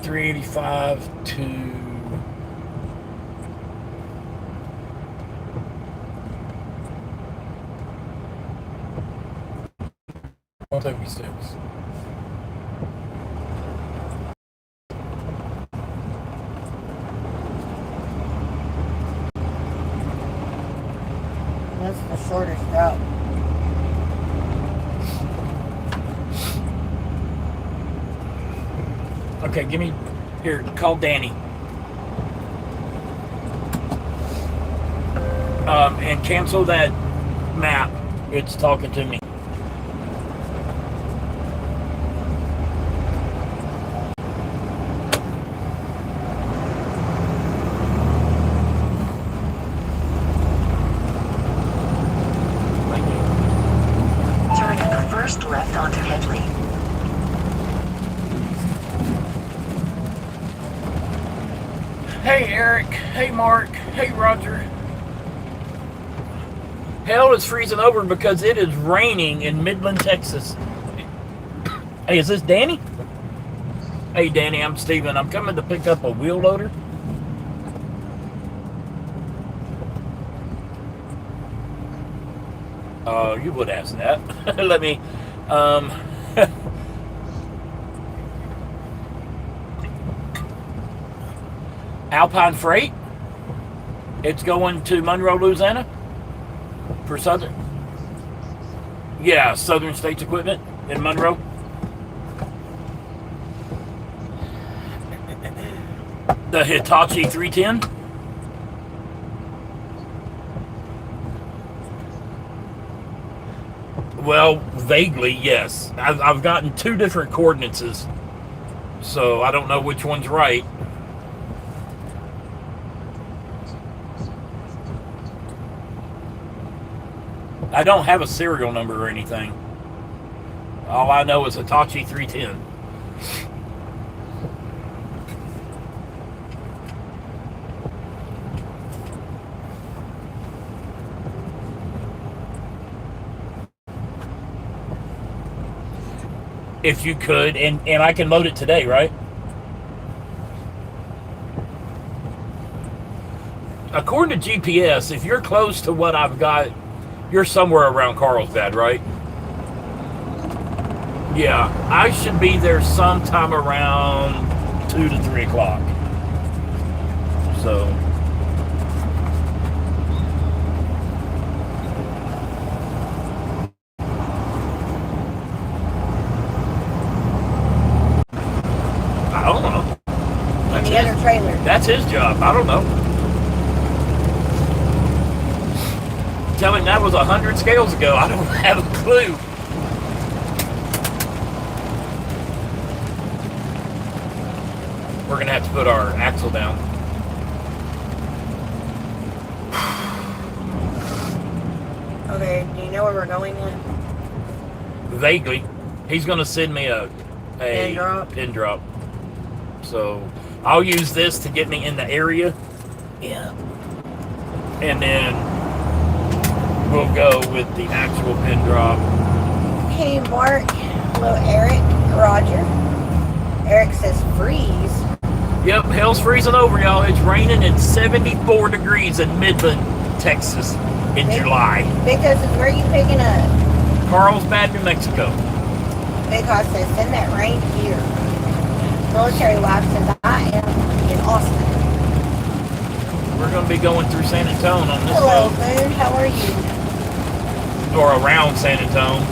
385 to 176. That's the shortest route. Okay, give me here. Call Danny. And cancel that map. It's talking to me. Turn first left onto Headley. Hey Eric. Hey Mark. Hey Roger. Hell is freezing over because it is raining in Midland, Texas. Hey, is this Danny? Hey Danny, I'm Steven. I'm coming to pick up a wheel loader. You would ask that. Let me, Alpine Freight. It's going to Monroe, Louisiana for Southern. Yeah, Southern States Equipment in Monroe. The Hitachi 310. Well, vaguely, yes. I've gotten two different coordinates, so I don't know which one's right. I don't have a serial number or anything. All I know is Hitachi 310. If you could, and I can load it today, right? According to GPS, if you're close to what I've got, you're somewhere around Carlsbad, right? Yeah, I should be there sometime around 2 to 3 o'clock. So... I don't know. And the other trailer. That's his job. I don't know. Tell him that was 100 scales ago. I don't have a clue. We're going to have to put our axle down. Okay, do you know where we're going then? Vaguely. He's going to send me a pin drop. So I'll use this to get me in the area. Yeah. And then we'll go with the actual pin drop. Hey, Mark. Hello, Eric. Roger. Eric says freeze. Yep, hell's freezing over, y'all. It's raining at 74 degrees in Midland, Texas in July. Because it's where you picking up? Carlsbad, New Mexico. Because they send that rain here. Military wife says I am in Austin. We're going to be going through San Antonio on this Hello, road. Moon. How are you? Or around San Antonio.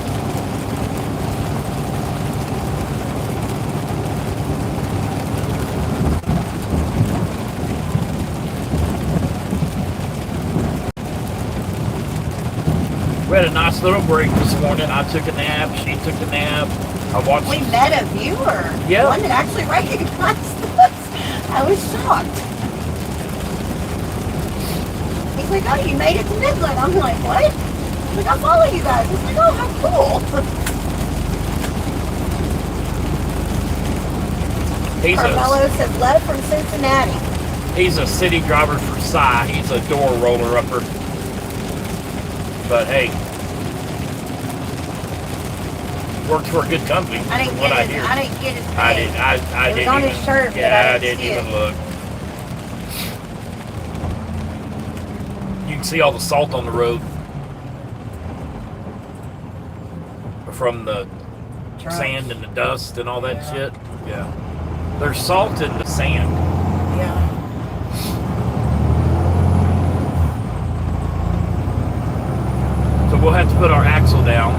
We had a nice little break this morning. I took a nap. She took a nap. I watched. We met a viewer. Yeah. One that actually recognized us. I was shocked. He's like, oh, you made it to Midland. I'm like, what? He's like, I follow you guys. He's like, oh, how cool. Carmelo says, love from Cincinnati. He's a city driver for Cy. He's a door roller upper. But hey, works for a good company. I didn't What get I his. hear. I didn't get his name. I didn't. I It was didn't on even. his shirt, but Yeah, I I didn't didn't see even it. look. You can see all the salt on the road from the Trucks. sand and the dust and all that Yeah. shit. Yeah. There's salt in the sand. Yeah. So we'll have to put our axle down.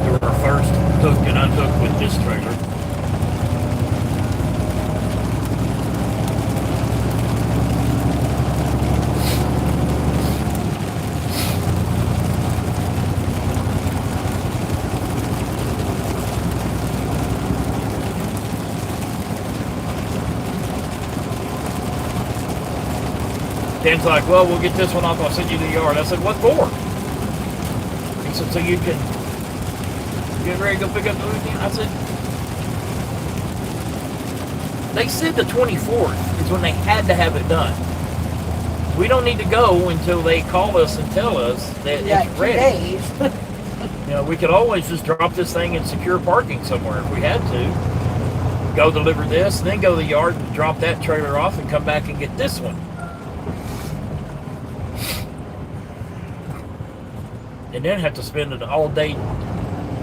Do our first hook and unhook with this trailer. Dan's like, well, we'll get this one off. I'll send you to the yard. I said, what for? He said, so you can get ready to go pick up the weekend. I said, they said the 24th is when they had to have it done. We don't need to go until they call us and tell us that Yeah, it's 2 ready. days. You know, we could always just drop this thing in secure parking somewhere if we had to. Go deliver this, and then go to the yard and drop that trailer off and come back and get this one. And then have to spend an all day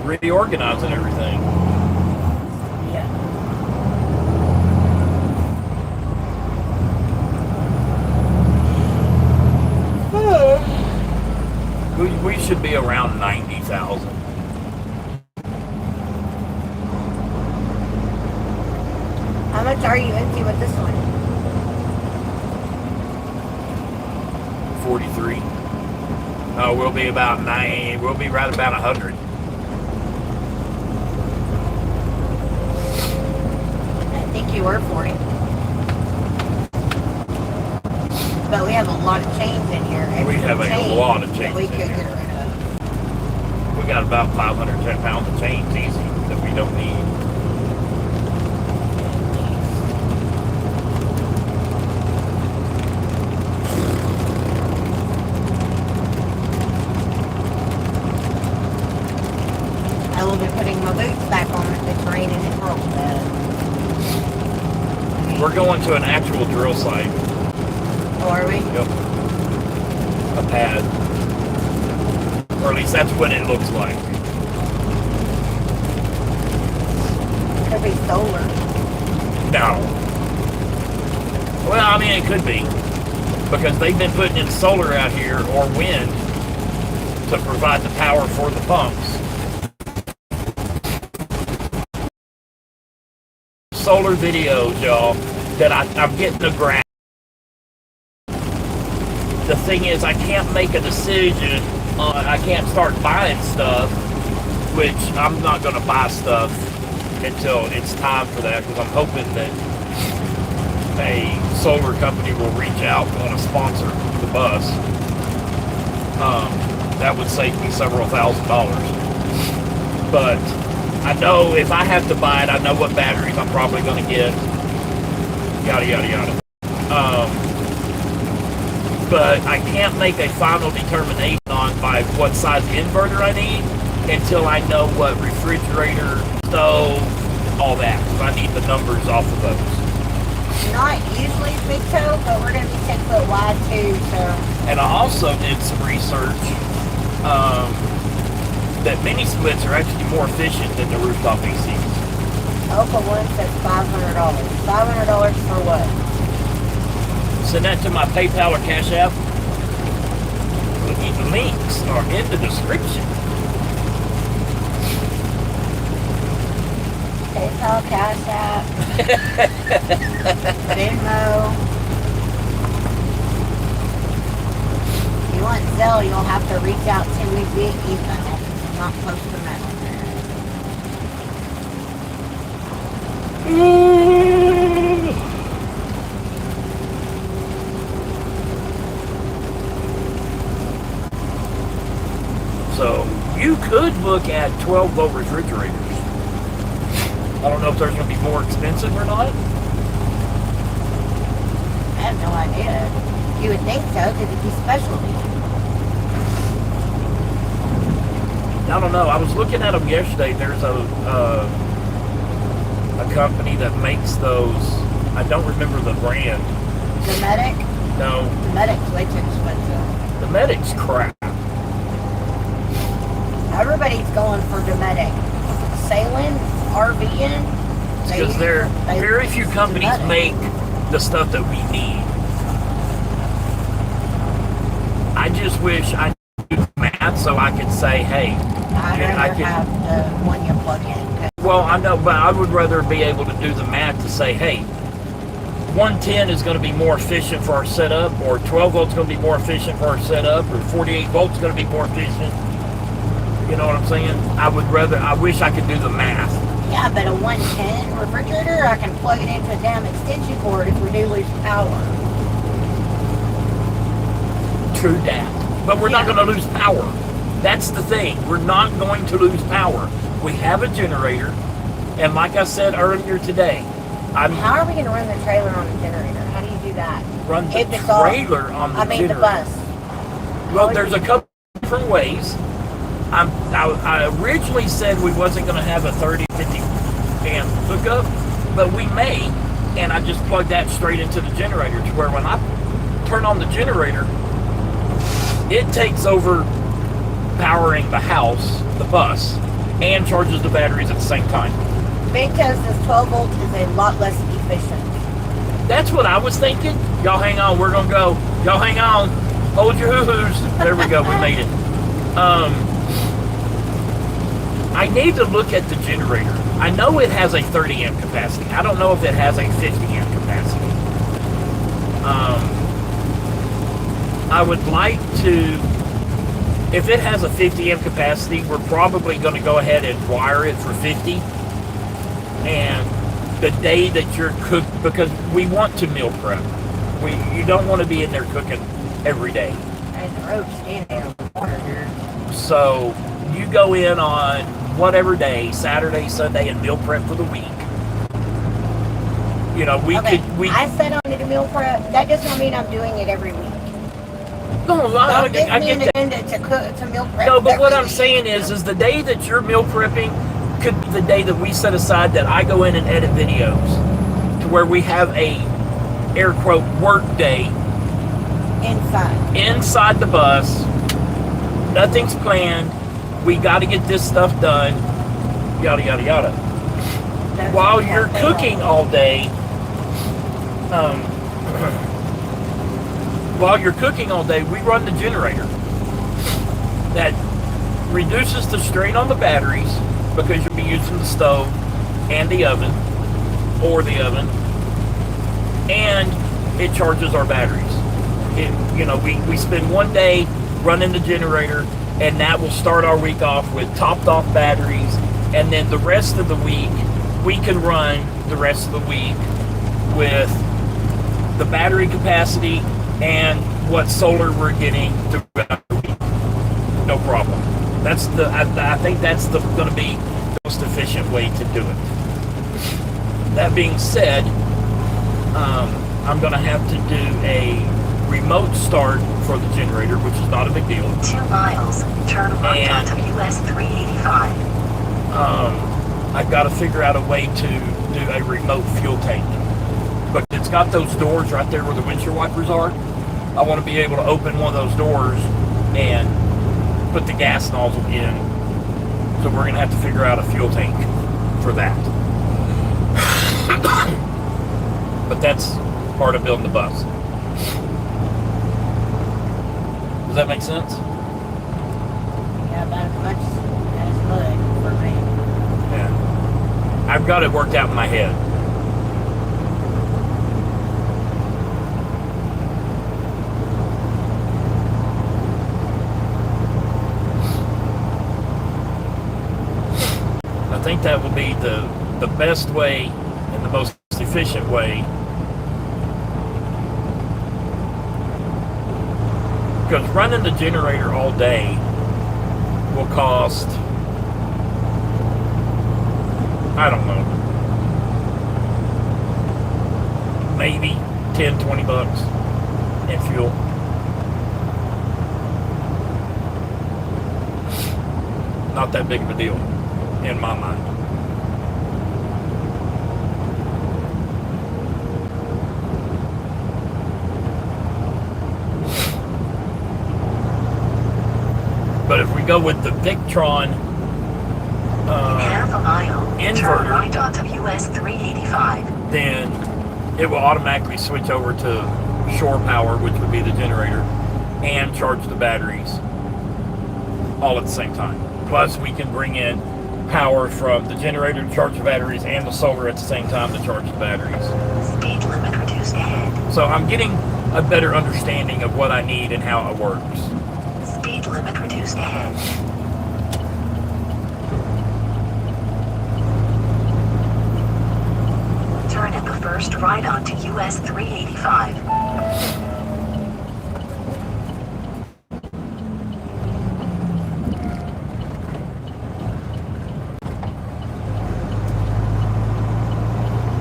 reorganizing everything. Yeah. We should be around 90,000. How much are you into with this one? 43. Oh, we'll be about 90. We'll be right about 100. I think you were 40. But we have a lot of chains in here. We have a Chains lot of that chains we in could here. get rid of. We got about 510 pounds of chains easy that we don't need. I will be putting my boots back on if it's raining and real bad. We're going to an actual drill site. Oh, are we? Yep. A pad. Or at least that's what it looks like. Could be solar. No. Well, I mean, it could be. Because they've been putting in solar out here or wind to provide the power for the pumps. Solar videos, y'all, that I'm getting a graph. The thing is, I can't make a decision on, I can't start buying stuff, which I'm not going to buy stuff until it's time for that, because I'm hoping that a solar company will reach out and want to sponsor the bus. That would save me several $1,000s. But I know if I have to buy it, I know what batteries I'm probably going to get. Yada, yada, yada. But I can't make a final determination on by what size inverter I need until I know what refrigerator, stove, all that. So I need the numbers off of those. Not usually big toe, but we're going to be 10 foot wide too, so. And I also did some research that mini splits are actually more efficient than the rooftop ACs. Oka one says $500. $500 for what? Send that to my PayPal or Cash App. The links are in the description. PayPal, Cash App, Venmo. If you want Zelle, you'll have to reach out to me via email. I'm not posting that on there. So you could look at 12-volt refrigerators. I don't know if they're going to be more expensive or not. I have no idea. You would think so, because it'd be specialty. I don't know. I was looking at them yesterday. There's a company that makes those. I don't remember the brand. The Medic? No. The Medic's way too expensive. The Medic's crap. Everybody's going for the Medic. Sailing, RVing. Because very few companies make the stuff that we need. I just wish I knew math so I could say, hey, I could have the one you plug in. Well, I know, but I would rather be able to do the math to say, hey, 110 is going to be more efficient for our setup, or 12 volts is going to be more efficient for our setup, or 48 volts is going to be more efficient. You know what I'm saying? I wish I could do the math. Yeah, but a 110 refrigerator, I can plug it into a damn extension cord if we do lose power. True that. But we're not going to lose power. That's the thing. We're not going to lose power. We have a generator, and like I said earlier today, how are we going to run the trailer on the generator? How do you do that? Run the trailer on the generator. The bus. Well, there's a couple different ways. I originally said we wasn't going to have a 30-50 amp hookup, but we may, and I just plugged that straight into the generator to where when I turn on the generator, it takes over powering the house, the bus, and charges the batteries at the same time. Because this 12 volts is a lot less efficient. That's what I was thinking. Y'all hang on, we're gonna go. Y'all hang on, hold your hoo-hoos. There we go, we made it. I need to look at the generator. I know it has a 30 amp capacity. I don't know if it has a 50 amp capacity. I would like to, if it has a 50 amp capacity, we're probably going to go ahead and wire it for 50. And the day that you're cooked, because we want to meal prep. You don't want to be in there cooking every day. And the road's standing on the corner here. So you go in on whatever day, Saturday, Sunday, and meal prep for the week. You know, I said I wanted to meal prep. That doesn't mean I'm doing it every week. No, I get that. To meal prep. No, but what I'm saying is the day that you're meal prepping could be the day that we set aside that I go in and edit videos to where we have a air quote work day inside the bus. Nothing's planned. We got to get this stuff done. Yada yada yada. While you're cooking all day, we run the generator. That reduces the strain on the batteries because you'll be using the stove and the oven, and it charges our batteries. We spend one day running the generator, and that will start our week off with topped off batteries, and then the rest of the week we can run the rest of the week with the battery capacity and what solar we're getting throughout the week. No problem. I think that's going to be the most efficient way to do it. That being said, I'm going to have to do a remote start for the generator, which is not a big deal. 2 miles, turn right onto US 385. I've got to figure out a way to do a remote fuel tank. But it's got those doors right there where the windshield wipers are. I want to be able to open one of those doors and put the gas nozzle in. So we're going to have to figure out a fuel tank for that. But that's part of building the bus. Does that make sense? Yeah, about as much as good for me. Yeah. I've got it worked out in my head. I think that will be the best way and the most efficient way. Because running the generator all day will cost, I don't know, maybe 10, 20 bucks in fuel. not that big of a deal in my mind. But if we go with the Victron Half a mile. Turn inverter, right onto US 385. then it will automatically switch over to shore power, which would be the generator, and charge the batteries all at the same time. Plus, we can bring in power from the generator to charge the batteries and the solar at the same time to charge the batteries. Speed limit reduced ahead. So I'm getting a better understanding of what I need and how it works. Speed limit reduced ahead. Turn at the first right onto US 385.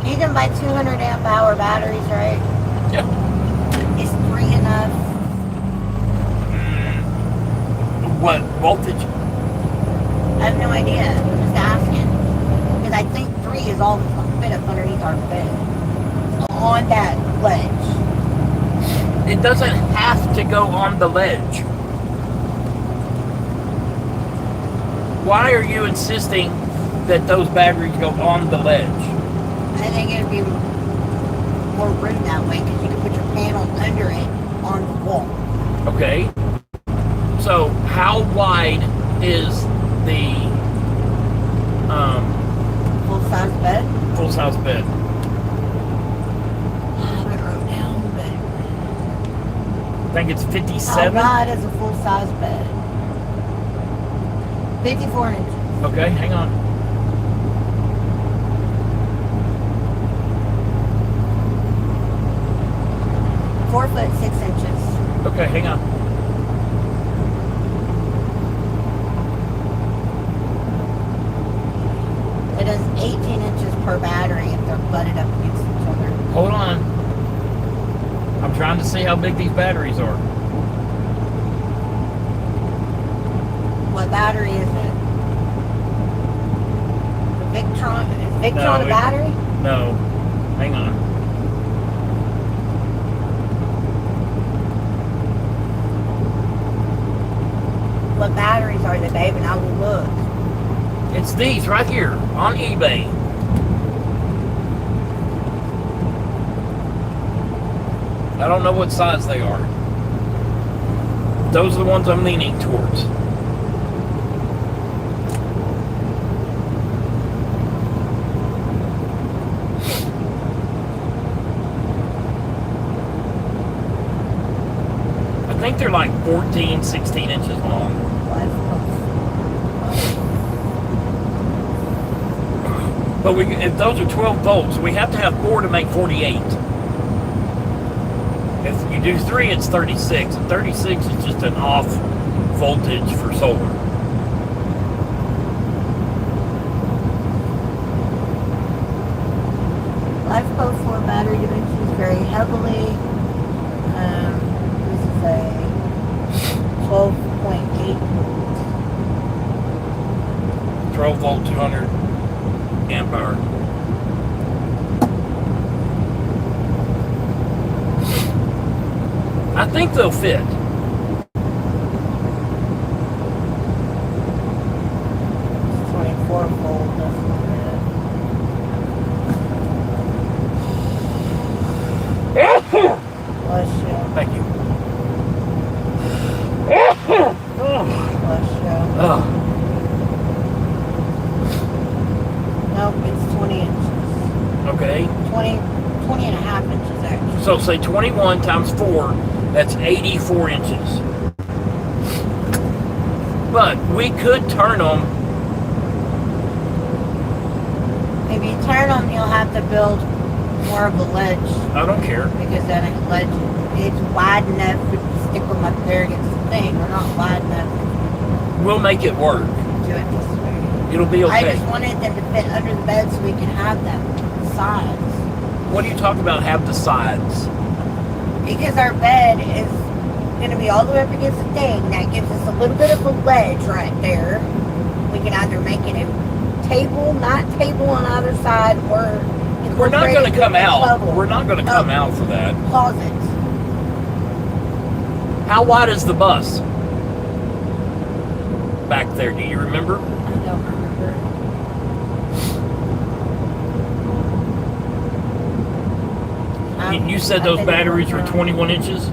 You can buy 200 amp hour batteries, right? Yeah. Is 3 enough? What voltage? I have no idea. I'm just asking. Because I think 3 is all fit up underneath our bed. On that ledge. It doesn't have to go on the ledge. Why are you insisting that those batteries go on the ledge? I think it'd be more rude that way because you can put your panel under it on the wall. Okay. So how wide is the Full size bed? full-size bed? I have it wrote down, but I think it's how 57. wide is a full size bed? 54 inches. Okay, hang on. Four foot 6 inches. Okay, hang on. It is 18 inches per battery if they're butted up against each other. Hold on. I'm trying to see how big these batteries are. What battery is it? The Victron? Is Victron No, a battery? No. Hang on. What batteries are they, babe? And I will look. It's these right here on eBay. I don't know what size they are. Those are the ones I'm leaning towards. I think they're like 14, 16 inches long. But if those are 12 volts, we have to have 4 to make 48. If you do 3, it's 36. And 36 is just an off voltage for solar. LifePo 4 battery dimensions vary heavily. This is a 12.8 12 volt, 200 amp hour. I think they'll fit. It's 24 volt. That's not bad. Bless you. Thank you. Bless you. Oh, Nope, it's 20 inches. okay. 20 and a half inches actually. So say 21 times 4, that's 84 inches. But we could turn them. If you turn them, you'll have to build more of a ledge I don't care. because that ledge, it's wide enough to stick them up there against the thing. They're not wide enough We'll make it work. to do it this way. It'll be I okay. just wanted them to fit under the bed so we can have them sides. What are you talking about? Have the sides? Because our bed is going to be all the way up against the thing. That gives us a little bit of a ledge right there. We we can either make it a table, not table on either side, or We're not going to come out. level We're not going to come out for that. closets. How wide is the bus? Back there, do you remember? I don't remember. You said those batteries were 21 inches?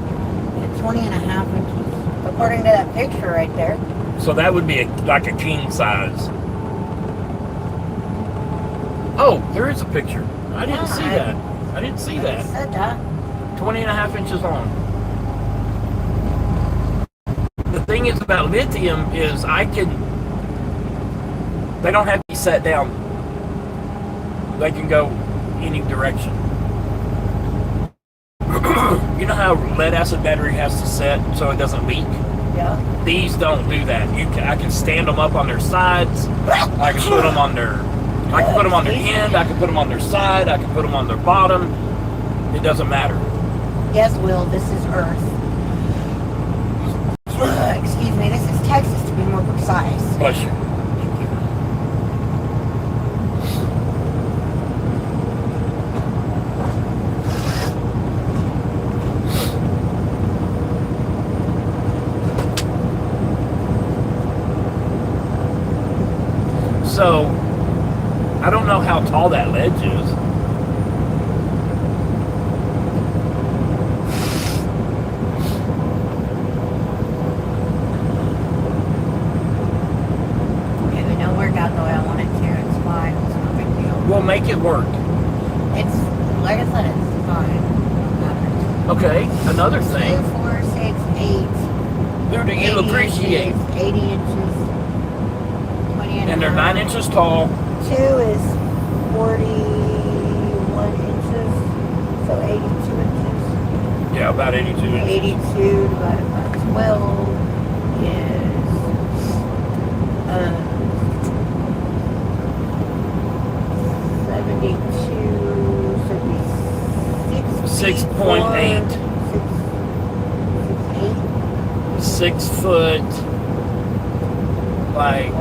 20 and a half inches. According to that picture right there. So that would be like a king size. Oh, there is a picture. I didn't see that. I didn't see I that. said that. 20 and a half inches long. The thing is about lithium is they don't have to be set down. They can go any direction. You know how lead acid battery has to set so it doesn't leak? Yeah. These don't do that. I can stand them up on their sides. I can put them on their end. I can put them on their side. I can put them on their bottom. It doesn't matter. Yes, Will, this is Earth. Excuse me, this is Texas to be more precise. Bless you. So, I don't know how tall that ledge is. It would not work out the way I want it to. It's fine. It's no big deal. We'll make it work. It's, like I said, it's fine. Okay, another 2, thing. 4, 6, 8. Who do you 80 appreciate? inches, 80 inches. 20 And they're a 9 half. inches tall. 2 is 41 inches. So 82 inches. Yeah, about 82 inches. 82 divided by 12 is 72, so it'd be 6.8. 6 foot, like,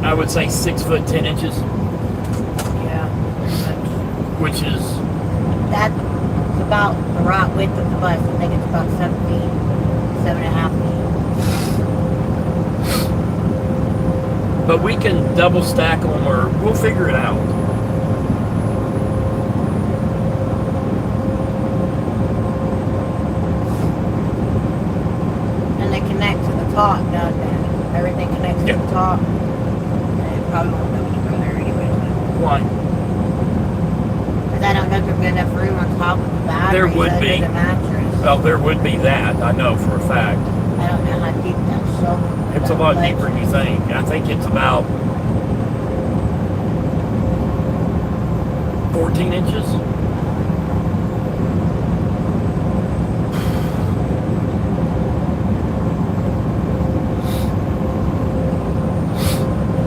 I would say 6 foot 10 inches, Yeah, pretty much. which is, That's about the right width of the bus. I think it's about 7 feet, 7.5 feet. but we can double stack them or we'll figure it out. And they connect to the top, don't they? Everything connects to Yep. the top. And it probably won't go any further anyway. Why? Because I don't know if there's enough room on top of the battery. There would under be. the mattress. Well, there would be that, I know for a fact. I don't know how deep that shovel is. It's a lot deeper than you think. I think it's about 14 inches.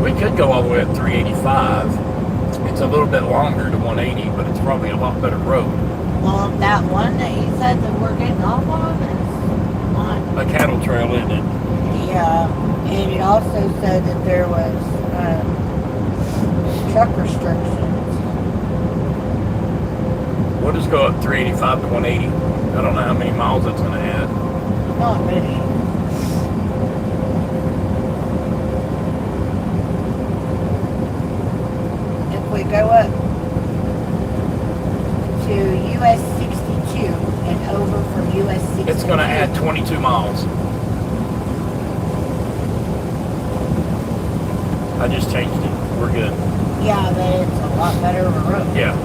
We could go all the way up 385. It's a little bit longer to 180, but it's probably a lot better road. Well, that one that you said that we're getting off on is on. A cattle trail, isn't it? Yeah, and it also said that there was truck restrictions. We'll just go up 385 to 180. I don't know how many miles it's going to add. Not many. If we go up to US 62 and over from US 62. It's going to add 22 miles. I just changed it. We're good. Yeah, but it's a lot better of a road. Yeah.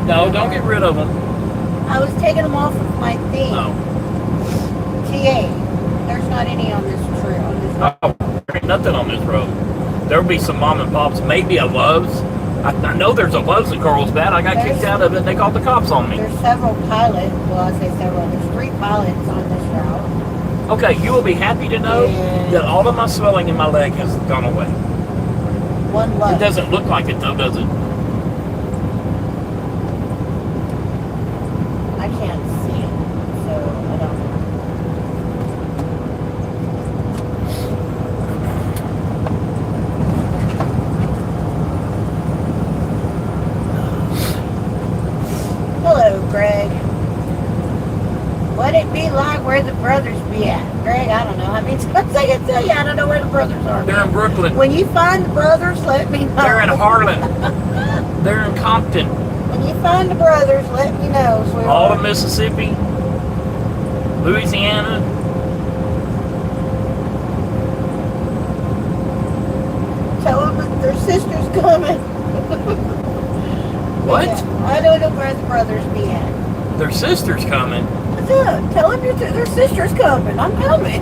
No, don't get rid of them. I was taking them off of my thing. No. TA. There's not any on this trail. On this Oh, there ain't nothing on this road. There'll be some mom and pops, maybe a Love's. I know there's a Love's in Carlsbad. I got kicked out of it. They called the cops on me. There's several pilots. Well, I say several. There's 3 pilots on this route. Okay, you will be happy to know that all of my swelling in my leg has gone away. One low. It doesn't look like it though, does it? I can't see it, so I don't. Hello, Greg. What'd it be like where the brothers be at? Greg, I don't know. How many times I can tell you I don't know where the brothers are. They're in Brooklyn. When you find the brothers, let me know. They're in Harlan. They're in Compton. When you find the brothers, let me know. Sweetheart. All of Mississippi, Louisiana. Tell them that their sister's coming. What? Yeah, I don't know where the brothers be at. Their sister's coming. What's up? Tell them their sister's coming. I'm coming.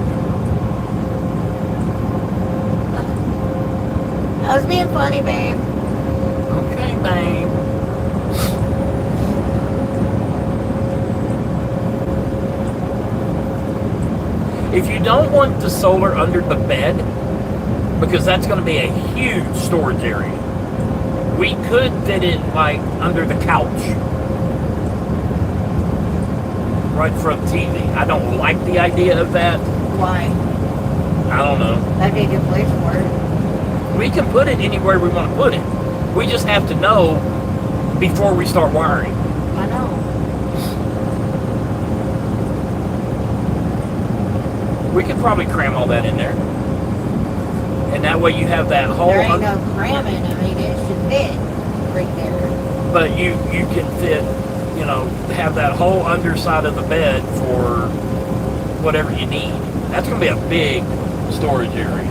I was being funny, babe. Okay, babe. If you don't want the solar under the bed, because that's going to be a huge storage area, we could fit it like under the couch, right in front of the TV. I don't like the idea of that. Why? I don't know. That'd be a good place for it. We can put it anywhere we want to put it. We just have to know before we start wiring. I know. We could probably cram all that in there. And that way you have that whole... There ain't no cramming. I mean, it should fit right there. But you can fit, you know, have that whole underside of the bed for whatever you need. That's going to be a big storage area.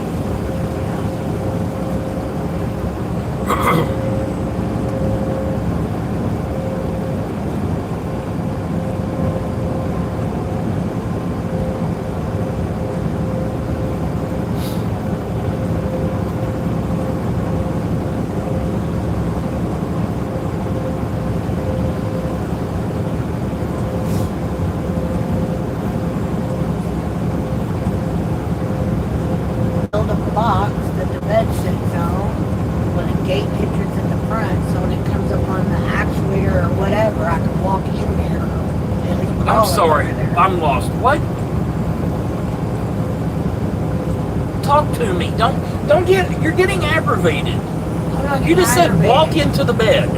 Build up a box that the bed sits on with a gate entrance in the front, so when it comes up on the actuator or whatever, I can walk in there. At least crawl I'm up sorry. under there. I'm lost. What? Talk to me. Don't get... You're getting aggravated. I'm not You just said aggravated. walk into the bed.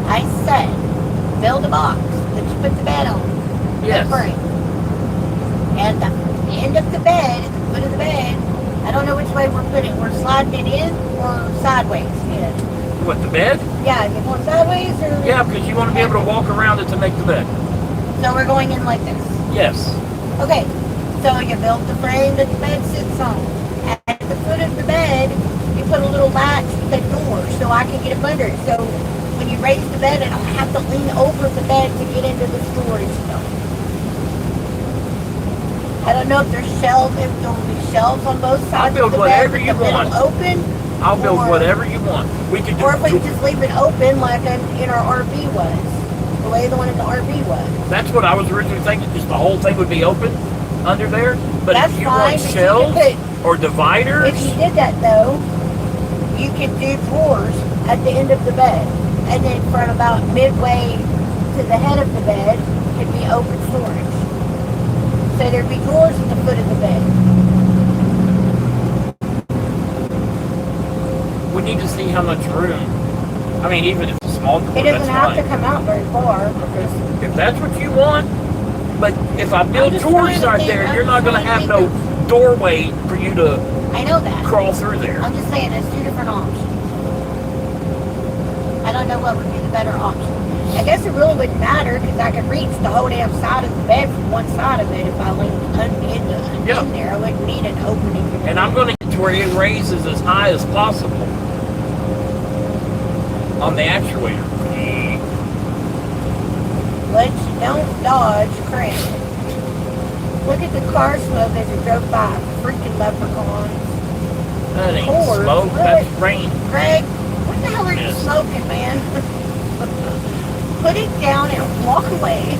I said, build a box that you put the bed on. Yes. The frame. And the end of the bed, at the foot of the bed, I don't know which way we're putting. We're sliding it in or sideways in. What, the bed? Yeah, you going sideways or? Yeah, because you want to be able to walk around it to make the bed. So we're going in like this. Yes. Okay, so you built the frame that the bed sits on. At the foot of the bed, you put a little latch with a door so I can get up under it. So when you raise the bed, I don't have to lean over the bed to get into the storage stuff. I don't know if there's shelves, if there will be shelves on both sides build of the whatever bed you with the middle want. open. I'll build Or- whatever you want. We could do... Or if we just leave it open like in our RV was. The way the one in the RV was. That's what I was originally thinking. Just the whole thing would be open under there. But That's if you fine, want but you shelves could or dividers... If you did that though, you could do drawers at the end of the bed. And then from about midway to the head of the bed could be open storage. So there'd be drawers at the foot of the bed. We need to see how much room. I mean, even if it's a small drawer, It doesn't that's have fine. to come out very far. If that's what you want. But if I build just drawers trying to right think- there, I'm you're not just going to trying have to no doorway for you to I know that. crawl through there. I'm just saying there's two different options. I don't know what would be the better option. I guess it really wouldn't matter because I could reach the whole damn side of the bed from one side of it if I leaned in there. I wouldn't need an opening. And I'm going to get to where it raises as high as possible on the actuator. But you don't dodge crash. Look at the car smoke as it drove by. Freaking leprechauns. That ain't Or smoke, what? that's rain. Craig, what the hell are you Yes. smoking, man? Put it down and walk away.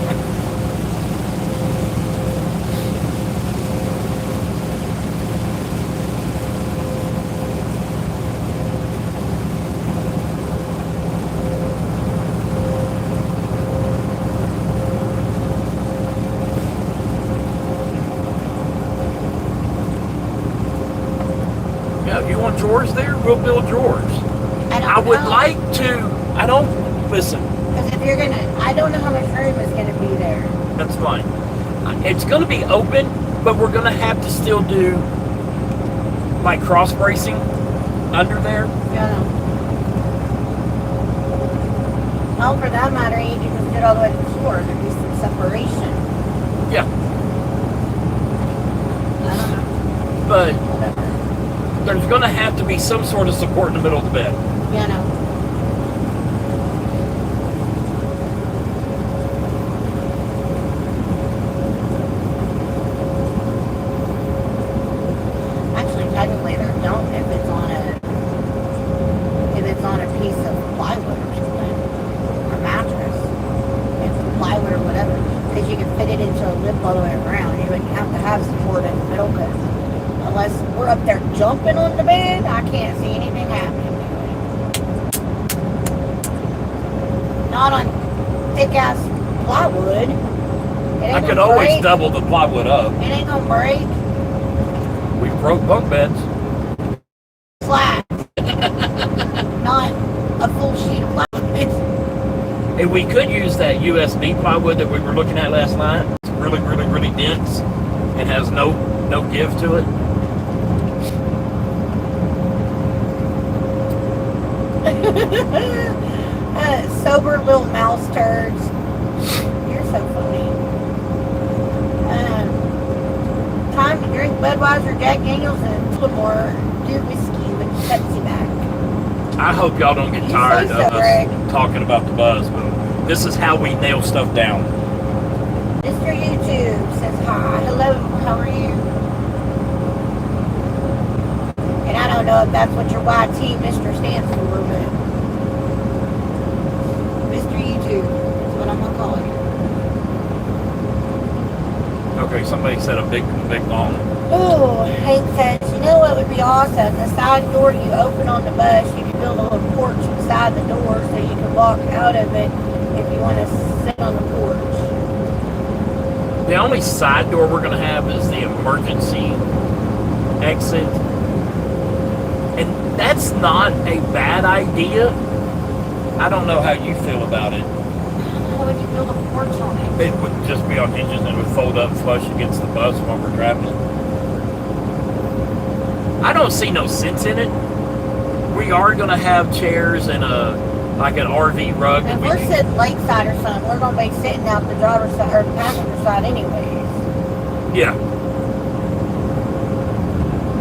drawers there, we'll build drawers. I would like to. I don't listen. Because if you're gonna, I don't know how much room is gonna be there. That's fine. It's gonna be open, but we're gonna have to still do like cross bracing under there. Yeah. Well, for that matter, you can just get all the way to the floor. There'd be some separation. Yeah. I don't know. But Whatever. there's gonna have to be some sort of support in the middle of the bed. Yeah, no. Actually, technically, there don't if it's on a piece of plywood or something, or mattress, it's plywood or whatever, because you can fit it into a lip all the way around. You wouldn't have to have support in the middle, because unless we're up there jumping on the bed, I can't see anything happening to it. Not on thick ass plywood. It ain't I could gonna always break. double the plywood up. It ain't gonna break. We broke bunk beds. Flat. Not a full sheet of plywood. And we could use that USB plywood that we were looking at last night. It's really, really, really dense and has no give to it. Sober little mouse turds. You're so funny. Time to drink Budweiser, Jack Daniels, and Tullamore Deer Whiskey with Pepsi back. I hope y'all don't get You tired say of so, us Greg. talking about the buzz, but this is how we nail stuff down. Mr. YouTube says hi. Hello, how are you? And I don't know if that's what your YT Mr. stands for, but Mr. YouTube is what I'm gonna call you. Okay, somebody said a big long. Oh, Hank says, you know what would be awesome? The side door you open on the bus, you can build a little porch beside the door so you can walk out of it if you want to sit on the porch. The only side door we're gonna have is the emergency exit. And that's not a bad idea. I don't know how you feel about it. How would you build a porch on it? It would just be on hinges and it would fold up flush against the bus while we're driving it. I don't see no sense in it. We are gonna have chairs and like an RV rug. If we're sitting lakeside or something, we're going to be sitting out the driver's side or the passenger side anyways. Yeah.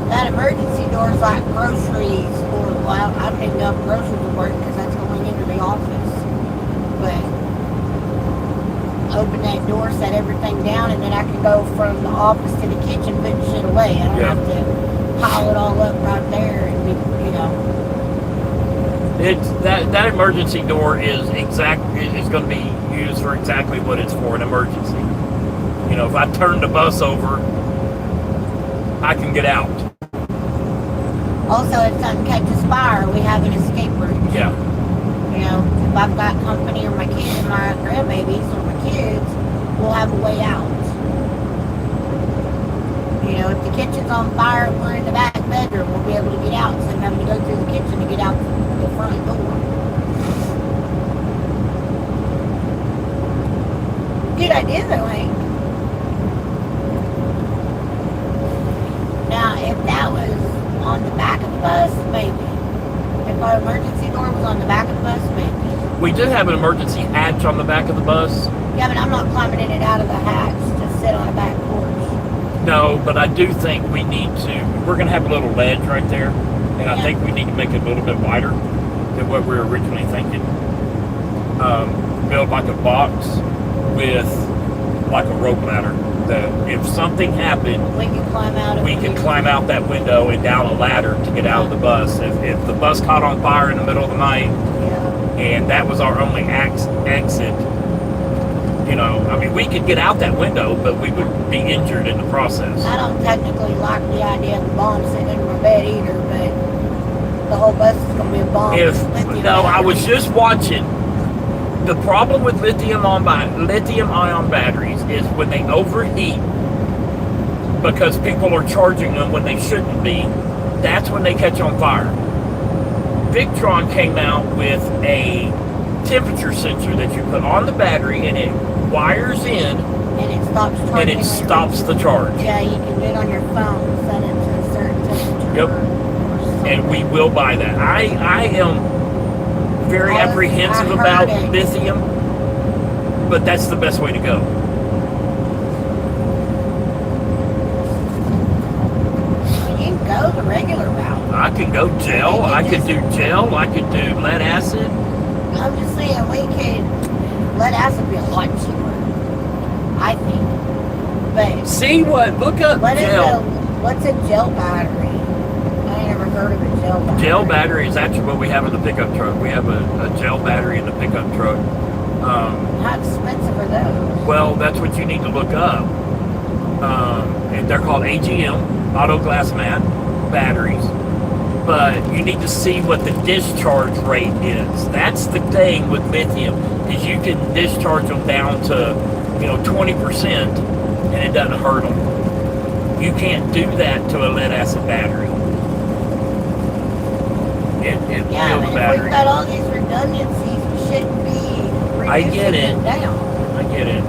That emergency door is like groceries, or well, I don't even know if groceries would work because that's going into the office. But open that door, set everything down, and then I can go from the office to the kitchen, putting shit away. I don't Yeah. have to pile it all up right there and be, you know. It's that emergency door is going to be used for exactly what it's for, an emergency. You know, if I turn the bus over, I can get out. Also, if something catches fire, we have an escape route. Yeah. You know, if I've got company or my kids, my grandbabies or my kids, we'll have a way out. You know, if the kitchen's on fire and we're in the back bedroom, we'll be able to get out instead of having to go through the kitchen to get out the front door. Good idea though, Hank. Now, if that was on the back of the bus, maybe. If our emergency door was on the back of the bus, maybe. We do have an emergency hatch on the back of the bus. Yeah, but I'm not climbing in and out of the hatch to sit on a back porch. No, but I do think we need to, we're going to have a little ledge right there, and I Yeah. think we need to make it a little bit wider than what we were originally thinking. Build like a box with like a rope ladder that if something happened, We can climb out of we it. could climb out that window and down a ladder to get out of the bus. If the bus caught on fire in the middle of the night Yeah. and that was our only exit, you know, I mean, we could get out that window, but we would be injured in the process. I don't technically like the idea of the bomb sitting in my bed either, but the whole bus is going to be a bomb. If Lithium no, I battery. was just watching. The problem with lithium-ion batteries is when they overheat, because people are charging them when they shouldn't be. that's when they catch on fire. Victron came out with a temperature sensor that you put on the battery, and it wires in, And it stops charging. and it stops the charge. Yeah, you can do it on your phone, set it to a certain temperature. Yep. or And we will buy that. I am very I've apprehensive heard about it. lithium, but that's the best way to go. You can go the regular route. I could go gel. I could do gel. I could do lead acid. I'm just saying, we could let acid be a lot cheaper, I think. But See what? Look up gel. What's a gel battery? I ain't never heard of a gel battery. Gel battery is actually what we have in the pickup truck. We have a gel battery in the pickup truck. How expensive are those? Well, that's what you need to look up. And they're called AGM, auto glass mat batteries. But you need to see what the discharge rate is. That's the thing with lithium, is you can discharge them down to 20%, and it doesn't hurt them. You can't do that to a lead acid battery. It Yeah, kills but the if battery. we've got all these redundancies, we shouldn't be I get reducing it. down. I get it.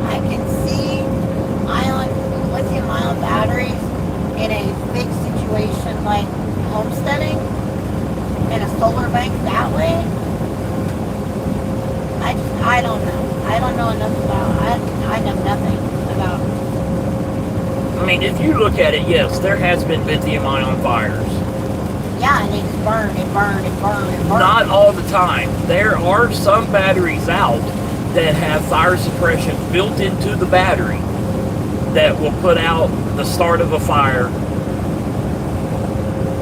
I can see lithium-ion batteries in a big situation like homesteading and a solar bank that way. I don't know. I don't know enough about. I know nothing about. I mean, if you look at it, yes, there has been lithium-ion fires. Yeah, and they just burn and burn and burn and burn. Not all the time. There are some batteries out that have fire suppression built into the battery that will put out the start of a fire,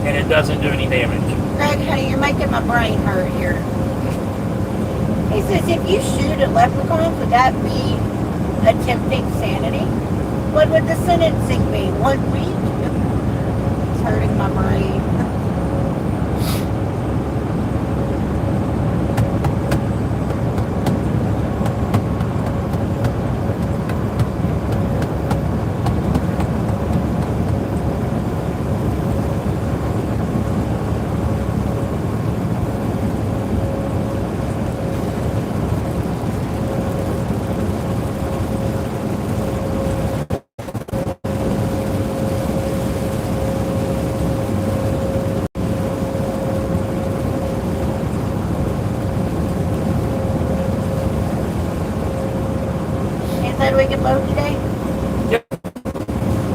and it doesn't do any damage. Greg, honey, you're making my brain hurt here. He says, if you shoot at leprechauns, would that be attempting sanity? What would the sentencing be? 1 week? It's hurting my brain. Said we could load today? Yep.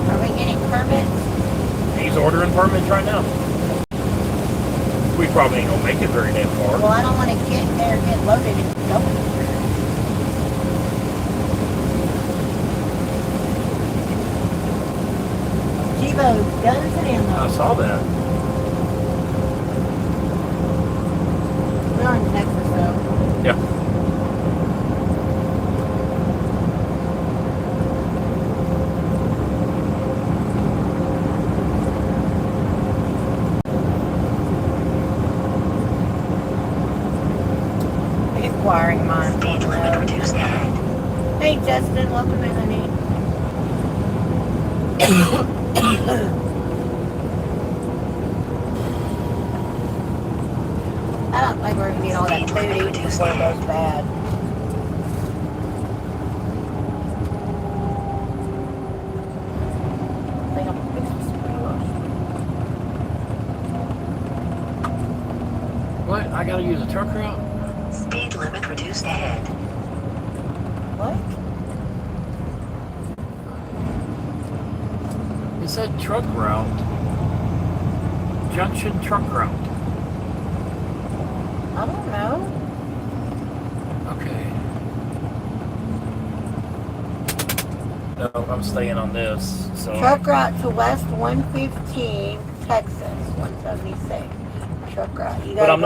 Are we getting permits? He's ordering permits right now. We probably ain't gonna make it very damn far. Well, I don't want to get there, get loaded, and go anywhere. Chivo, guns and I ammo. saw that. We're in Texas, though. Yeah. Acquiring mine. Speed limit reduced ahead. Hey, Justin, welcome in, honey. I don't think we're gonna get all that food eaten before it goes bad. I think I'm gonna fix some squash. What? I gotta use a truck route? Speed limit reduced ahead. What? It said truck route. Junction truck route. I don't know. Okay. No, I'm staying on this. So Truck route to West 115, Texas, 176. Truck route. You but gotta I'm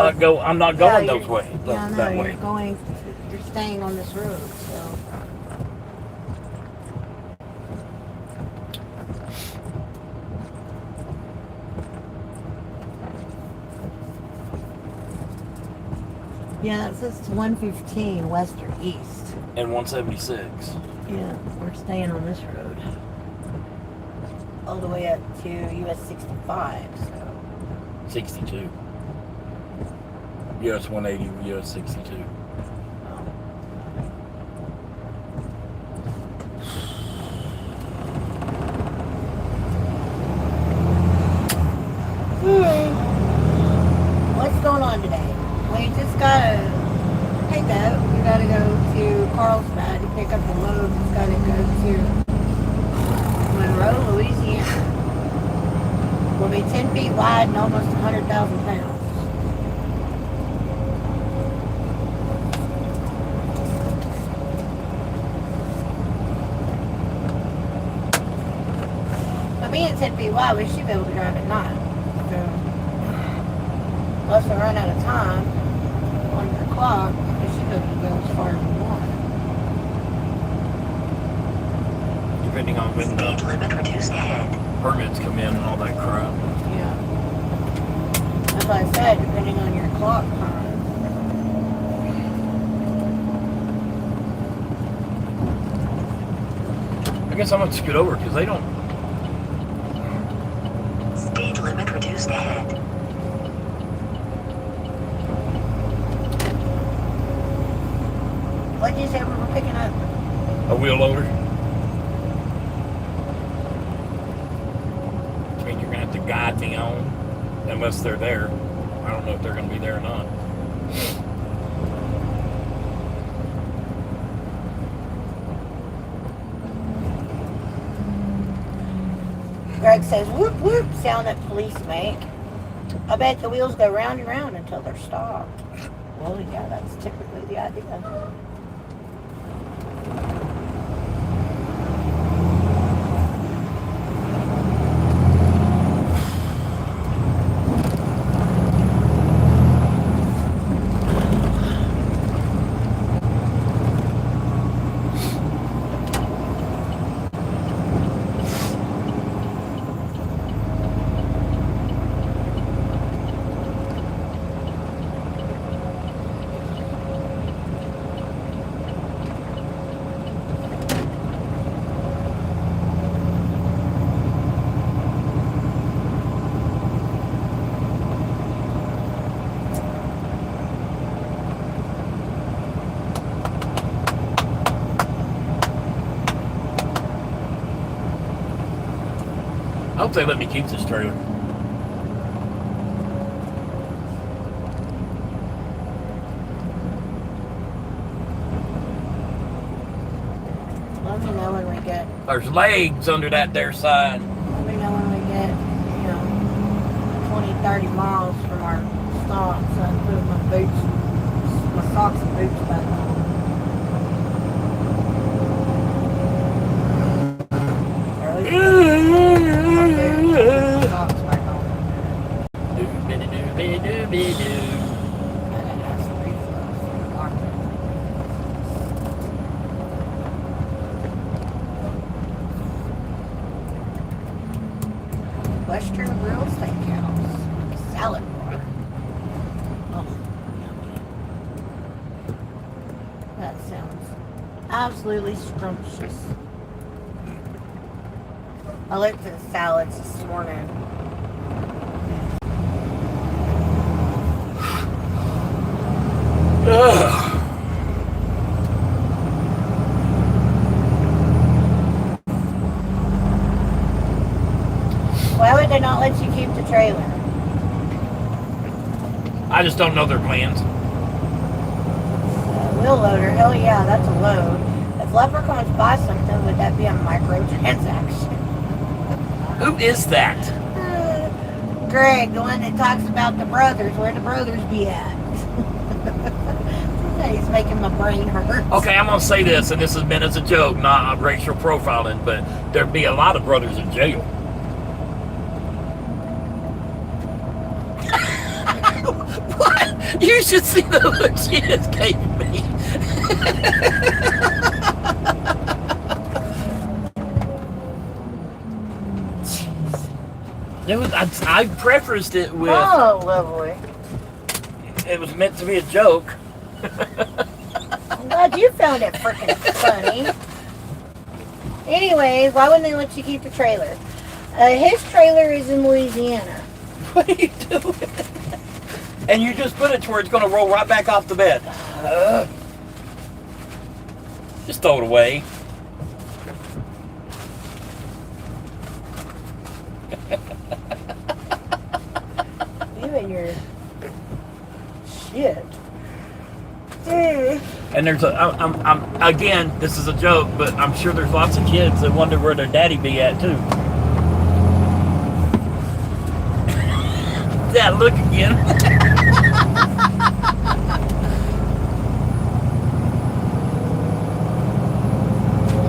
not going those way. Yeah, I know, that way. you're staying on this road, so. Yeah, it says 115 west or east. And 176. Yeah, we're staying on this road. all the way up to US 65. So 62. US 180, US 62. What's going on today? We just got a pickup. We got to go to Carlsbad to pick up the load. It's got to go to Monroe, Louisiana. Will be 10 feet wide and almost 100,000 pounds. But being 10 feet wide, we should be able to drive at night. So, unless we run out of time on your clock, we should be able to go as far as we want. Depending on when Speed the limit reduced ahead. permits come in and all that crap. Yeah. That's what I said, depending on your clock time. I guess I'm gonna scoot over because they don't. Speed limit reduced ahead. What did you say we were picking up? A wheel loader. I mean, you're gonna have to guide me on, unless they're there. I don't know if they're gonna be there or not. Greg says, whoop whoop, sound that police make. I bet the wheels go round and round until they're stopped. Well, yeah, that's typically the idea. I hope they let me keep this trailer. Let me know when we get. There's legs under that there side. Let me know when we get, 20, 30 miles from our stop, so I can put my boots, my socks and boots back on. Or at least my boots and socks back on. Doobie-doo-bee-doo-bee-doo. And that's the reflux. Western Grill Steakhouse. Salad bar. Oh, yummy. That sounds absolutely scrumptious. I looked at the salads this morning. Ugh. Why would they not let you keep the trailer? I just don't know their plans. Wheel loader, hell yeah, that's a load. If leprechauns buy something, would that be a microtransaction? Who is that? Greg, the one that talks about the brothers, where the brothers be at. He's making my brain hurt. Okay, I'm gonna say this, and this is meant as a joke, not racial profiling, but there'd be a lot of brothers in jail. What? You should see the look she just gave me. It was, I prefaced it with, Oh, lovely. it was meant to be a joke. I'm glad you found it freaking funny. Anyways, why wouldn't they let you keep the trailer? His trailer is in Louisiana. What are you doing? And you just put it to where it's going to roll right back off the bed. Just throw it away. You and your shit. And there's again, this is a joke, but I'm sure there's lots of kids that wonder where their daddy be at too. That look again.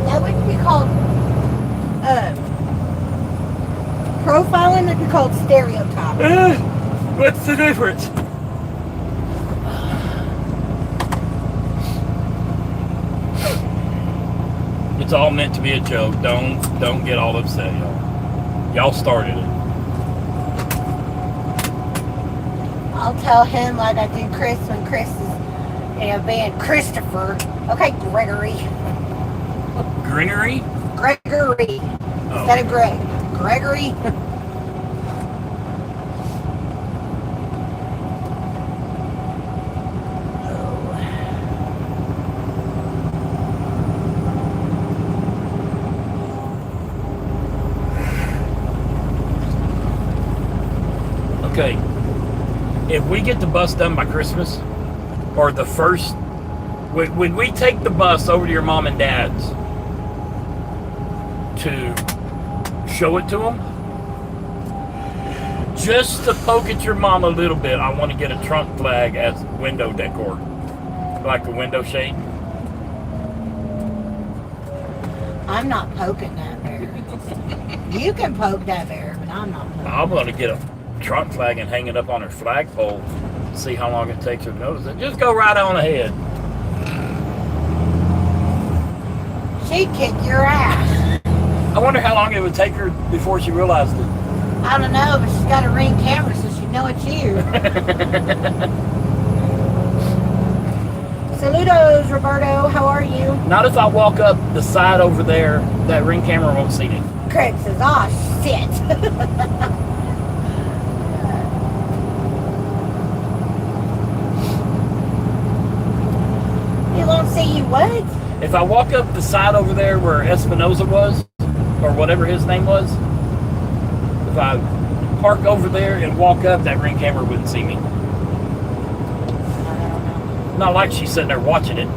That wouldn't be called profiling, it'd be called stereotyping. What's the difference? It's all meant to be a joke. Don't get all upset, y'all. Y'all started it. I'll tell him like I do Chris when Chris is in a band. Christopher. Okay, Gregory. Greenery? Gregory. Oh. Instead of Greg. Gregory. Okay. If we get the bus done by Christmas, or the first, when we take the bus over to your mom and dad's to show it to them, just to poke at your mom a little bit, I want to get a trunk flag as window decor, like a window shade. I'm not poking that bear. You can poke that bear, but I'm not poking. I'm going to get a trunk flag and hang it up on her flagpole, see how long it takes her to notice it. Just go right on ahead. She'd kick your ass. I wonder how long it would take her before she realized it. I don't know, but she's got a Ring camera, so she'd know it's you. Saludos, Roberto. How are you? Not if I walk up the side over there, that Ring camera won't see me. Craig says, "Ah, shit." He won't see you what? If I walk up the side over there where Espinoza was, or whatever his name was, if I park over there and walk up, that Ring camera wouldn't see me. I don't know. Not like she's sitting there watching it.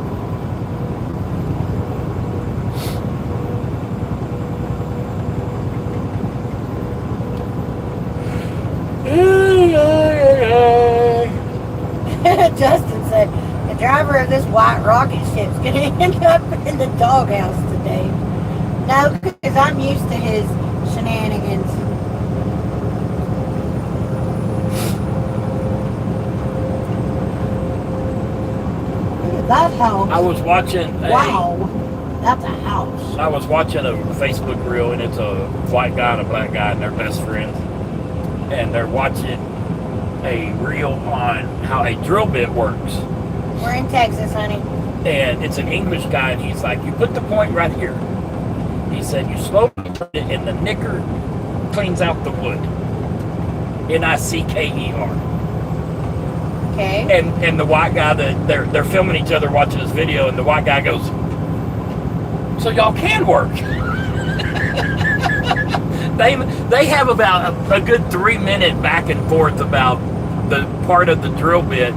Justin said, the driver of this white rocket ship's going to end up in the doghouse today. No, because I'm used to his shenanigans. Look at that house. I was watching Wow. That's a house. I was watching a Facebook reel, and it's a white guy and a black guy, and they're best friends. And they're watching a reel on how a drill bit works. We're in Texas, honey. And it's an English guy, and he's like, you put the point right here. He said, you slowly put it, and the nicker cleans out the wood. Nicker. Okay. And the white guy, that they're filming each other watching this video, and the white guy goes, so y'all can work. They have about a good 3-minute back and forth about the part of the drill bit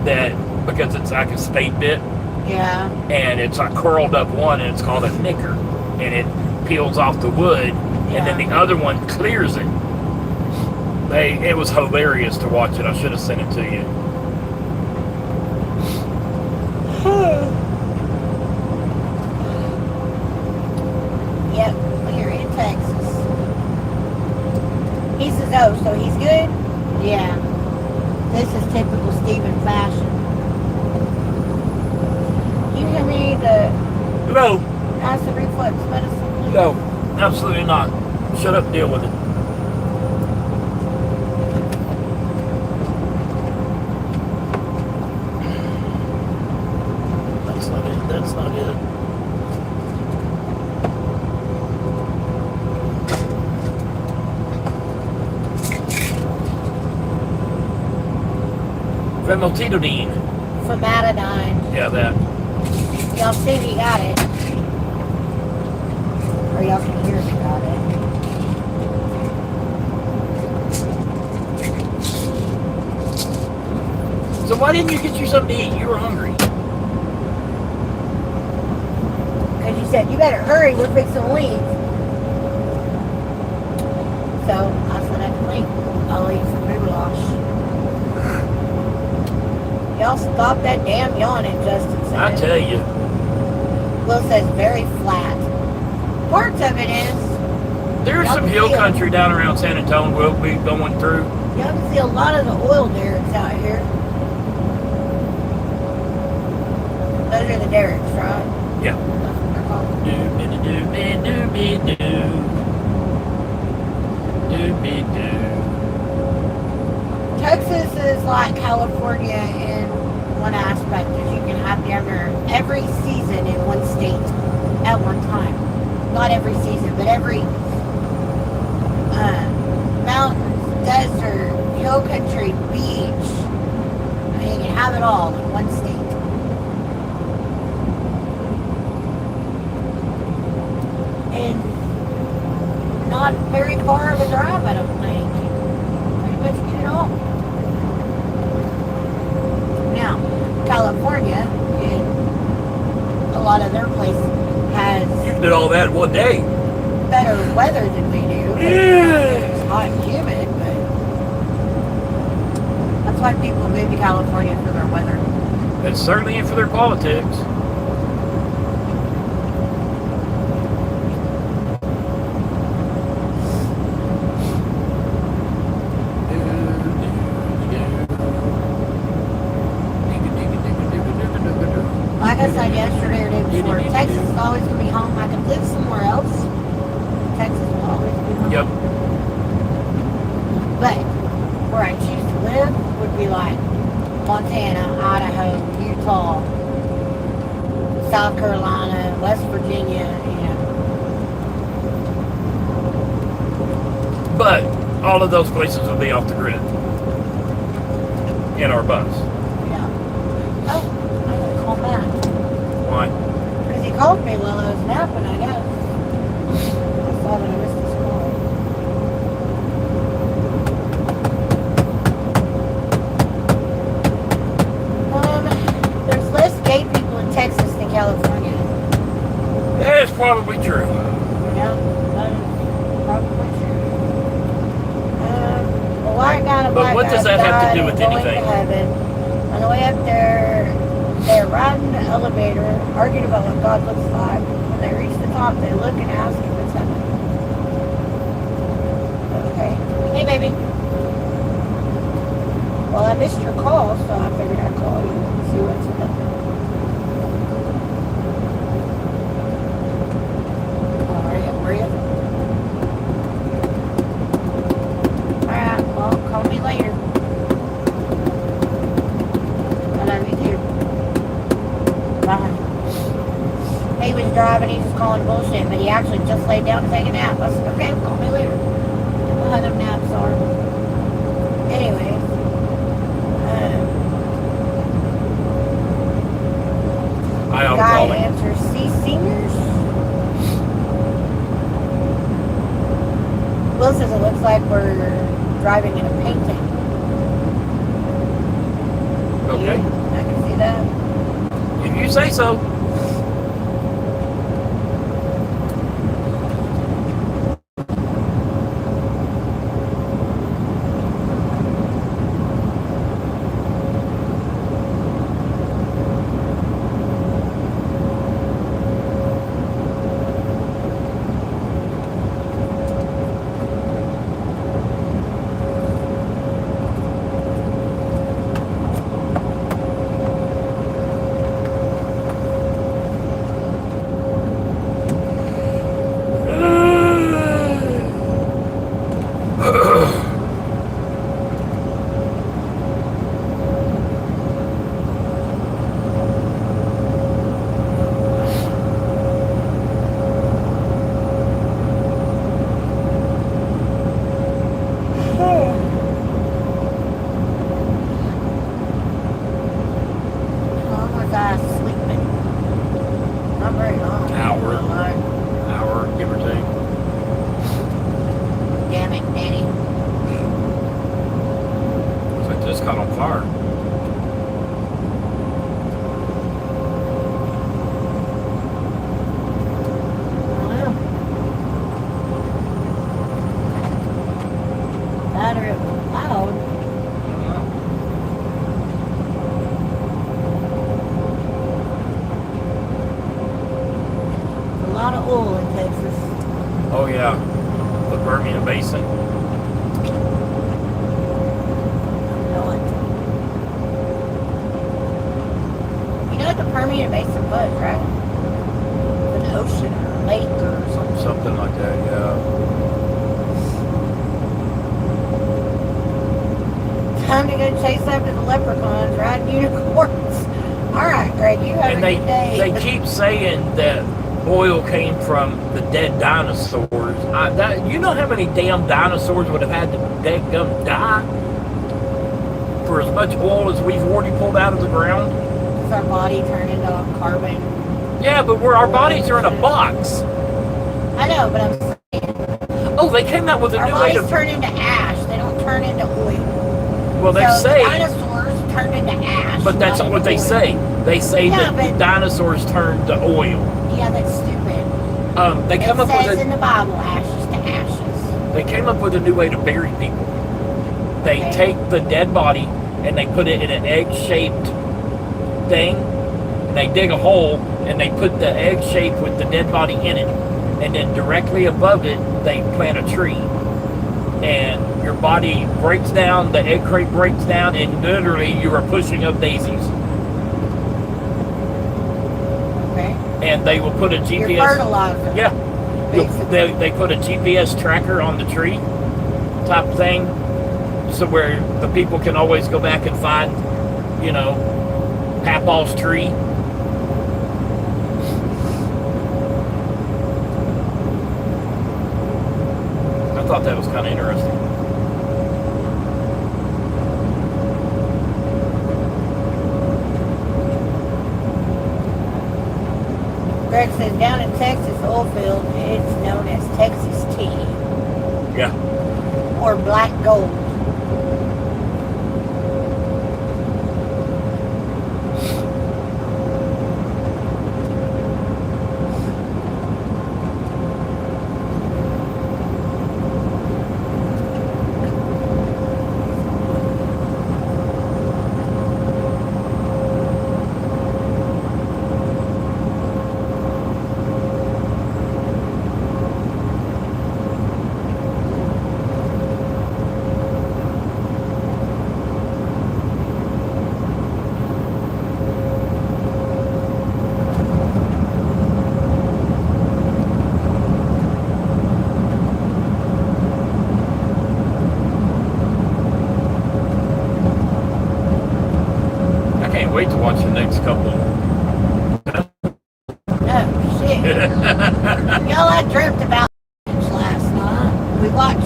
that, because it's like a spade bit, Yeah. and it's a curled up one, and it's called a nicker, and it peels off the wood, and then the other one clears it. It was hilarious to watch it. I should have sent it to you. Yep, we're in Texas. He says, oh, so he's good? Yeah. This is typical Stephen fashion. You give me the No, acid reflux medicine, please? no, absolutely not. Shut up and deal with it. That's not it. That's not it. Famotidine. Famotidine. Yeah, that. Y'all see me got it. Or y'all can hear me got it. So why didn't you get you something to eat? You were hungry. Because you said, you better hurry, we're fixing to leave. So, I said I can leave. I'll eat some goulash. Y'all stop that damn yawning, Justin said. I tell you. Will says very flat. Parts of it is. There's Y'all some can hill see 'em. country down around San Antonio we'll be going through. Y'all can see a lot of the oil derricks out here. Those are the derricks, right? Yeah. That's what they're called. Doobie-doo-be-doo-be-doo. Doobie-doo. Texas is like California in one aspect, is you can have damn near every season in one state at one time. Not every season, but every mountains, desert, hill country, beach. I mean, you can have it all in one state. And not very far of a drive, I don't think. Pretty much get it all. Now, California, in a lot of their places, has You did all that in one day. better weather than we do. Yeah. It's hot and humid, but that's why people move to California for their weather. It's certainly in for their politics. Like I said yesterday or the day before, Texas is always going to be home. I could live somewhere else. Texas will always be home. Yep. But where I choose to live would be like Montana, Idaho, Utah, South Carolina, West Virginia, you know. But all of those places will be off the grid in our bus. Yeah. Oh, I'm going to call back. Why? Because he called me while I was napping, I guess. I saw that I missed his call. There's less gay people in Texas than California. That is probably true. Yeah, that is probably true. A white guy and a But black what guy does that have to died do and with going anything? to heaven. On the way up there, they're riding the elevator, arguing about what God looks like. When they reach the top, they look and ask if it's heaven. Okay. Hey, baby. Well, I missed your call, so I figured I'd call you and see what's up. Were you? Alright, well, call me later. I love you too. Bye. He was driving, he was calling bullshit, but he actually just laid down to take a nap. I said, okay, call me later. We'll have them naps are. Anyway. I am Guy calling. answers C seniors. Will says it looks like we're driving in a painting. Okay. I can see that. If you say so. caught on fire. That or it was loud. A lot of oil in Texas. Oh yeah, the Permian Basin. You know what the Permian Basin was, right? An ocean or lake or something. Something like that, yeah. Time to go chase after the leprechauns, ride unicorns. All right, Greg, you have And a good day. they keep saying that oil came from the dead dinosaurs. You know how many damn dinosaurs would have had to dead-gum die for as much oil as we've already pulled out of the ground? Does our body turn into carbon? Yeah, but our bodies are in a box. I know, but I'm saying Oh, they came out with a our new way bodies to... turn into ash. They don't turn into oil. Well, they so say... the dinosaurs turned into ash. But that's not what into they oil. say. They say Yeah, that the but- dinosaurs turned to oil. Yeah, that's stupid. They come It up says with in the Bible, ashes to ashes. They came up with a new way to bury people. They Okay. take the dead body and they put it in an egg-shaped thing. And they dig a hole and they put the egg shape with the dead body in it. And then directly above it, they plant a tree. And your body breaks down, the egg crate breaks down, and literally you are pushing up daisies. Okay. And they will put a Your GPS. fertilizer. Yeah. Basically. They put a GPS tracker on the tree type thing, so where the people can always go back and find, Papaw's tree. I thought that was kind of interesting. Greg says down in Texas oil field, it's known as Texas tea Yeah. or black gold. Wait to watch the next couple. Oh, shit. Y'all, I dreamt about last night. We watched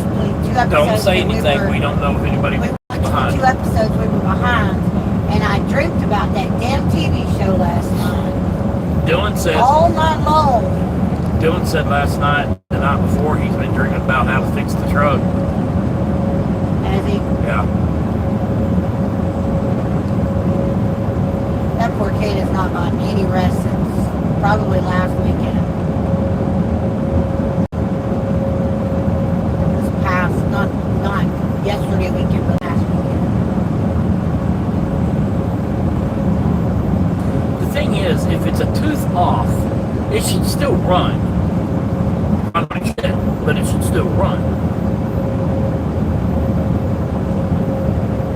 two episodes. Don't say and anything. We don't know if anybody We was watched behind. 2 episodes we were behind. And I dreamt about that damn TV show last night. All night long. Dylan said last night, the night before, he's been dreaming about how to fix the truck. Has he? Yeah. That poor kid has not gotten any rest since probably last weekend. This past, not yesterday weekend, but last weekend. The thing is, if it's a tooth off, it should still run. Run like shit, but it should still run.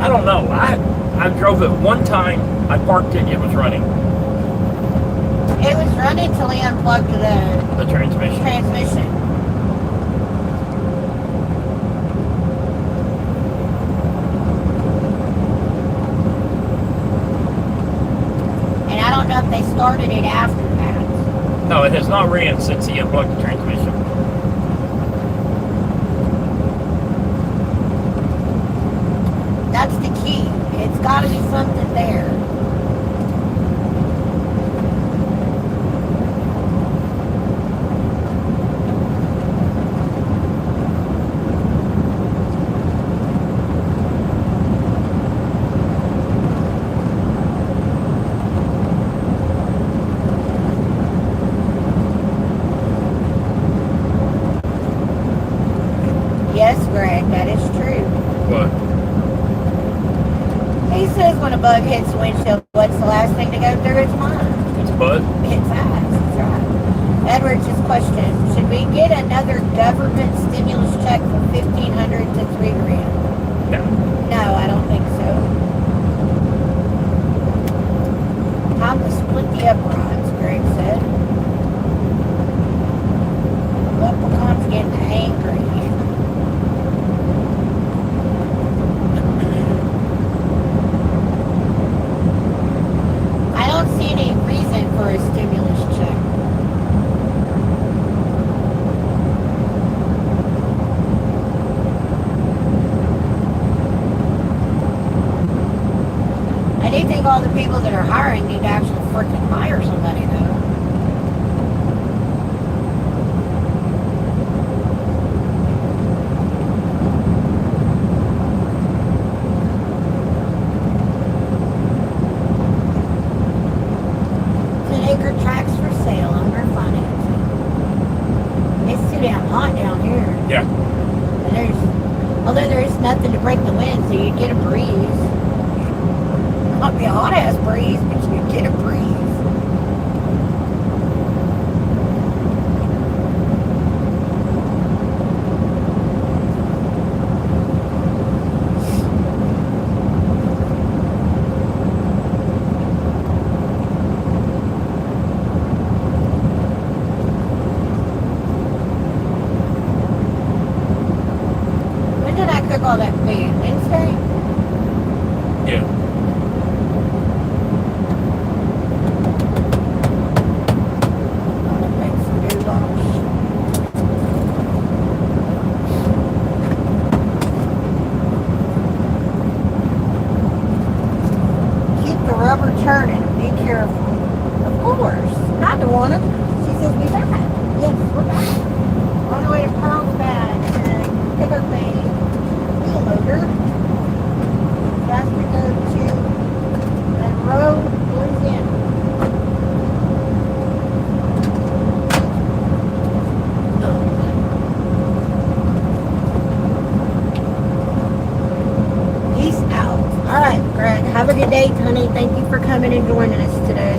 I don't know. I drove it one time. I parked it. It was running. It was running till he unplugged the The transmission. transmission. And I don't know if they started it after that. No, it has not ran since he unplugged the transmission. That's the key. It's got to be something there. He says when a bug hits the windshield, what's the last thing to go through its mind? It's Bud. It's eyes. That's right. Edwards' question: should we get another government stimulus check from $1,500 to $3,000? No. No, I don't think so. Time to split the uprights, Greg said. Leprechaun's getting angry. I don't see any reason for a stimulus check. I do think all the people that are hiring need to actually freaking hire somebody, though. Acre tracks for sale under financing. It's too damn hot down here. Yeah. And although there is nothing to break the wind, so you get a breeze. Not be a hot ass breeze, but you get a breeze. When did I cook all that food? Wednesday? Yeah. Keep the rubber turning. Be careful. Of course. Not the one. She says we back. Yes, we're back. On the way to Carlsbad and pick up a wheel loader. That's to go to Monroe, Louisiana. Peace out. All right, Greg. Have a good day, honey. Thank you for coming and joining us today.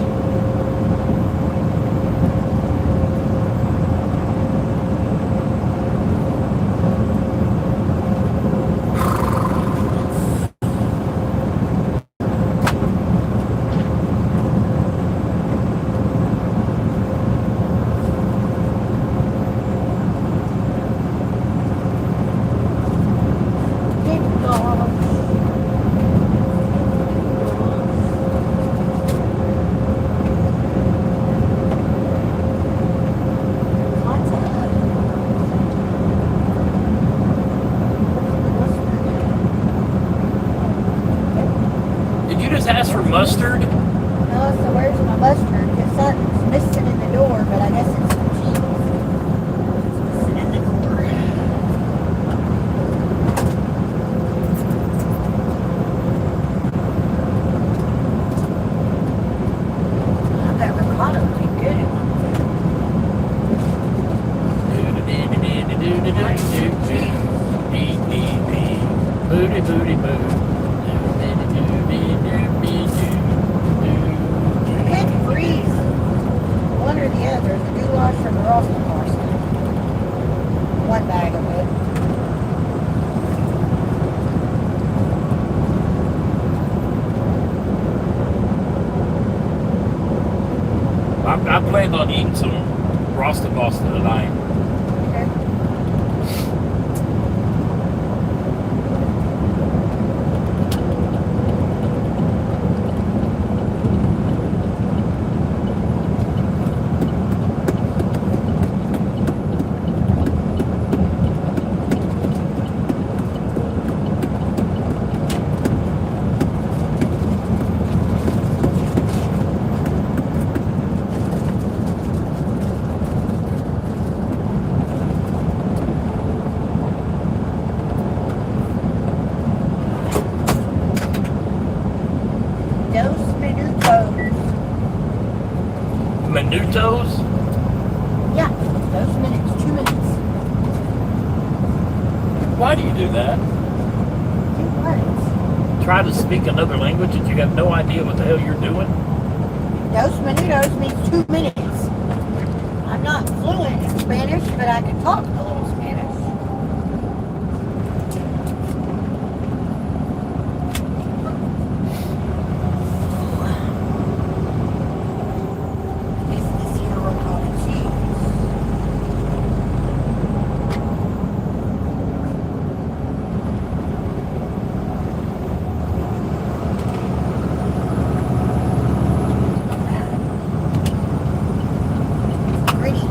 Good dogs. Did you just ask for mustard? No, so where's my mustard? Because something's missing in the door, but I guess it's the cheese. It's missing in the door. Oh, that ricotta would be good. Booty, booty, boo. Good freeze. One or the other. The goulash or the roast parsley. One bag of it. I planned on eating some frosted pasta tonight. Okay. Dos minutos. Menutos? Yeah, those minutes, 2 minutes. Why do you do that? Do what? try to speak another language and you have no idea what the hell you're doing? Dos minutos means 2 minutes. I'm not fluent in Spanish, but I can talk a little Spanish. Is this here ricotta cheese? Pretty.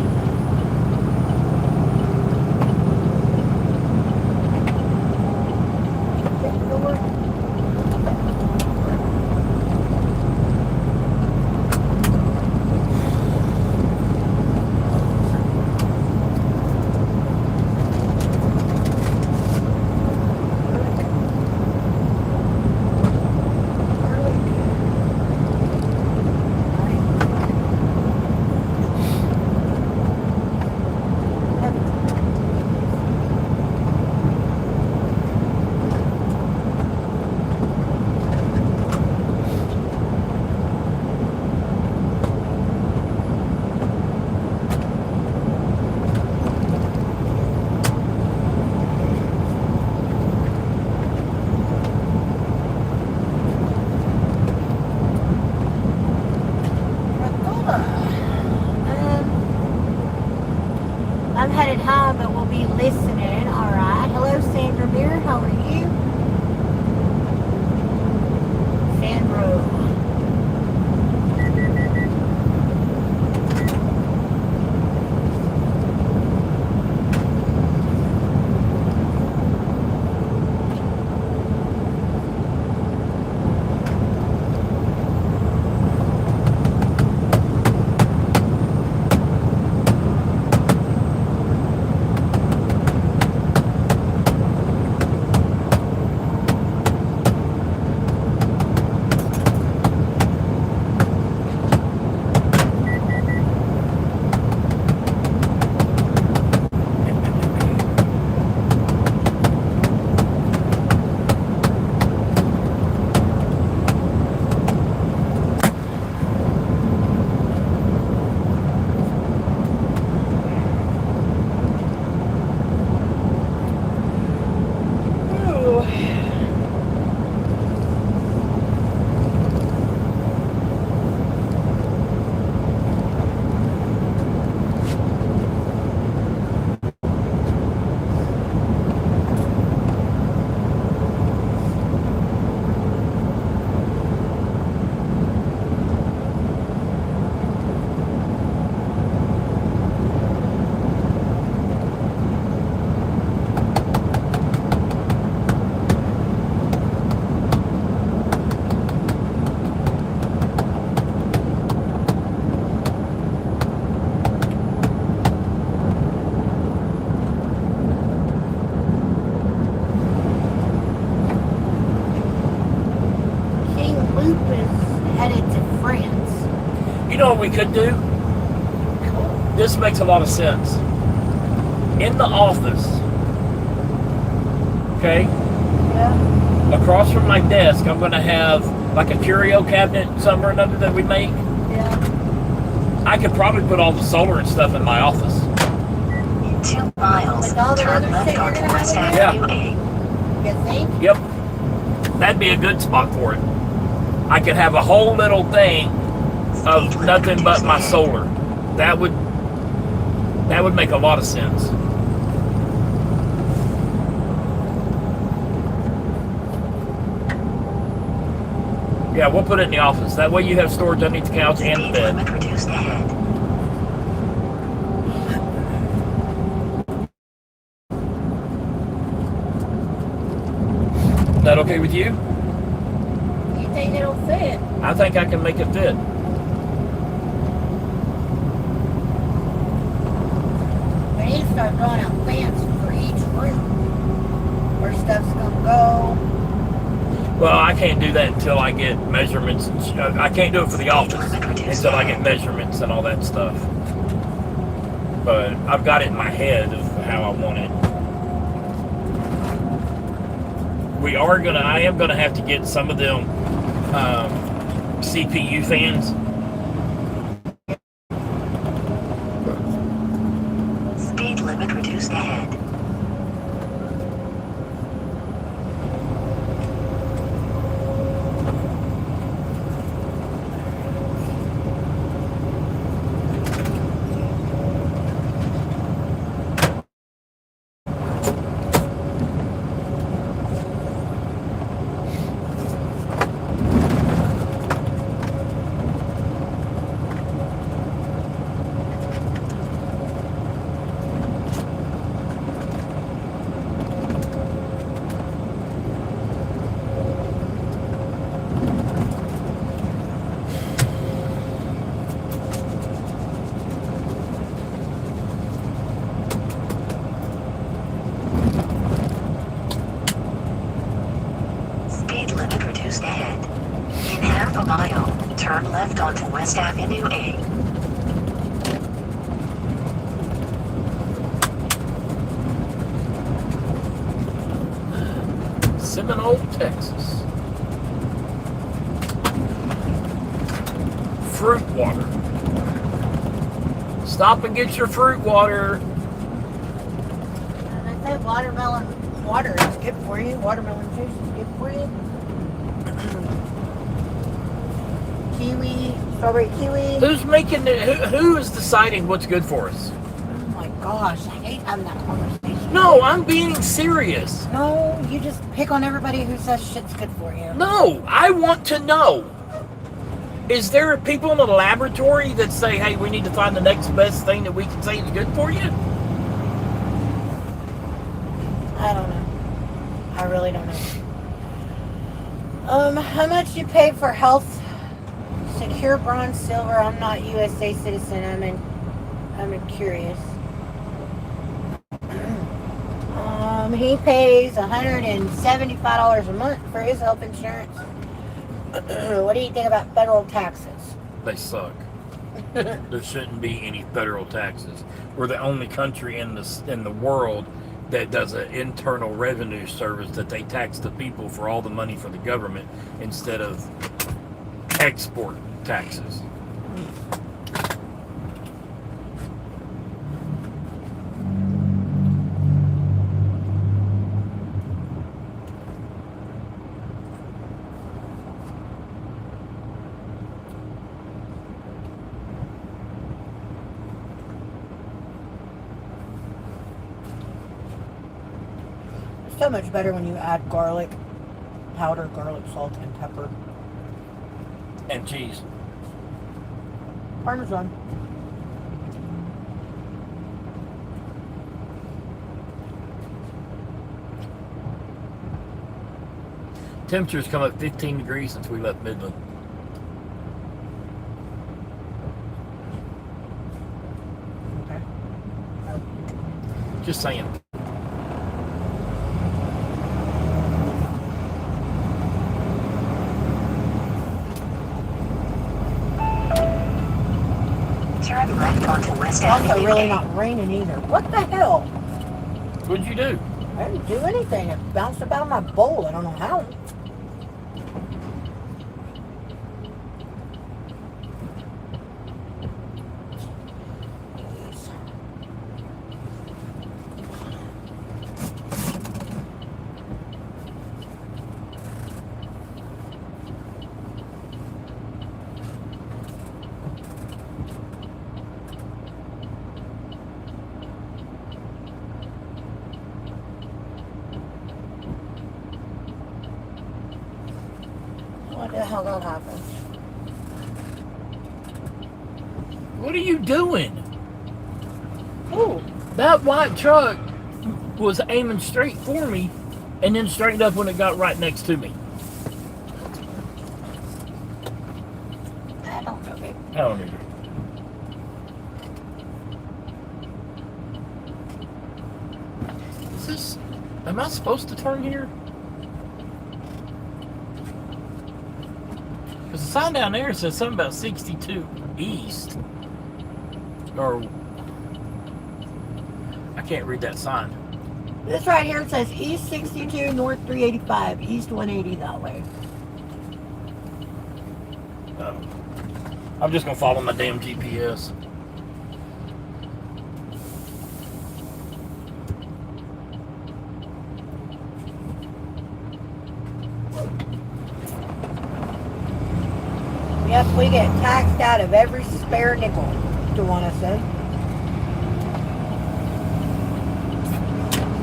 I'm headed home, but we'll be listening. All right. Hello, Sandra Beer. How are you? Sandra. You know what we could do? This makes a lot of sense. In the office, okay? Yeah. Across from my desk, I'm going to have like a curio cabinet, some or another that we make. Yeah. I could probably put all the solar and stuff in my office. In 2 miles, With all the turn other left shit you're onto gonna West have to do? Avenue A. You think? Yep. That'd be a good spot for it. I could have a whole little thing of nothing but my solar. That would make a lot of sense. Yeah, we'll put it in the office. That way you have storage underneath the couch and the Speed bed. limit reduced ahead. Is that okay with you? You think it'll fit? I think I can make it fit. We need to start drawing out plans for each room. Where stuff's gonna go. Well, I can't do that until I get measurements. I can't do it for the office until I get measurements and all that stuff. But I've got it in my head of how I want it. I am gonna have to get some of them CPU fans. Speed limit reduced ahead. Speed limit reduced ahead. In half a mile, turn left onto West Avenue A. Seminole, Texas. Fruit water. Stop and get your fruit water. And I said watermelon water is good for you. Watermelon juice is good for you. Kiwi, strawberry kiwi. Who's making it? Who is deciding what's good for us? Oh my gosh, I hate having that conversation. No, I'm being serious. No, you just pick on everybody who says shit's good for you. No, I want to know. Is there people in the laboratory that say, hey, we need to find the next best thing that we can say is good for you? I don't know. I really don't know. How much you pay for health? Secure bronze, silver. I'm not USA citizen. I'm curious. He pays $175 a month for his health insurance. What do you think about federal taxes? They suck. There shouldn't be any federal taxes. We're the only country in the world that does an internal revenue service that they tax the people for all the money for the government instead of export taxes. So much better when you add garlic, powder, garlic, salt, and pepper. And cheese. Parmesan. Temperatures come up 15 degrees since we left Midland. Okay. Just saying. Turn left onto West It's also Avenue really A. not raining either. What the hell? What'd you do? I didn't do anything. It bounced about my bowl. I don't know how. What the hell that happened? What are you doing? Ooh. That white truck was aiming straight for me and then straightened up when it got right next to me. I don't know, babe. I don't either. Is this... Am I supposed to turn here? Because the sign down there says something about 62 East. Or... I can't read that sign. This right here says East 62, North 385, East 180 that way. I'm just gonna follow my damn GPS. Yep, we get taxed out of every spare nickel, Tawana said.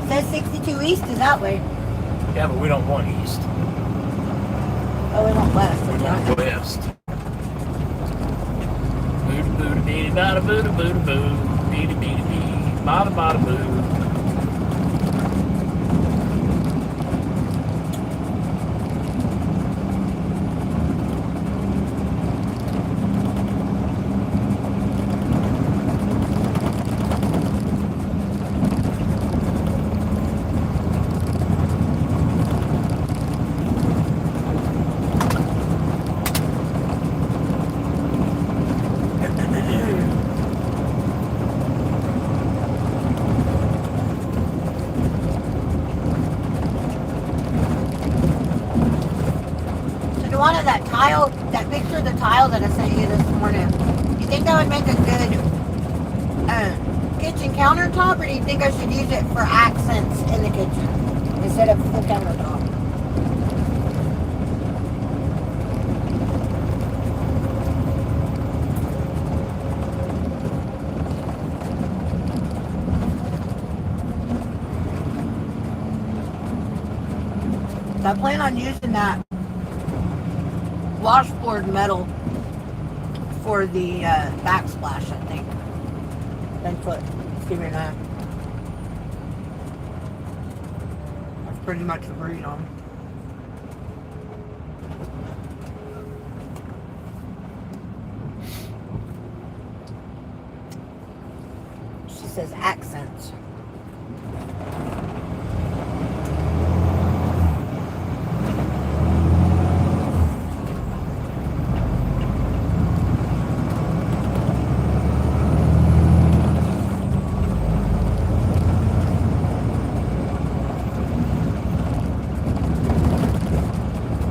Says 62 East is that way. Yeah, but we don't want east. Oh, we want west. We want west. Booty booty beady bada booty booty boo. Beady beady bee. Bada bada boo. Tawana, that tile, that picture of the tile that I sent you this morning, you think that would make a good kitchen countertop, or do you think I should use it for accents in the kitchen instead of full countertop? I plan on using that washboard metal for the backsplash, I think. 10-foot, 2.5. That's pretty much agreed on. She says accents.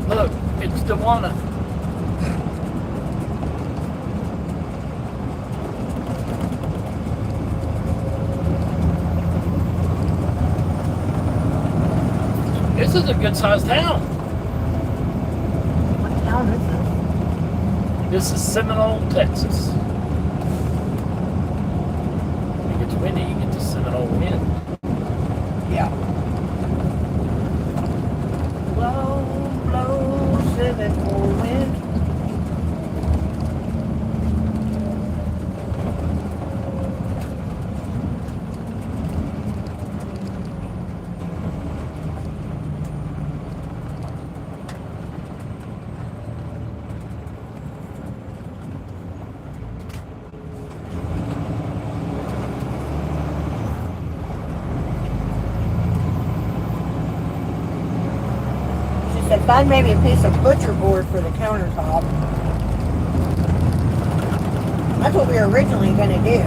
Look, it's Tawana. This is a good sized town. What town is this? This is Seminole, Texas. When it gets windy, you get the Seminole wind. Yeah. Blow, blow, Seminole wind. Said find maybe a piece of butcher board for the countertop. That's what we were originally going to do.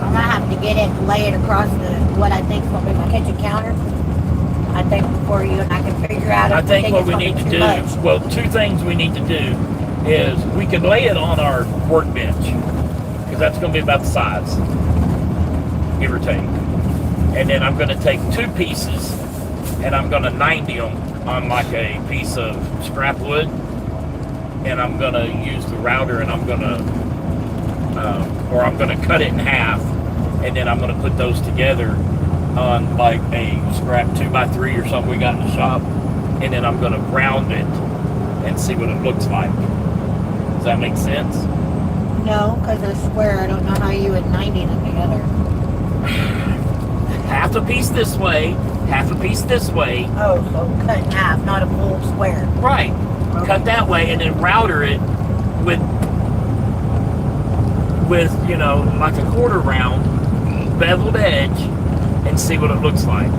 I'm going to have to get it and lay it across what I think is going to be my kitchen counter. I think before you and I can figure out if I think what it's we gonna need be to too do, much. well, two things we need to do is we can lay it on our workbench, because that's going to be about the size, give or take. And then I'm going to take two pieces and I'm going to 90 them on like a piece of scrap wood, and I'm going to use the router and I'm going to cut it in half, and then I'm going to put those together on like a scrap 2x3 or something we got in the shop, and then I'm going to round it and see what it looks like. Does that make sense? No, because they're square. I don't know how you would 90 them together. Half a piece this way, half a piece this way. Oh, so cut in half, not a full square. Right. Okay. Cut that way and then router it with you know, like a quarter round beveled edge, and see what it looks like.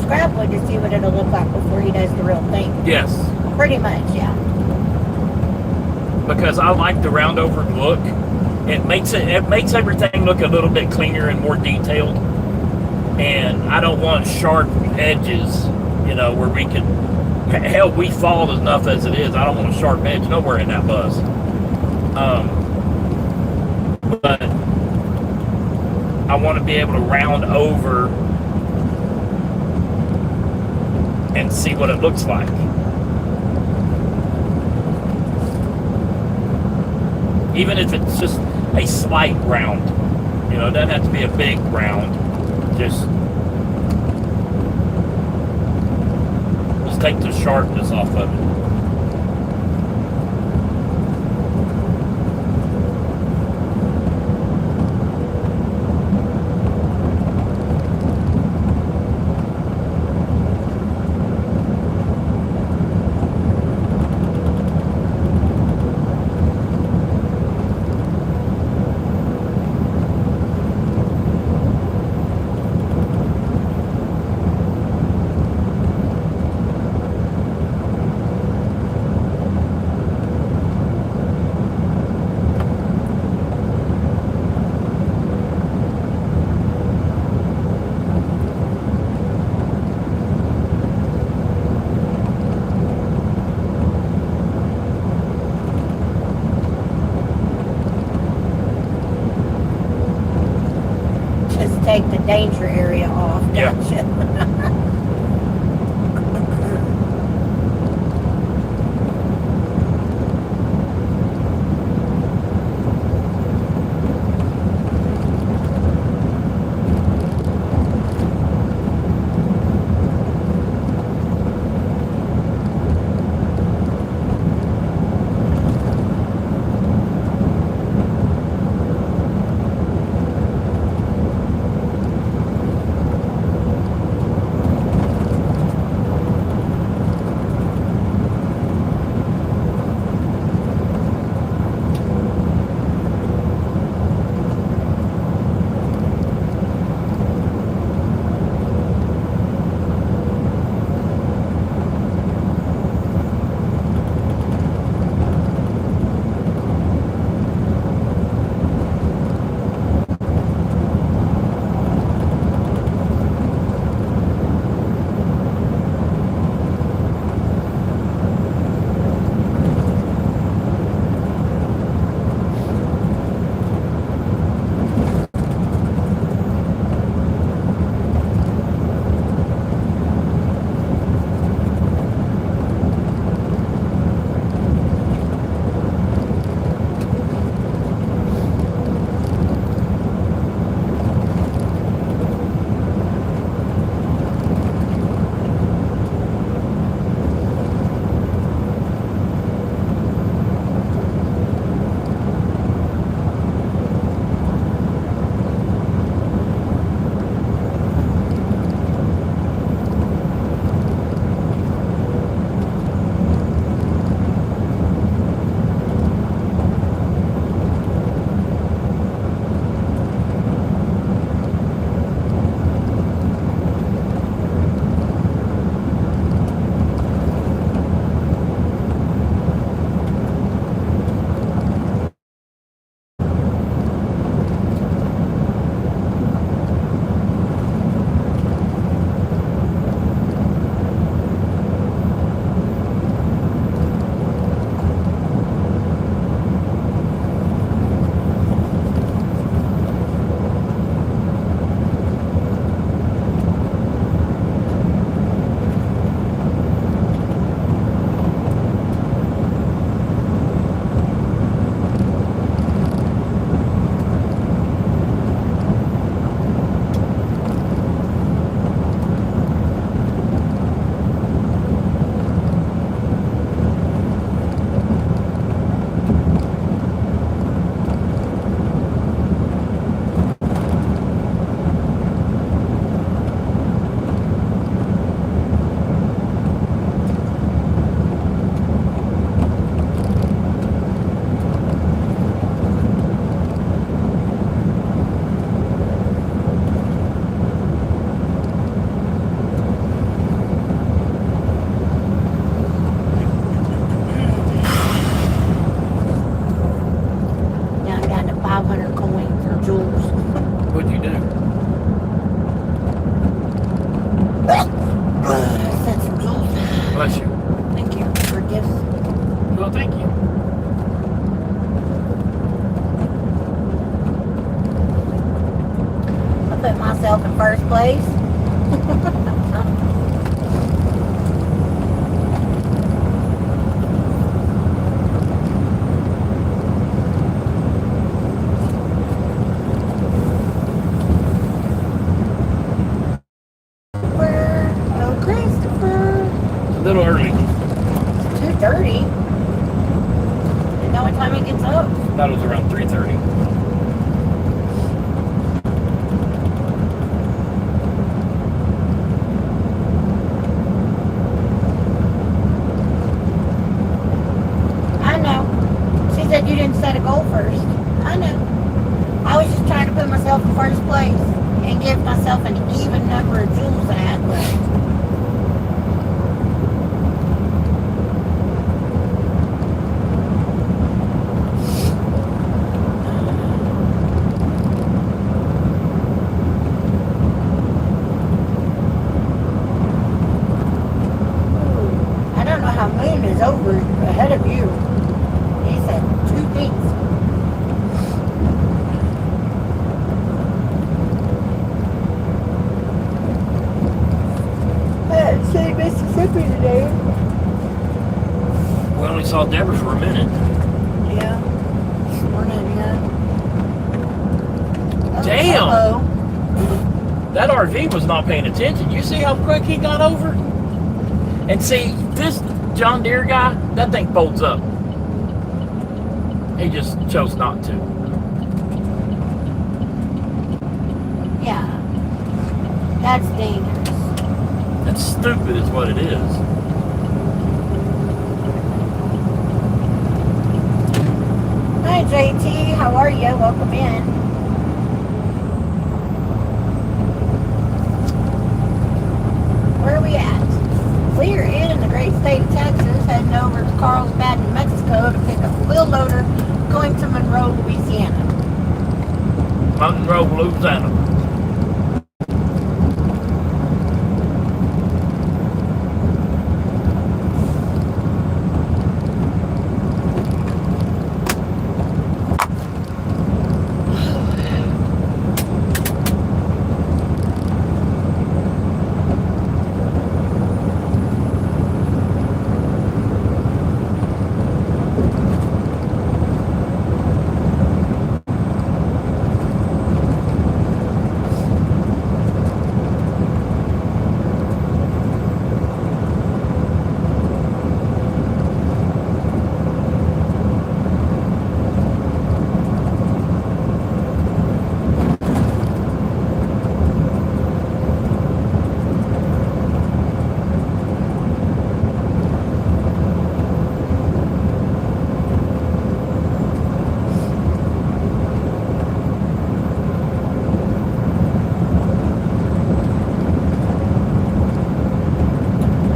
scrap wood to see what it'll look like before he does the real thing. Yes. Pretty much, yeah. Because I like the round over look. It makes everything look a little bit cleaner and more detailed. And I don't want sharp edges, where we can, hell, we fall enough as it is. I don't want a sharp edge nowhere in that bus. But I want to be able to round over and see what it looks like. Even if it's just a slight round, it doesn't have to be a big round. Just take the sharpness off of it. Take the danger area off. Yeah. Gotcha. Sent some jewels. Bless you. Thank you for gifts. Well, thank you. I put myself in first place. Oh, Christopher. A little early. 2:30. You know what time he gets up? Thought it was around 3:30. I know. She said you didn't set a goal first. I know. I was just trying to put myself in first place and give myself an even number of jewels I had left. I don't know how Moon is over ahead of you. He said 2 beats. I hadn't seen Mississippi today. We only saw Deborah for a minute. Yeah. Morning, yeah. Oh, Damn. hello. That RV was not paying attention. You see how quick he got over? And see, this John Deere guy, that thing folds up. He just chose not to. Yeah. That's dangerous. That's stupid is what it is. Hi, JT. How are you? Welcome in. Where are we at? We are in the great state of Texas, heading over to Carlsbad, New Mexico to pick up a wheel loader going to Monroe, Louisiana. Monroe, Louisiana.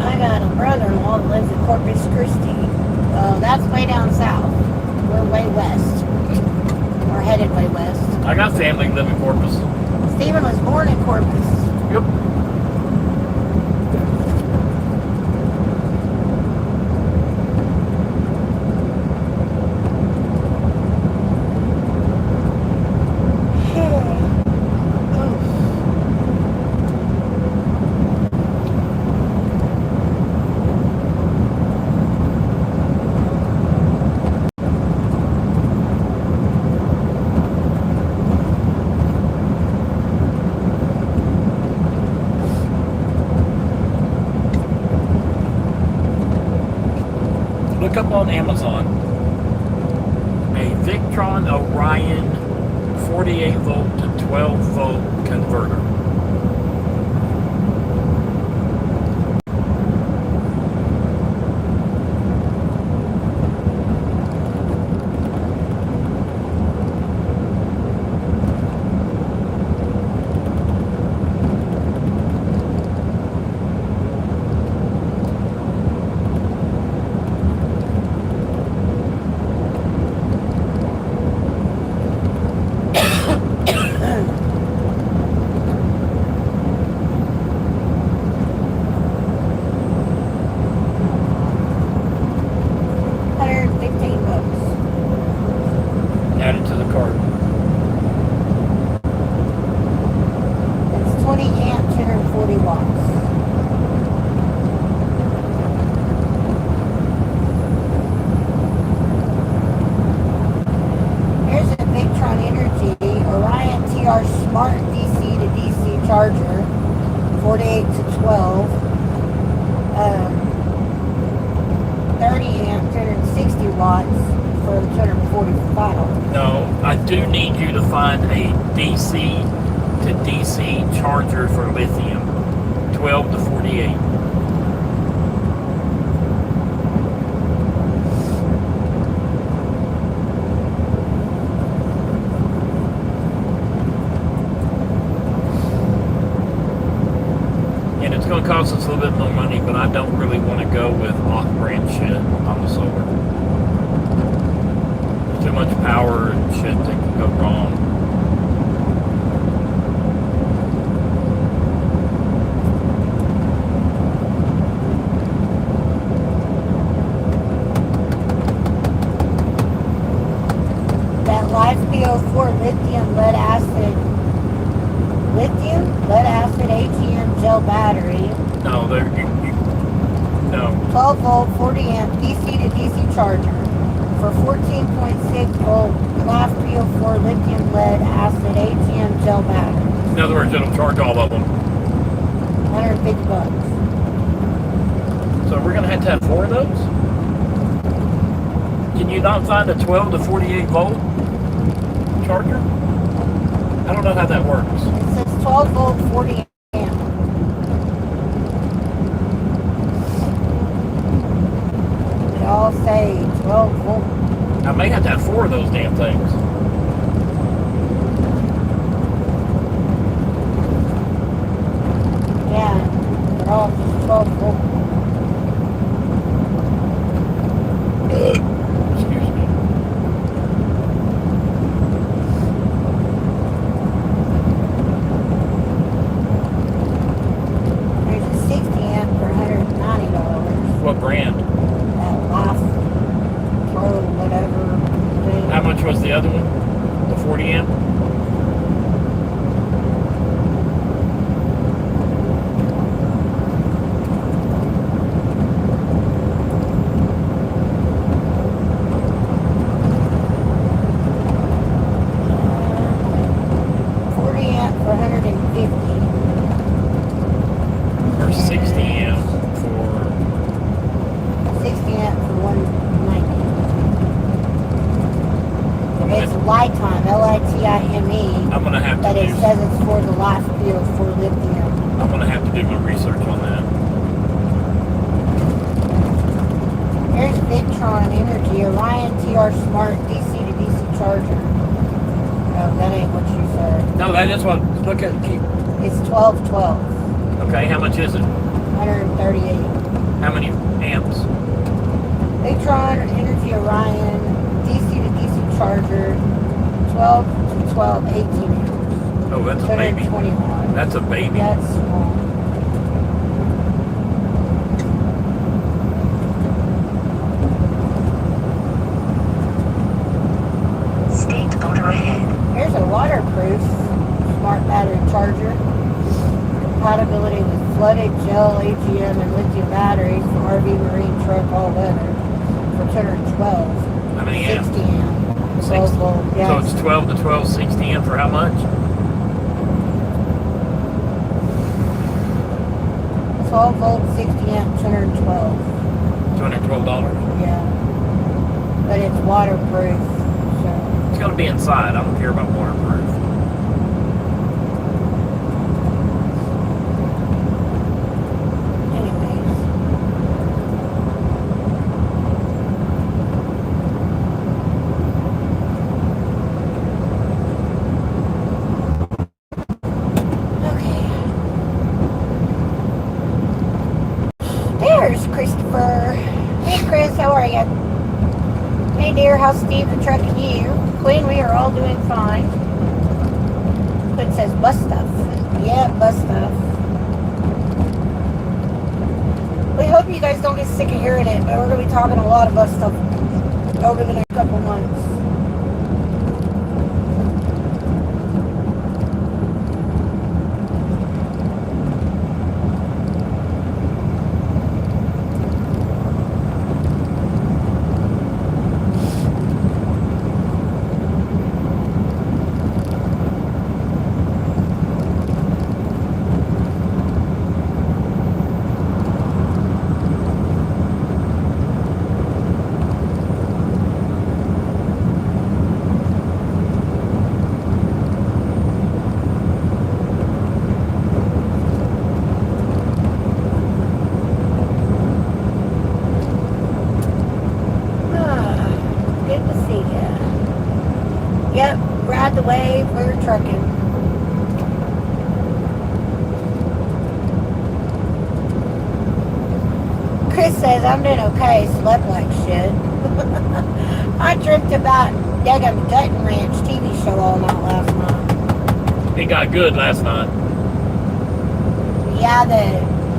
I got a brother-in-law that lives in Corpus Christi. That's way down south. We're way west. We're headed way west. I got family living in Corpus. Stephen was born in Corpus. Yep. Look up on Amazon a Victron Orion 48 volt to 12 volt converter. find a DC to DC charger for lithium. 12 to 48. And it's going to cost us a little bit more money, but I don't really want to go with off-brand shit on the solar. There's too much power and shit that can go wrong. Life PO4 lithium lead acid AGM gel battery. No, no. 12 volt 40 amp DC to DC charger for 14.6 volt Life PO4 lithium lead acid AGM gel battery. In other words, it'll charge all of them. $150. So we're gonna have to have 4 of those? Can you not find a 12 to 48 volt charger? I don't know how that works. It says 12 volt 40 amp. They all say 12 volt. I may have to have 4 of those damn things. Yeah, they're all just 12 volt. Excuse me. There's a 60 amp for $190. What brand? That Life Pro, whatever. Thing. How much was the other one? The 40 amp? Or 60 amp for 60 amp for $190. It's Litime, Litime, I'm gonna have but to it do. says it's for the life field for lithium. I'm gonna have to do my research on that. Here's Victron Energy Orion TR Smart DC to DC charger. No, that ain't what you said. No, that is what. Look at. It's 1212, Okay, how much is it? 138. How many amps? Victron Energy Orion DC to DC charger, 12 to 12, 18 amps. Oh, that's a baby. 221. That's a baby. That's small. State motor ahead. Here's a waterproof smart battery charger. Compatibility with flooded gel, AGM, and lithium batteries for RV, marine, truck, all weather for 212. How many 60 amps? amp. 12 volt. So Yeah. it's 12 to 12, 60 amp for how much? 12 volt, 60 amp, 212. $212. Yeah. But it's waterproof. So. It's gonna be inside. I don't care about waterproof. Anyways. Okay. There's Christopher. Hey Chris, how are you? Hey dear, how's Steve the truck and you? Queen, we are all doing fine. It says bus stuff. Yeah, bus stuff. We hope you guys don't get sick of hearing it, but we're going to be talking a lot of bus stuff over the next couple months. the wave, we're trucking. Chris says, I'm doing okay, slept like shit. I dreamt about Daggum Dutton Ranch TV show all night last night. It got good last night. Yeah,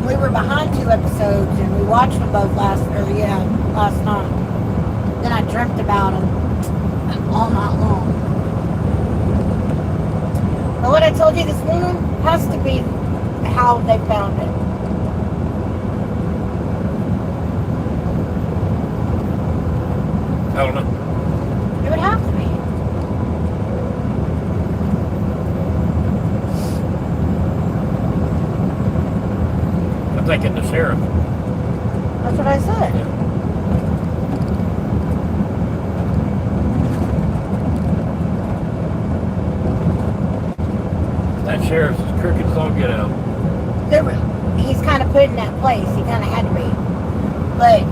we were behind 2 episodes and we watched them both last night. Then I dreamt about them all night long. But what I told you this morning has to be how they found it. I don't know. It would have to be. I'm thinking the sheriff. That's what I said. Yeah. That sheriff's as crooked as all get out. He's kind of put in that place. He kind of had to be. But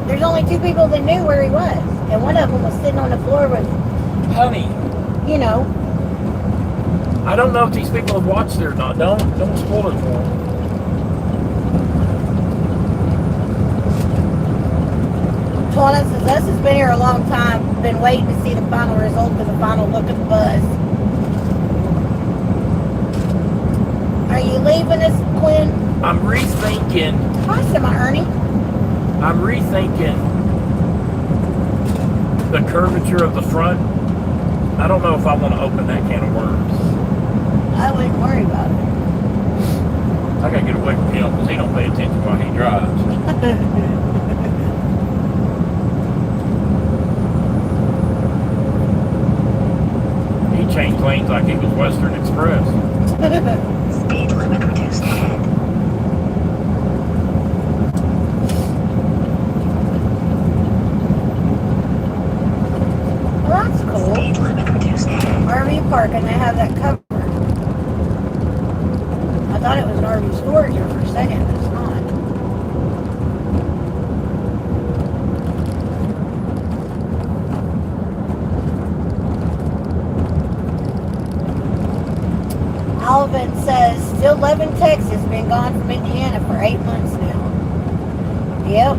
there's only 2 people that knew where he was. And one of them was sitting on the floor with, Honey, you know. I don't know if these people have watched it or not. Don't spoil it for them. Pawna says, us has been here a long time. Been waiting to see the final result of the final look at the bus. Are you leaving us, Quinn? I'm rethinking. Hi, Ernie. I'm rethinking the curvature of the front. I don't know if I want to open that can of worms. I wouldn't worry about it. I gotta get away from him because he don't pay attention while he drives. He changed lanes like he was Western Express. Speed limit reduced ahead. Well, that's cool. Speed limit reduced ahead. RV park and they have that covered. I thought it was an RV storage here for a second, but it's not. Alvin says, still loving Texas, been gone from Indiana for 8 months now. Yep.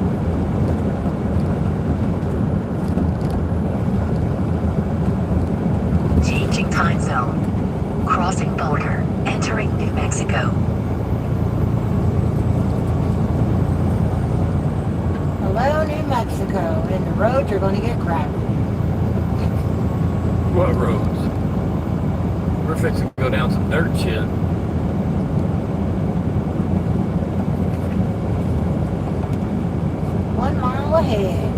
Changing time zone. Crossing border. Entering New Mexico. Hello, New Mexico. And the roads are going to get crappy. What roads? We're fixing to go down some dirt shit. 1 mile ahead.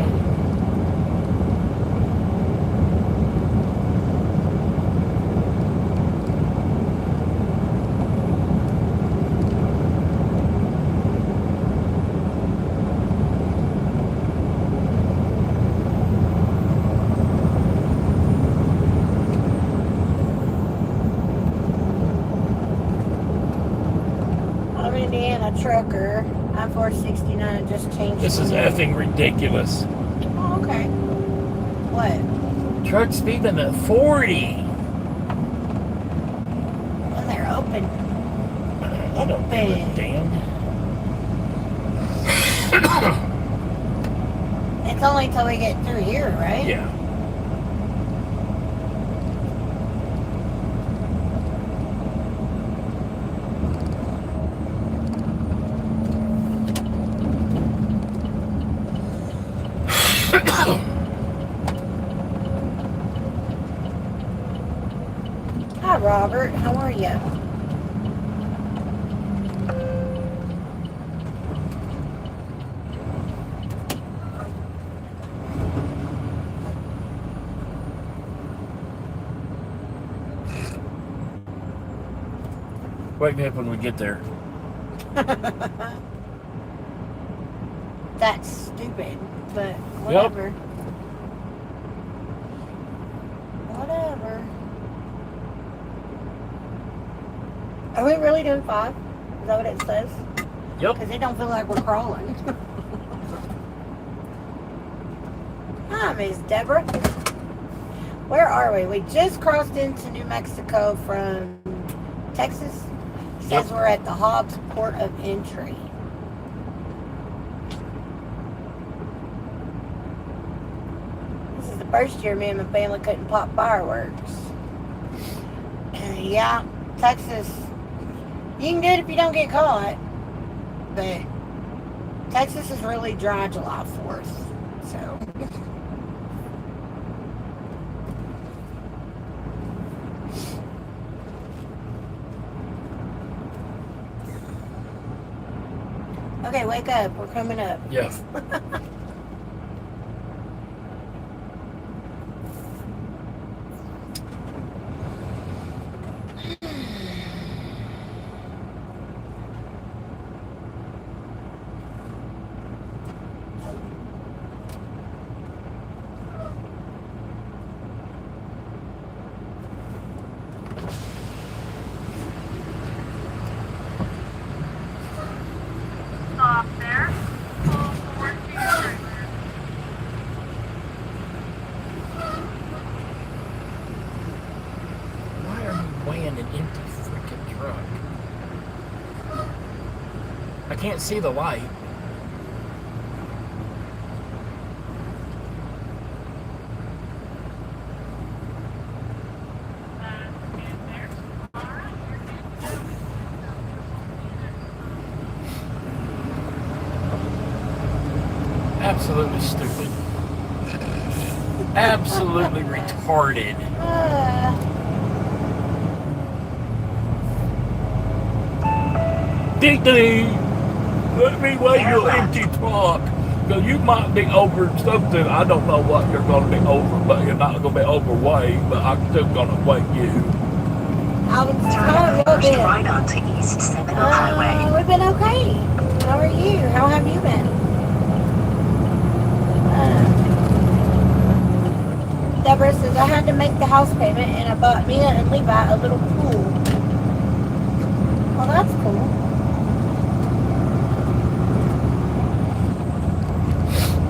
Indiana trucker. I'm 469 just changed. This is effing ridiculous. Oh, okay. What? Truck speed limit 40. Well, they're open. I don't give a damn. It's only till we get through here, right? Yeah. Hi, Robert. How are you? Wake me up when we get there. That's stupid, but whatever. Whatever. Are we really doing 5? Is that what it says? Yep. Because it don't feel like we're crawling. Hi, Miss Deborah. Where are we? We just crossed into New Mexico from Texas. Says Yep. we're at the Hobbs Port of Entry. This is the first year me and my family couldn't pop fireworks. Yeah, Texas. You can do it if you don't get caught. But Texas is really dry July 4th. So. Okay, wake up. We're coming up. Yeah. Stop there. Pull forward to your right. Why are you weighing an empty freaking truck? I can't see the light. And there. All right. Absolutely stupid. Absolutely retarded. Ding ding! Let me weigh your empty truck. Because you might be over something. I don't know what you're going to be over, but you're not going to be overweight, but I'm still going to weigh you. I was Turn tired a first little bit. right onto East Seminole Highway. We've been okay. How are you? How have you been? Deborah says, I had to make the house payment and I bought Mia and Levi a little pool. Well, that's cool.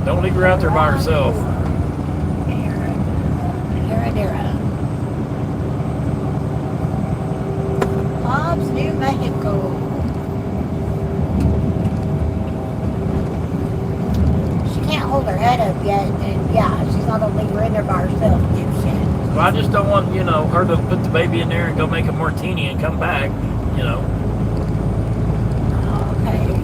Don't leave her out there by herself. Dara. Hobbs, New Mexico. She can't hold her head up yet, and yeah, she's not gonna leave her in there by herself and do shit. Well, I just don't want, her to put the baby in there and go make a martini and come back, Okay.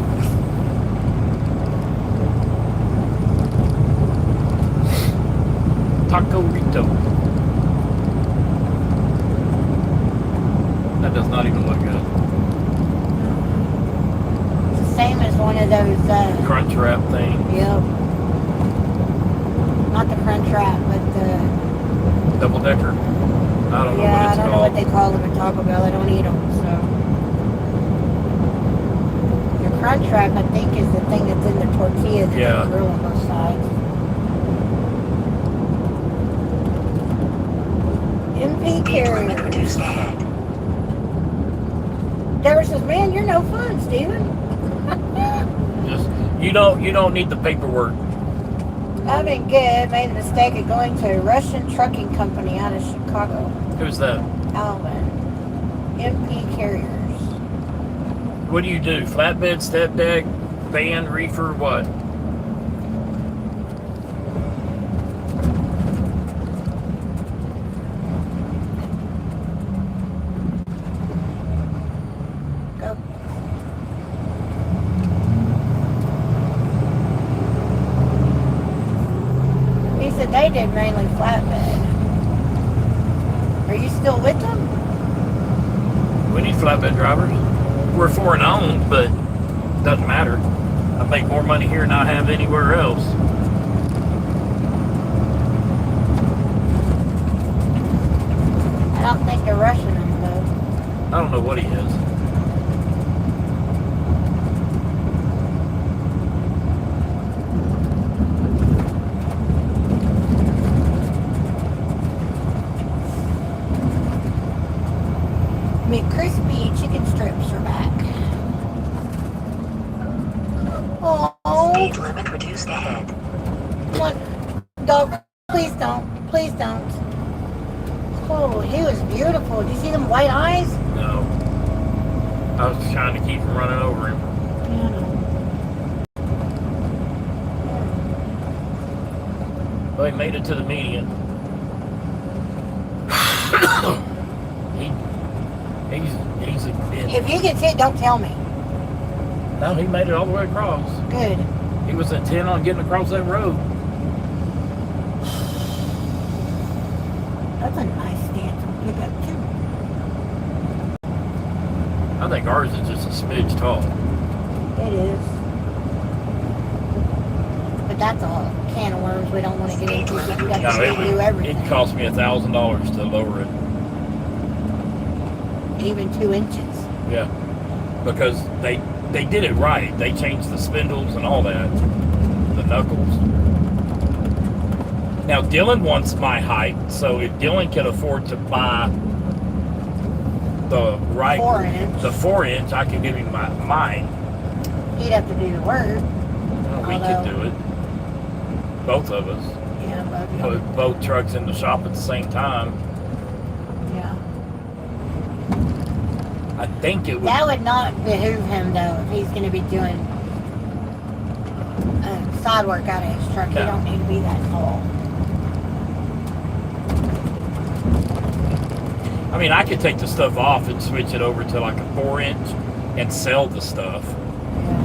Taco Rito. That does not even look good. It's the same as one of those, Crunch wrap thing. yep. Not the Crunch Wrap, but the, Double decker. I don't know what I it's don't know called. what they call them at Taco Bell. I don't eat them, so. The Crunch Wrap, I think, is the thing that's in the tortilla that Yeah. they grill on both sides. MP Speed limit carrier. reduced ahead. Deborah says, man, you're no fun, Steven. Just you don't need the paperwork. I've been good. Made the mistake of going to a Russian trucking company out of Chicago. Who's that? Alvin. MP carriers. What do you do? Flatbed, step deck, van, reefer, what? Go. He said they did mainly flatbed. Are you still with them? We need flatbed drivers. We're foreign owned, but doesn't matter. I make more money here than I have anywhere else. I don't think they're Russian them though. I don't know what he is. McCrispy chicken strips are back. Oh, Speed limit reduced ahead. what? Dog, please don't. Please don't. Oh, he was beautiful. Did you see them white eyes? No. I was trying to keep from running over him. Well, he made it to the median. He's a bitch. If he gets hit, don't tell me. No, he made it all the way across. Good. He was intent on getting across that road. That's a nice stance to pick up, too. I think ours is just a smidge tall. It is. But that's a can of worms we don't want to get into. So we got to do everything. It cost me $1,000 to lower it. Even 2 inches. Yeah, because they did it right. They changed the spindles and all that, the knuckles. Now Dylan wants my height, so if Dylan can afford to buy the right 4-inch. the 4-inch, I can give him mine. He'd have to do the work. Well, we could do it. Both of us. Yeah, but Put both trucks in the shop at the same time. yeah. I think it would. That would not behoove him though if he's going to be doing side work out of his truck. He No. don't need to be that tall. I mean, I could take the stuff off and switch it over to like a 4-inch and sell the stuff. Yeah.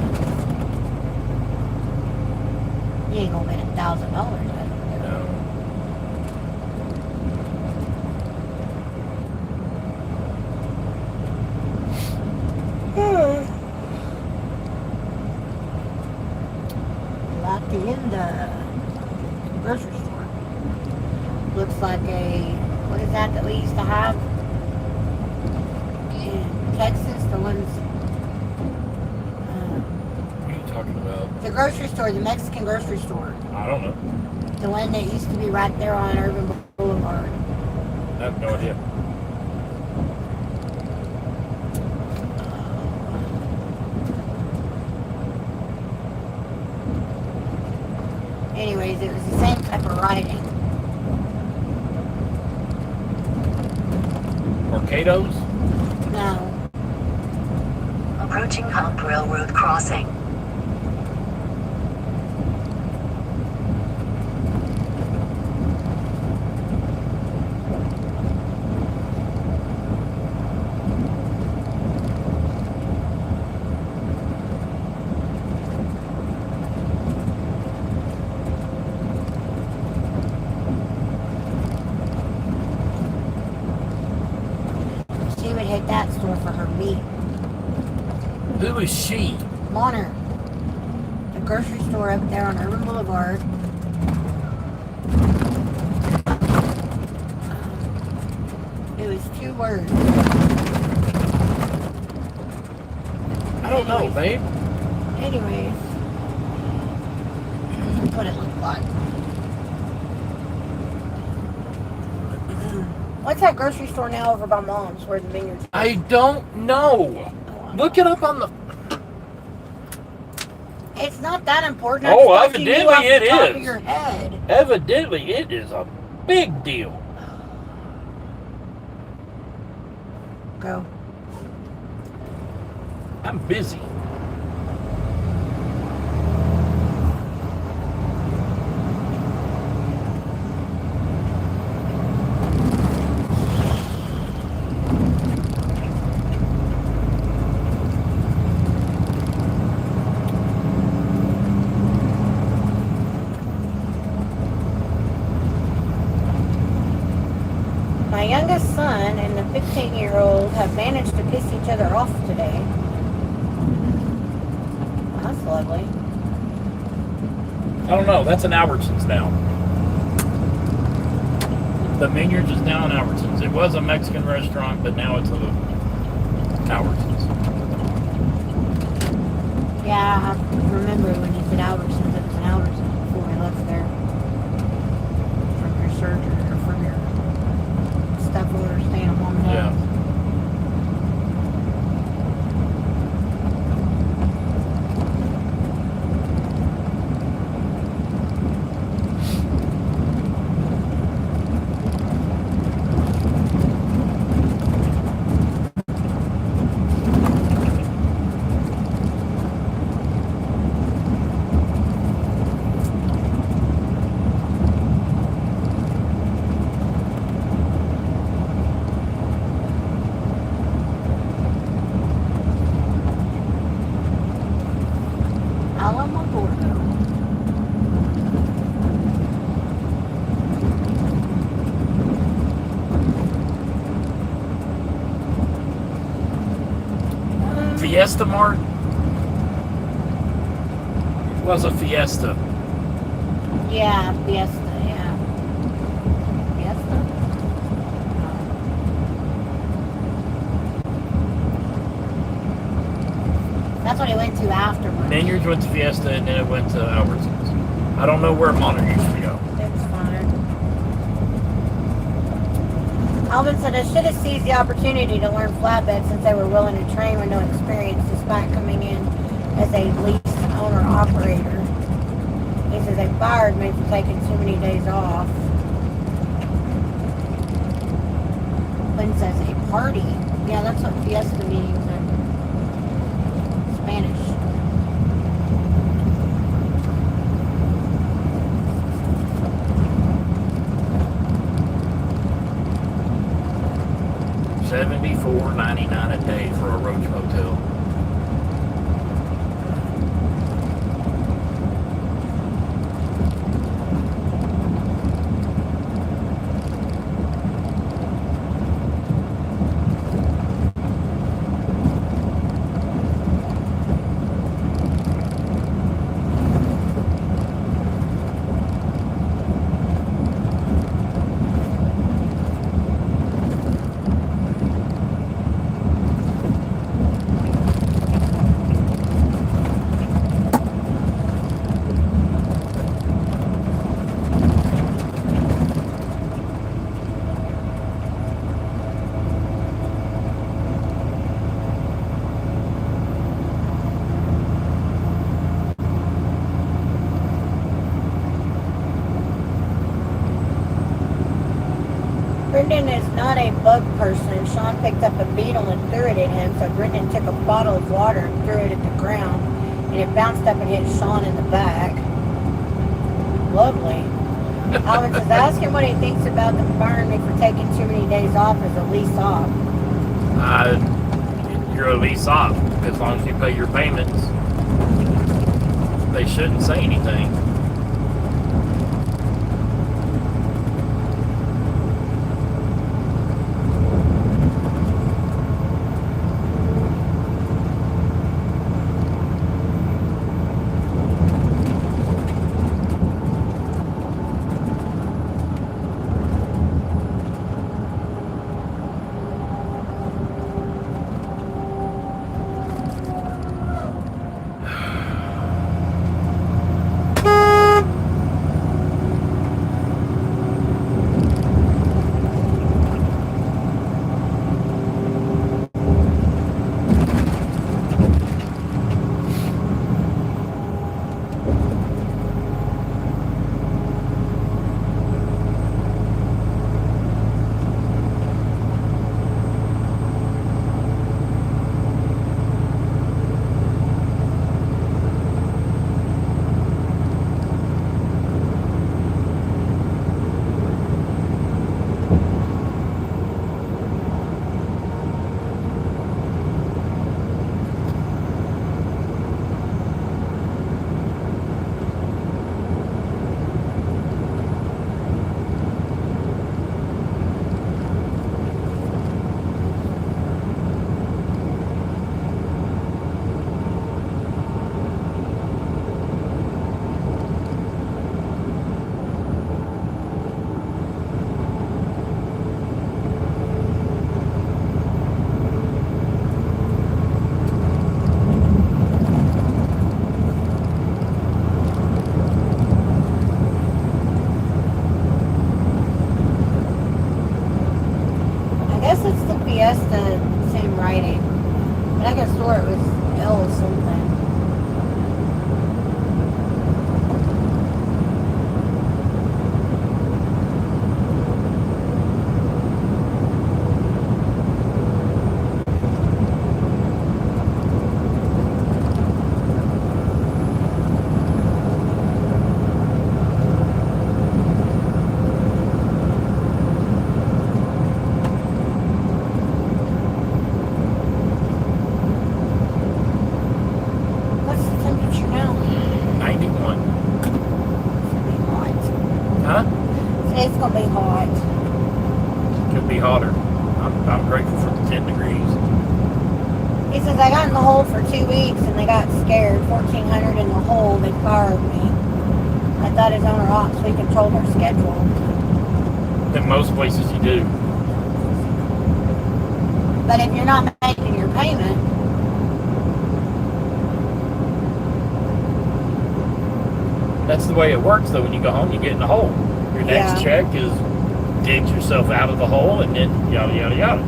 You ain't gonna get $1,000 out of it. No. Locked in the grocery store. Looks like what is that we used to have in Texas? The ones, What are you talking about? the grocery store, the Mexican grocery store. I don't know. The one that used to be right there on Urban Boulevard. I have no idea. Anyways, it was the same type of writing. Orcados? No. Approaching Hump Railroad Crossing. She would hit that store for her meat. Who is she? Monner. The grocery store up there on Urban Boulevard. It was 2 words. I don't know, babe. Anyways. That's what it looked like. What's that grocery store now over by Mom's where the vineyards? I don't know. Look it up on the. It's not that important. Oh, I just thought you knew evidently off the it top is. of your head. Evidently, it is a big deal. Go. I'm busy. My youngest son and the 15-year-old have managed to piss each other off today. That's lovely. I don't know. That's an Albertsons now. The Vineyards is now an Albertsons. It was a Mexican restaurant, but now it's a Albertsons. Yeah, I remember when you said Albertsons, it was an Albertsons before we left there. From your surgery or from your stuff we were staying at Mom and Yeah. Dad's. Fiesta Mart? It was a Fiesta. Yeah, Fiesta, yeah. Fiesta? That's what he went to afterwards. Minyards went to Fiesta and then it went to Albertsons. I don't know where Monter used to go. It's fine. Alvin said I should have seized the opportunity to learn flatbed since they were willing to train with no experience despite coming in as a lease owner operator. He says they fired me for taking too many days off. Lynn says a party. Yeah, that's what Fiesta means in Spanish. $74.99 a day for a Roach Motel. Brendan is not a bug person. Sean picked up a beetle and threw it at him, so Brendan took a bottle of water and threw it at the ground, and it bounced up and hit Sean in the back. Lovely. Alvin says, ask him what he thinks about them firing me for taking too many days off as a lease off. You're a lease off as long as you pay your payments. They shouldn't say anything. It's gonna be hot. Could be hotter. I'm grateful for the 10 degrees. He says I got in the hole for 2 weeks and they got scared. 1,400 in the hole. They fired me. I thought his owner ops we controlled our schedule. In most places you do. But if you're not making your payment, That's the way it works, though. When you go home, you get in the hole. Your next check is dig yourself out of the hole, and then yada, yada, yada.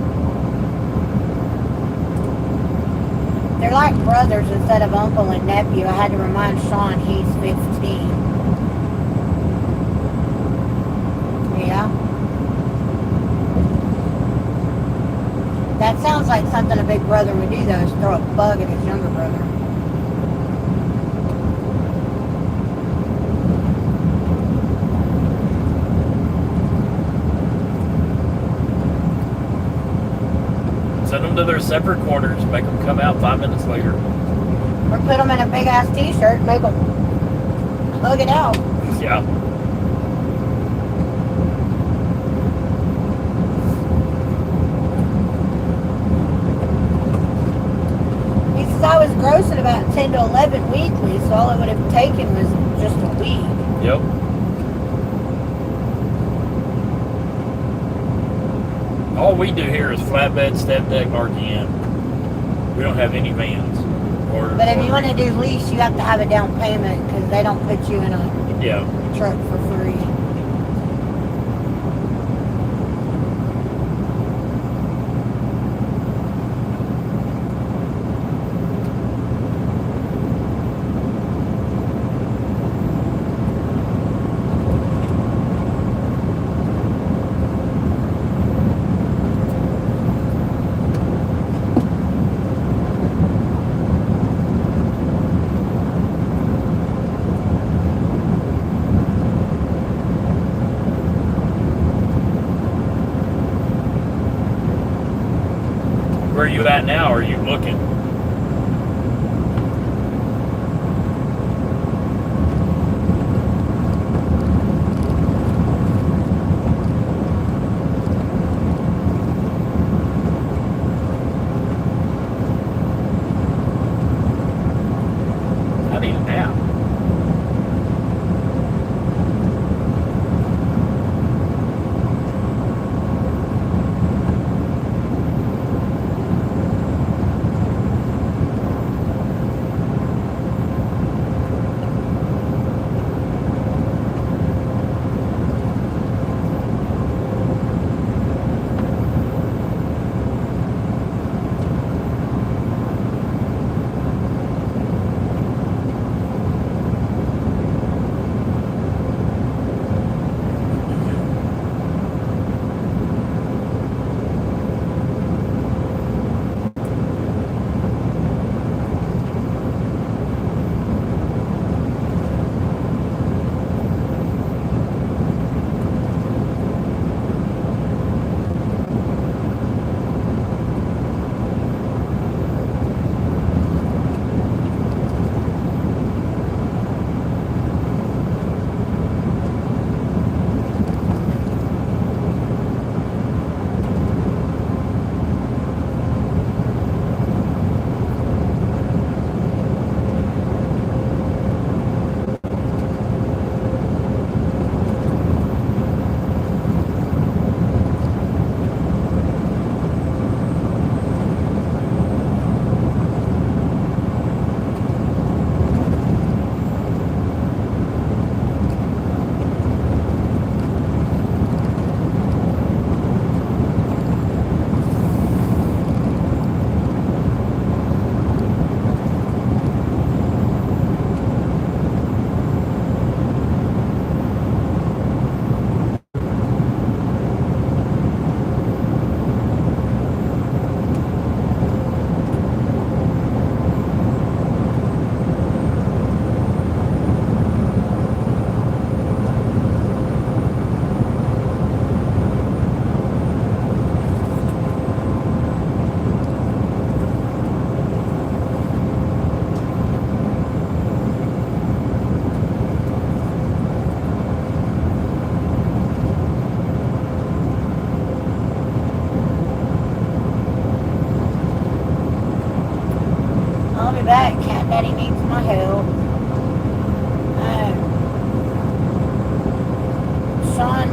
they're like brothers instead of uncle and nephew. I had to remind Sean he's 15. Yeah. That sounds like something a big brother would do, though, is throw a bug at his younger brother. Send them to their separate corners, make them come out 5 minutes later. Or put them in a big-ass t-shirt and make them hug it out. Yeah. He says I was grossing about 10 to 11 weekly, so all it would have taken was just a week. Yep. All we do here is flatbed, step deck, RGM. We don't have any vans. But if you want to do lease, you have to have a down payment because they don't put you in a truck for free. Where are you at now? Are you looking? I need a nap.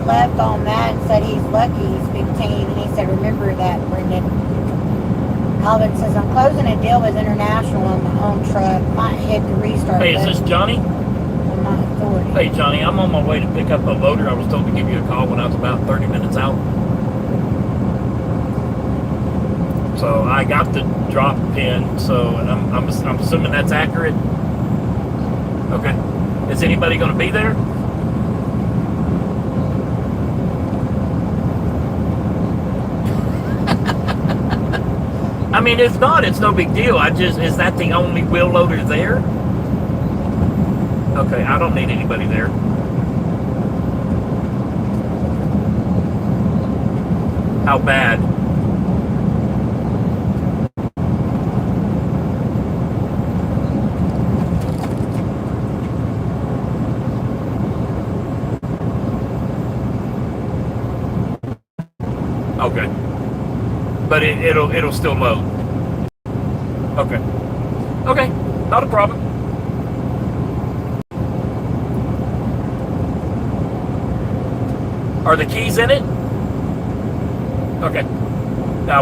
left all mad and said he's lucky he's 15. And he said, remember that, Brendan. Alvin says, I'm closing a deal with International on my own truck. Might hit the restart Hey, is this button Johnny? on my authority. Hey, Johnny, I'm on my way to pick up a loader. I was told to give you a call when I was about 30 minutes out. So I got the drop pin, so I'm assuming that's accurate. Okay. Is anybody going to be there? I mean, if not, it's no big deal. Is that the only wheel loader there? Okay, I don't need anybody there. How bad? Okay. But it'll still load. Okay. Okay, not a problem. Are the keys in it? Okay.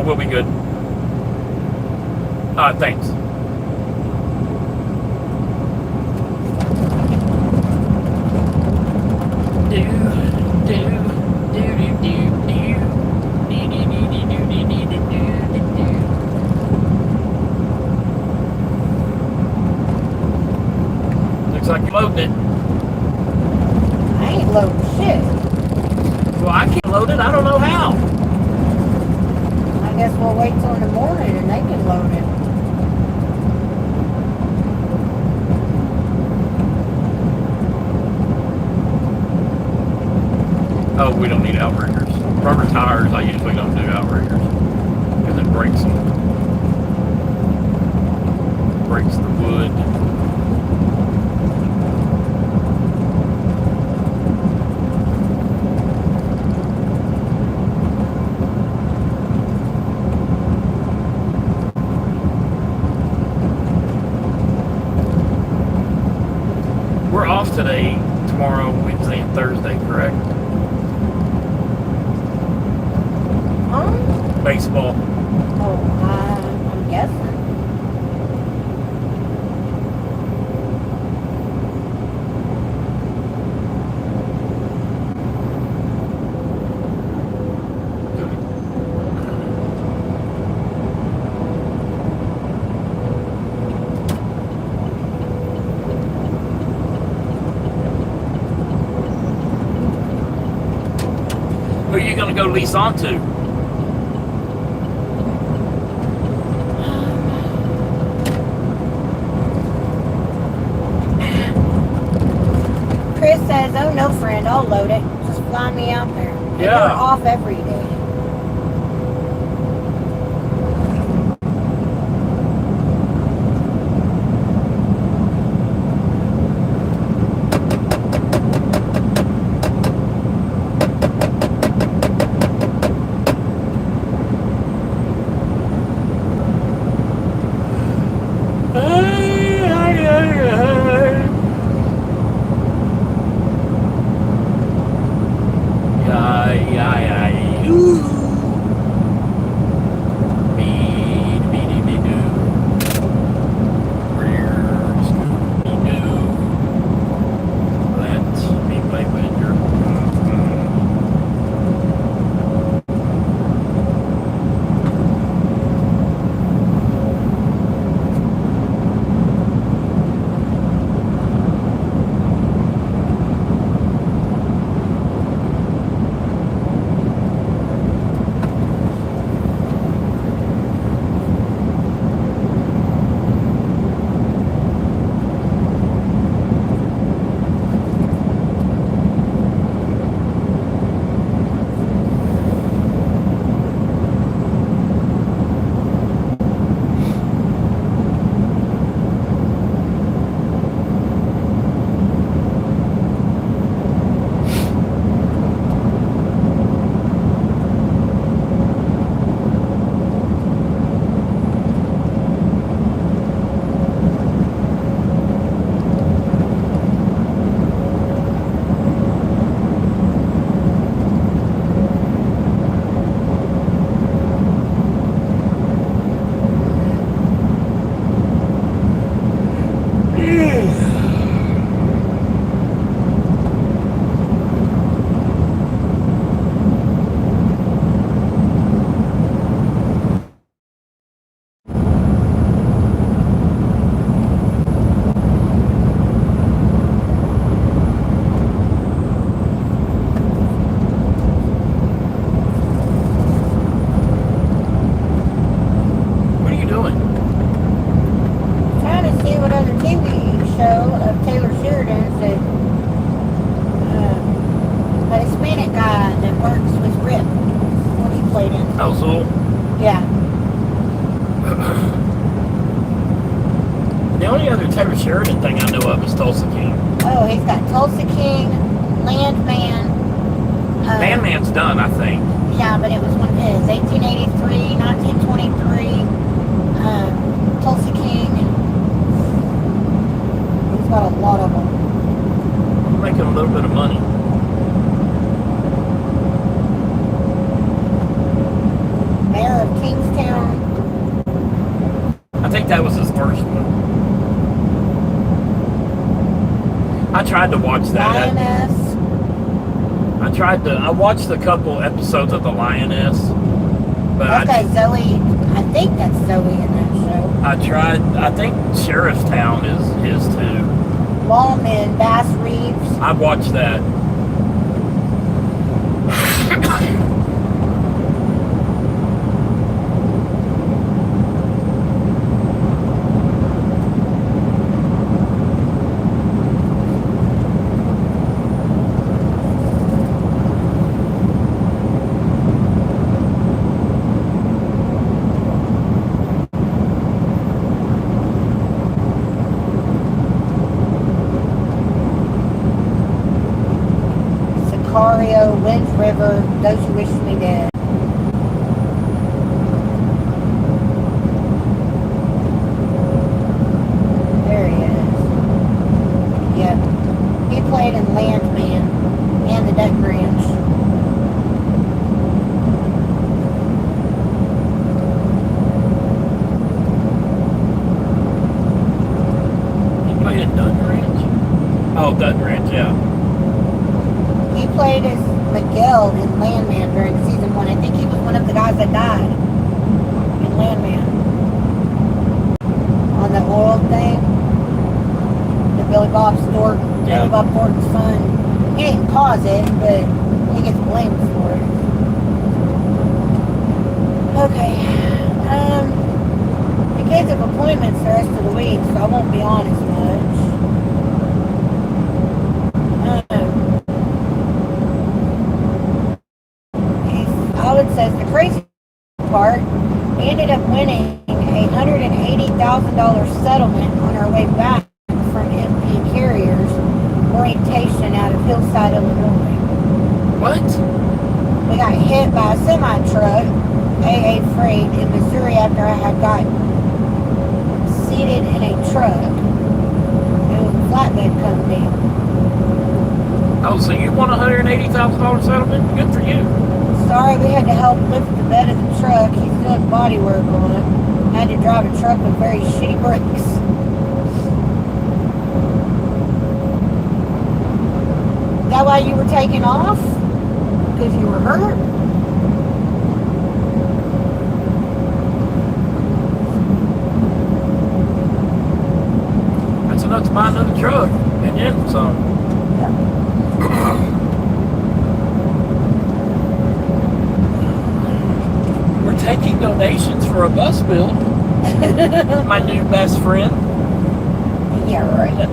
We'll be good. Thanks. Looks like you loaded it. I ain't loading shit. Well, I can't load it. I don't know how. I guess we'll wait till in the morning and they can load it. Oh, we don't need outriggers. Rubber tires, I usually don't do outriggers because it breaks them. Breaks the wood. We're off today, tomorrow, Wednesday, and Thursday, correct? Baseball. Oh, I'm guessing. Who are you going to go lease onto? Chris says, oh no friend, I'll load it. Just fly me out there. And Yeah. we're off every day. Networks was Rip when he played in. Oh, so Yeah. the only other Taylor Sheridan thing I know of is Tulsa King. Oh, he's got Tulsa King, Landman. Man's done, I think. Yeah, but it was one of his. 1883, 1923, Tulsa King. He's got a lot of them. I'm making a little bit of money. Mayor of Kingstown. I think that was his first one. I tried to watch that. Lioness. I watched a couple episodes of The Lioness, but That's got Zoe. I think that's Zoe in that show. I think Sheriffstown is his too. Lawman, Bass Reeves. I watched that. Sicario, Wind River, Those Who Wish Me Dead. There he is. Yep. He played in Landman and The Duck Ranch. He played in Dutton Ranch. Oh, Dutton Ranch, yeah. He played as Miguel in Landman during season 1. I think he was one of the guys that died in Landman. On the oil thing. The Billy Bob Thornton's son. He didn't cause it, but he gets blamed for it. Okay. The kids have appointments the rest of the week, so I won't be on as much. Howard says the crazy part, we ended up winning a $180,000 settlement on our way back from MP Carriers orientation out of Hillside, Illinois. What? We got hit by a semi-truck, AA Freight, in Missouri after I had got seated in a truck. It was a flatbed company. Oh, so you won a $180,000 settlement? Good for you. Sorry, we had to help lift the bed of the truck. He's doing body work on it. Had to drive a truck with very shitty brakes. Is that why you were taking off? Because you were hurt? That's enough to buy another truck. And then some. We're taking donations for a bus build. My new best friend. Yeah, right.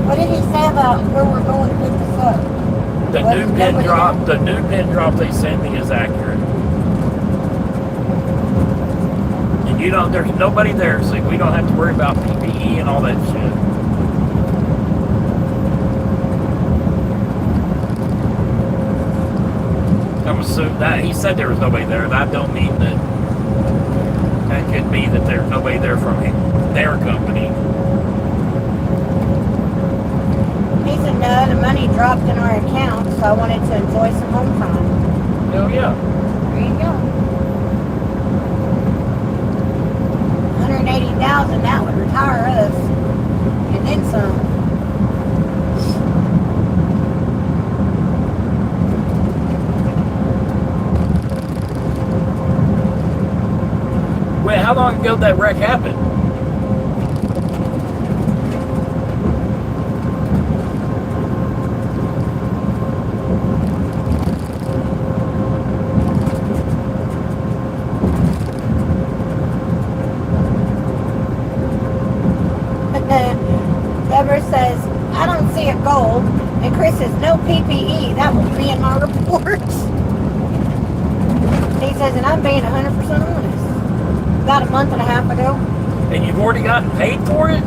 What did he say about where we're going to pick this up? The new pin drop they sent me is accurate. And there's nobody there, so we don't have to worry about PPE and all that shit. I'm assuming that he said there was nobody there. That don't mean that could be that there's nobody there from their company. He said, no, the money dropped in our account, so I wanted to enjoy some home time. Oh yeah. There you go. 180,000, that would retire us. And then some. Wait, how long ago did that wreck happen? Deborah says, I don't see a goal. And Chris says, no PPE. That will be in my report. He says, and I'm being 100% honest. About a month and a half ago. And you've already gotten paid for it?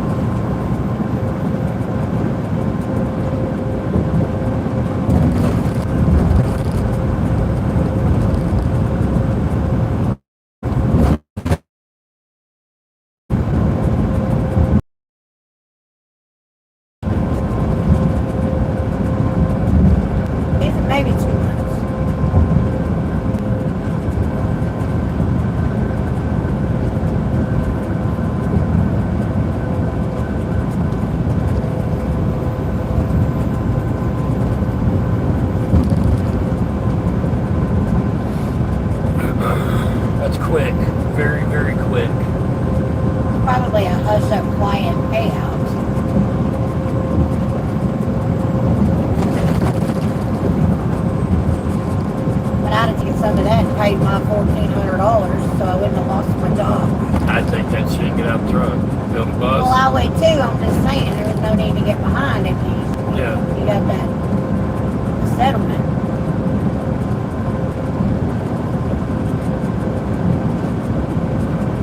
He said, maybe 2 months. That's quick. Very, very quick. Probably a hush-up quiet payout. But I'd have to get some of that and paid my $1,400 so I wouldn't have lost my job. I take that shit and get out the truck. Build a bus. Well, I would too. I'm just saying there's no need to get behind if Yeah. you got that settlement.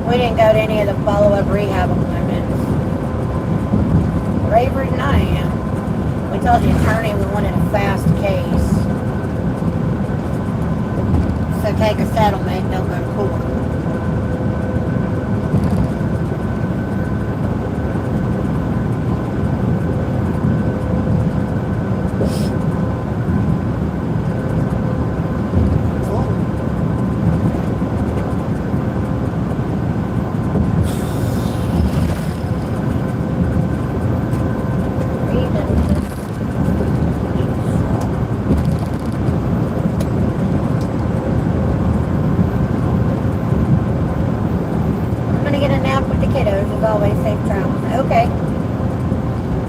We didn't go to any of the follow-up rehab appointments. Braver than I am. We told the attorney we wanted a fast case. So take a settlement and don't go to court. I'm gonna get a nap with the kiddos. As always, safe travels. Okay.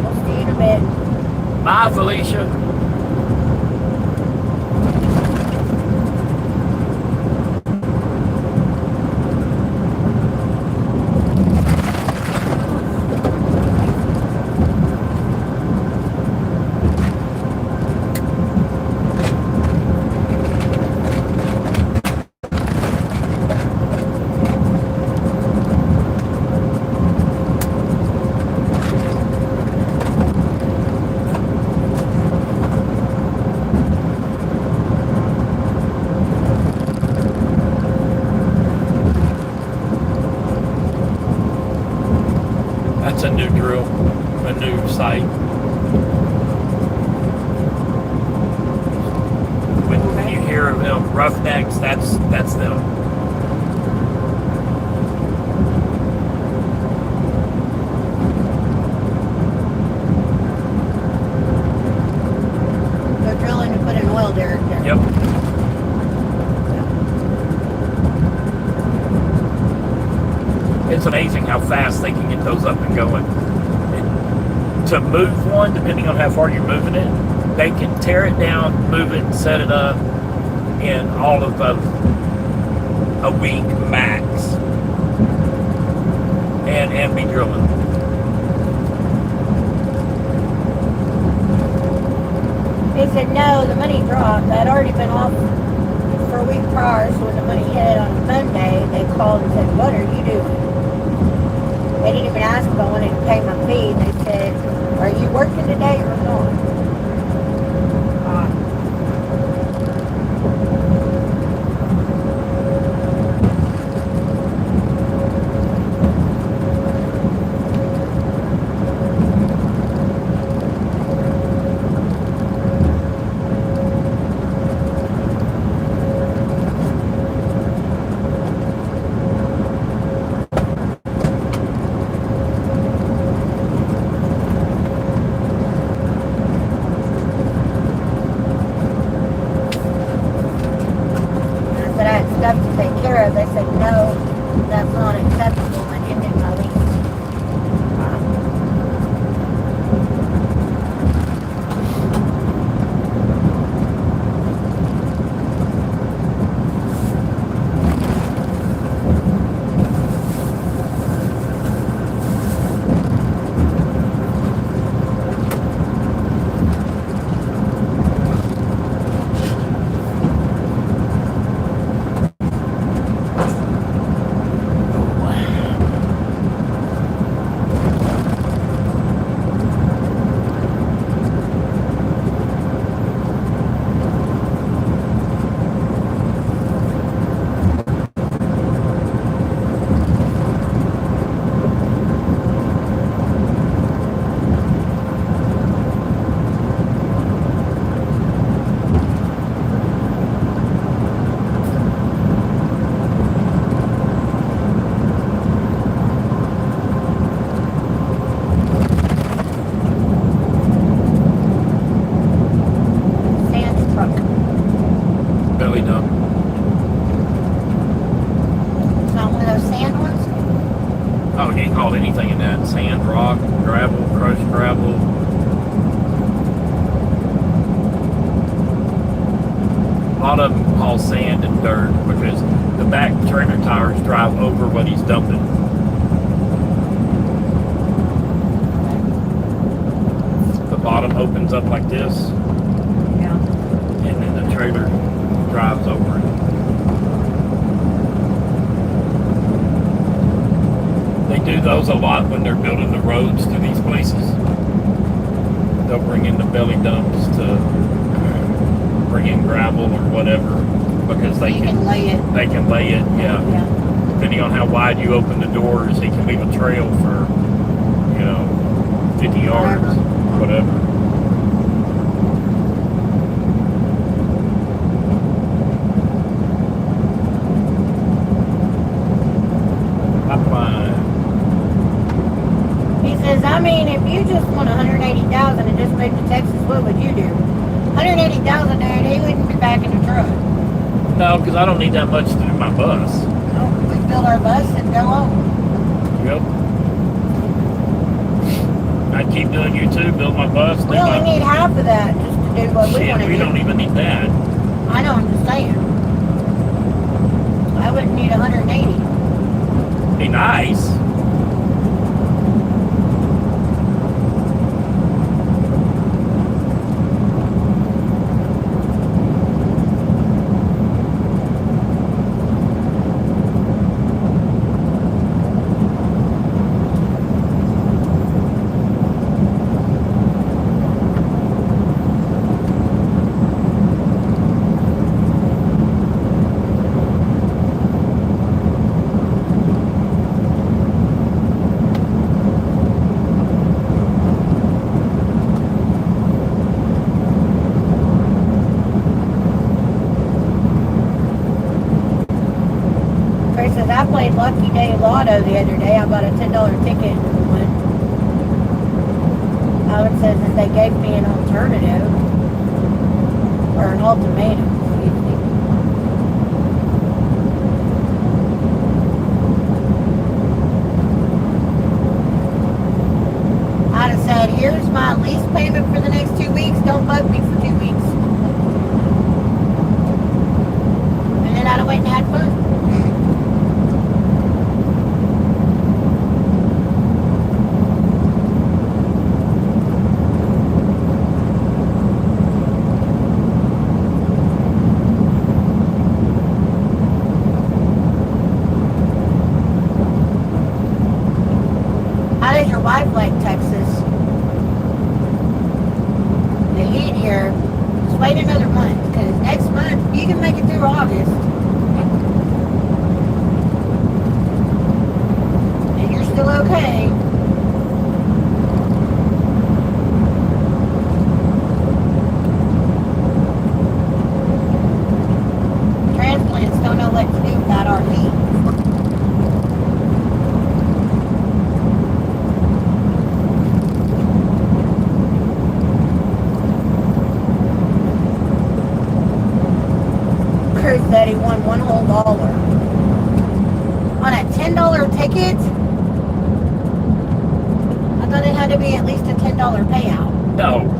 We'll see you in a bit. Bye, Felicia. That's a new drill, a new site. When you hear of them roughnecks, that's them. They're drilling to put an oil derrick there. Yep. It's amazing how fast they can get those up and going. And to move one, depending on how far you're moving it, they can tear it down, move it, set it up in all of a week max, and be drilling. He said, no, the money dropped. I'd already been off for a week prior, so when the money hit on Monday, they called and said, what are you doing? They didn't even ask if I wanted to pay my fee. They said, are you working today or not? Oh, he ain't called anything in that. Sand, rock, gravel, crushed gravel. A lot of them haul sand and dirt because the back trailer tires drive over what he's dumping. The bottom opens up like this, Yeah. and then the trailer drives over it. They do those a lot when they're building the roads to these places. They'll bring in the belly dumps to bring in gravel or whatever because they You can lay it. they can lay it. Yeah, Yeah. depending on how wide you open the doors, he can leave a trail for 50 yards, whatever. He says, I mean, if you just want 180,000 and just moved to Texas, what would you do? 180,000, dude, he wouldn't be back in the truck. No, because I don't need that much to do my bus. Oh, we build our bus and go home. Yep. I'd keep doing YouTube, build my bus. We only need half of that just to do what we want to We do. don't even need that. I don't understand. I wouldn't need 180. Be nice. Chris says, I played Lucky Day Lotto the other day. I bought a $10 ticket and won. Alex says that they gave me an alternative. Or an ultimatum, excuse me. I'd have said, here's my lease payment for the next 2 weeks. Don't bug me for 2 weeks. And then I'd have went and had fun. How does your wife like Texas? The heat here. Just wait another month, because next month you can make it through August. And you're still okay. Transplants don't know what to do without our heat. Chris said he won $1 whole on a $10 ticket. I thought it had to be at least a $10 payout. No.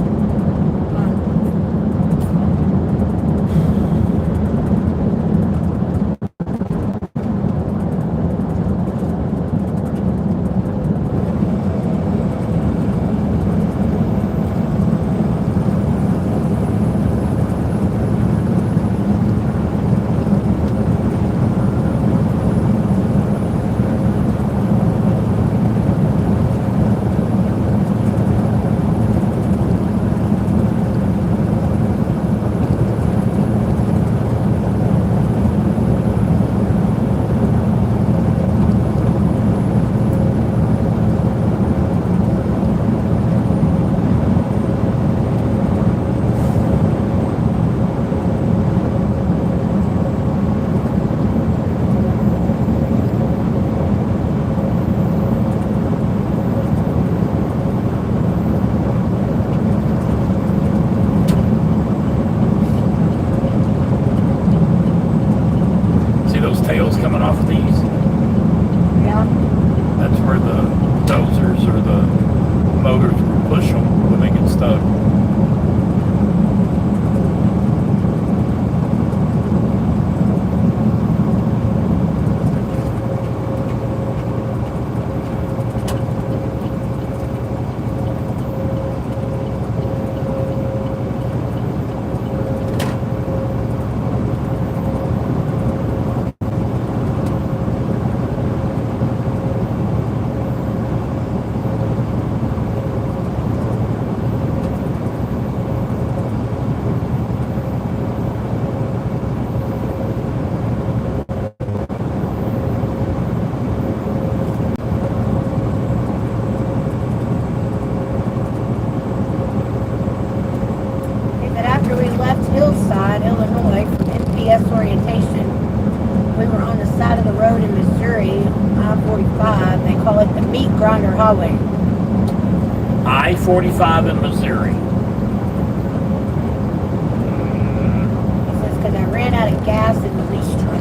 bulldozers or the motors will push them when they get stuck. But after we left Hillside, Illinois, from NPS orientation, we were on the side of the road in Missouri, I-45. They call it the Meat Grinder Highway. I-45 in Missouri. He says, because I ran out of gas in the lease truck.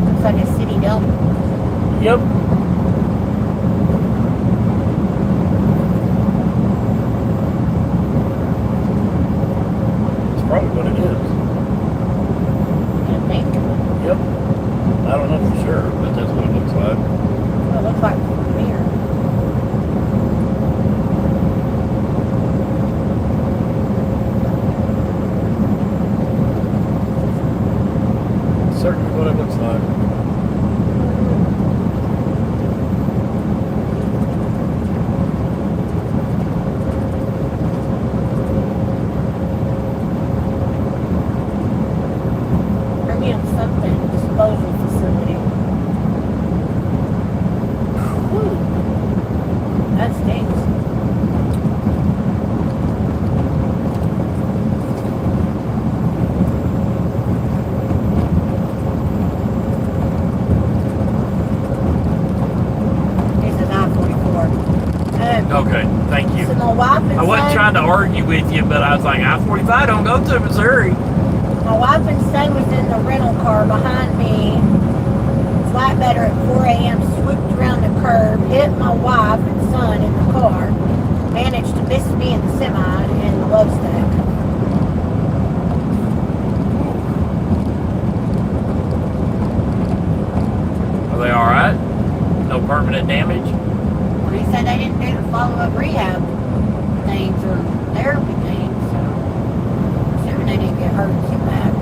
Looks like a city dump. Yep. That's probably what it is. I think. Yep. I don't know for sure, but that's what it looks like. Well, it looks like from here. Certainly what it looks like. Premium something disposal facility. Whew. That stinks. This is I-44. Okay, thank you. So my wife and I wasn't son, trying to argue with you, but I was like, I-45 don't go to Missouri. my wife and son was in the rental car behind me. Flatbedder at 4 a.m. swooped around the curb, hit my wife and son in the car, managed to miss me in the semi and the love stack. Are they all right? No permanent damage? Well, he said they didn't do the follow-up rehab things or therapy things, so I'm assuming they didn't get hurt too bad.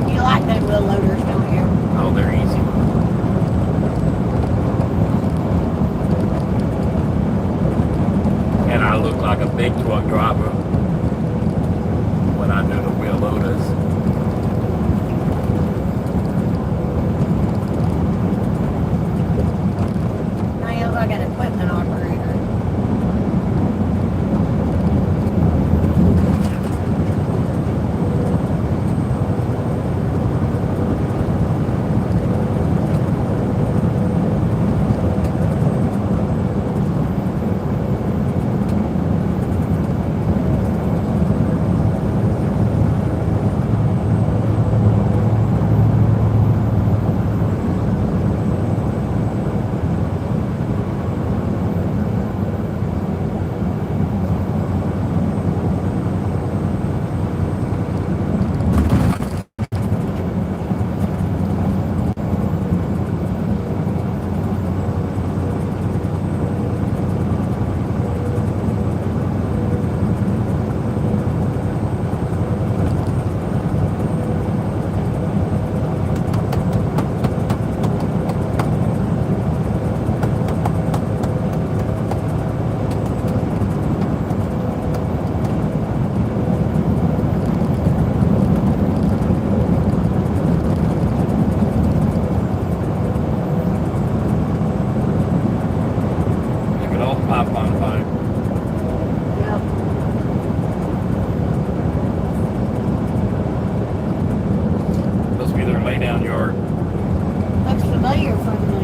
You like them wheel loaders, don't you? Oh, they're easy. And I look like a big truck driver when I do the wheel loaders. I look like an equipment operator.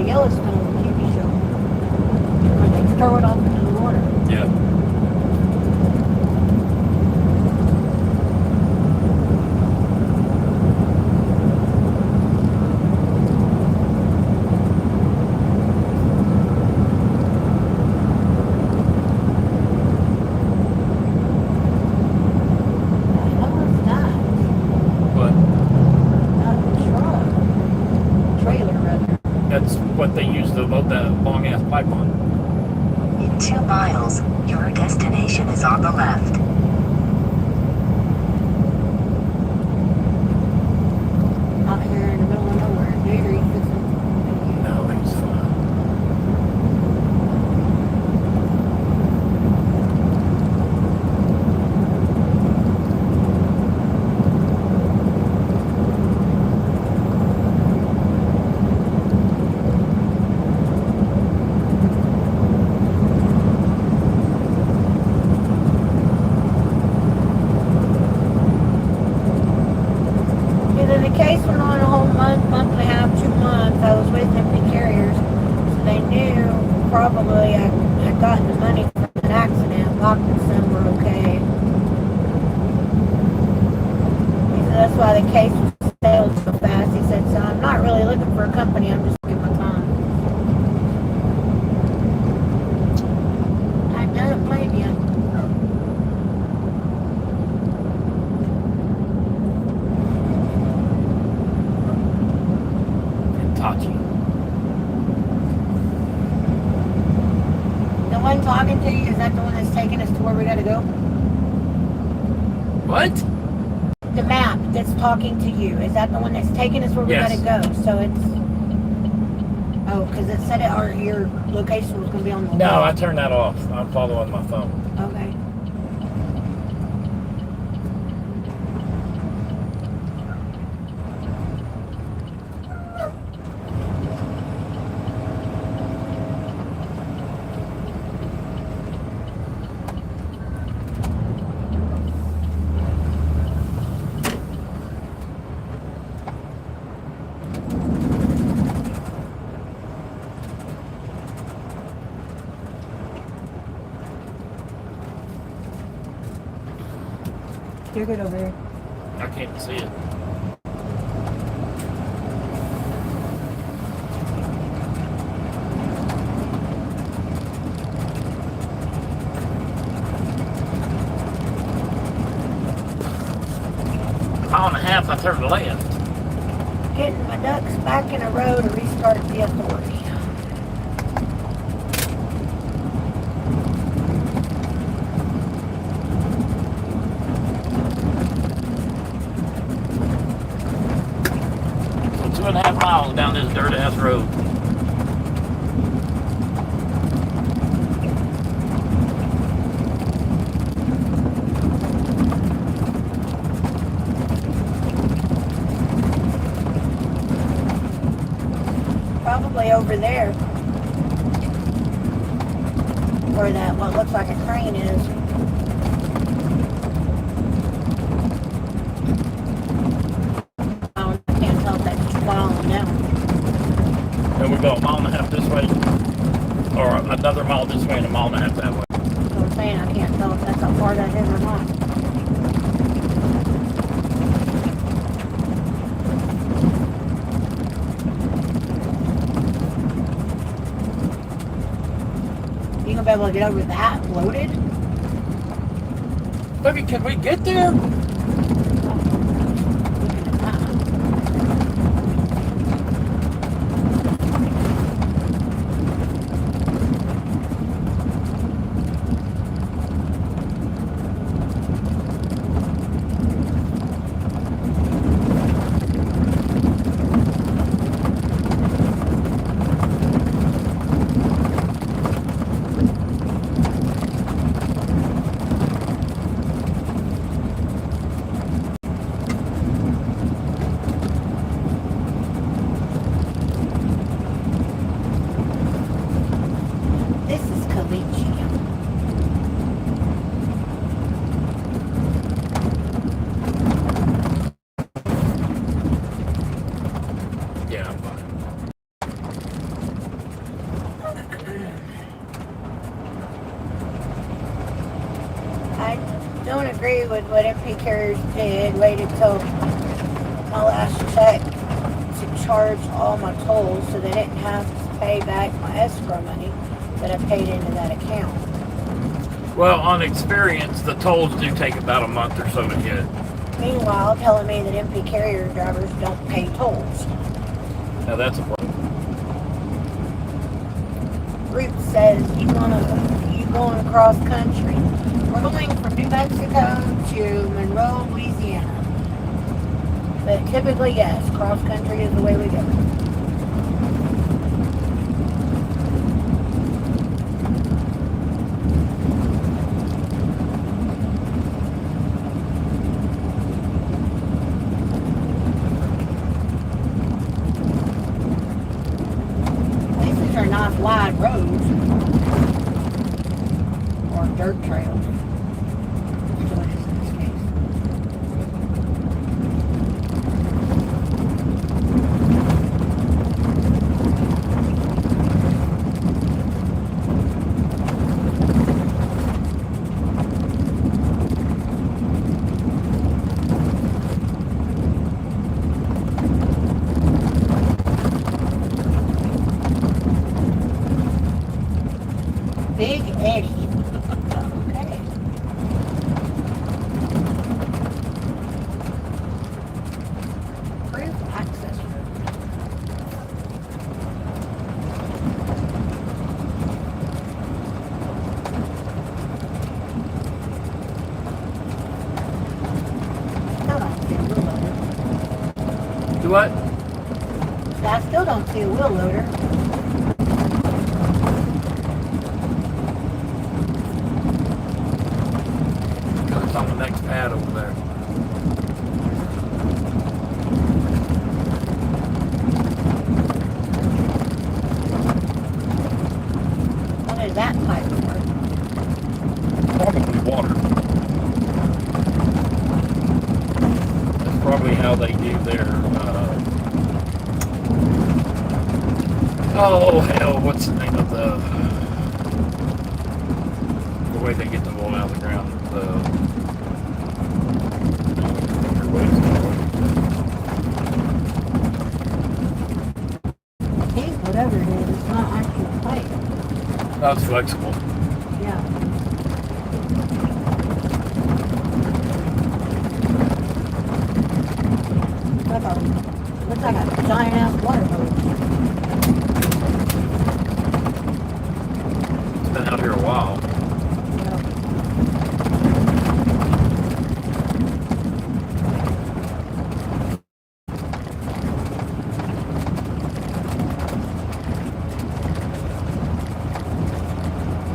Yellowstone TV show. Where they throw it off into the water. Yeah. What was that? But Not a truck. Trailer, rather. that's what they use to load that long ass pipe on. In 2 miles, your destination is on the left. Out here in the middle of nowhere. Gator, you fixing. No, it's fine. And then the case went on a whole month and a half, 2 months. I was with empty carriers. So they knew probably I had gotten the money from an accident, locked them were okay. He said that's why the case was sailed so fast. He said, so I'm not really looking for a company, I'm just looking for time. I don't blame you. Tachi. The one talking to you, is that the one that's taking us to where we gotta go? What? The map that's talking to you, is that the one that's taking us where we Yes. gotta go? So it's... Oh, because it said your location was gonna be on the No, wall. I turned that off. I'm following my phone. Okay. You're good over here. I can't see it. Mile and a half, I turned left. Getting my ducks back in a row to restart the authority. So 2.5 miles down this dirt ass road. Probably over there. Where that, what looks like a crane is. I can't tell if that's plowing down. And we go a mile and a half this way, or another mile this way and a mile and a half that way. So I'm saying I can't tell if that's how far that is or not. You gonna be able to get over that loaded? Baby, can we get there? Looking at that. agree with what MP Carriers did. Waited till my last check to charge all my tolls so they didn't have to pay back my escrow money that I paid into that account. Well, on experience, the tolls do take about a month or so to hit. Meanwhile, telling me that MP Carrier drivers don't pay tolls. Now that's a problem. Route says you going across country. We're going from New Mexico to Monroe, Louisiana. But typically, yes, cross country is the way we go. These are not wide roads or dirt trails. So it is in this case. Big Eddie. Okay. Approved access road. Still don't see a wheel loader. Do what? I still don't see a wheel loader. It's on the next pad over there. What is that pipe for? Probably water. That's probably how they do their, oh hell, what's the name of the way they get the oil out of the ground? I think whatever it is, it's not actual pipe. That's flexible. Yeah. Looks like a giant ass water hose. It's been out here a while.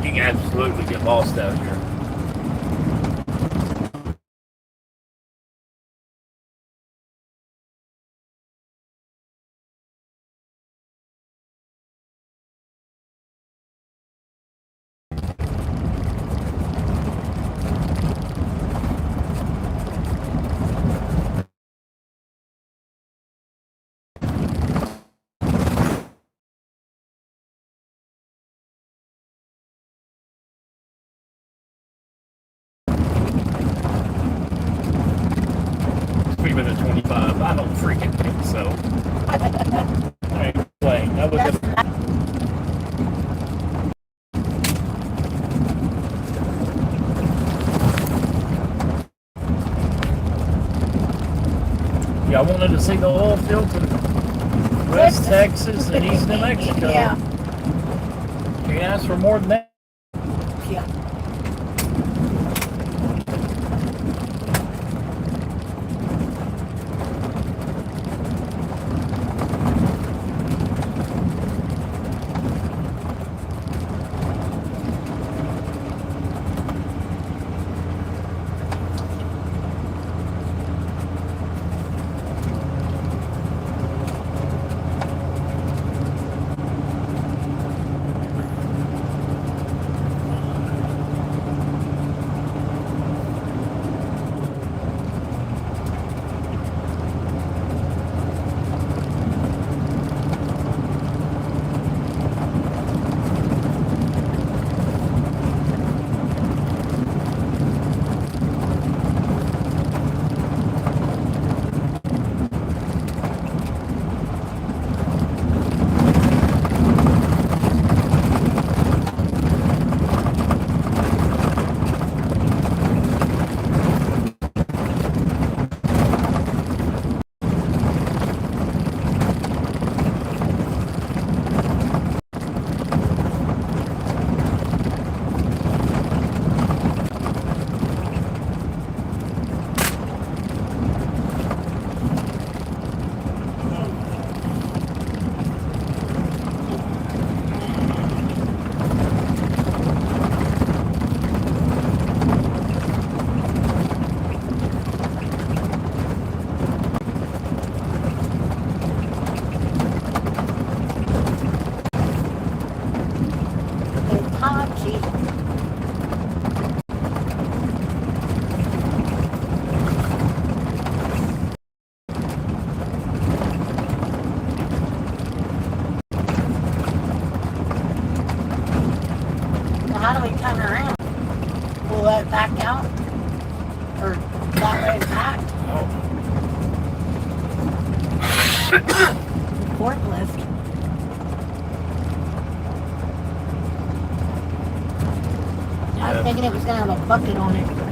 You can absolutely get lost out here. We've been at 25. I don't freaking think so. I ain't playing. That was yeah, I wanted to see the oil fields in West Texas and East New Mexico. Yeah. You can ask for more than that. Yeah. how do we turn around? Pull that back out? Or that way back? Forklift. I was thinking it was going to have a bucket on it.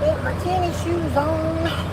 Put my tennis shoes on.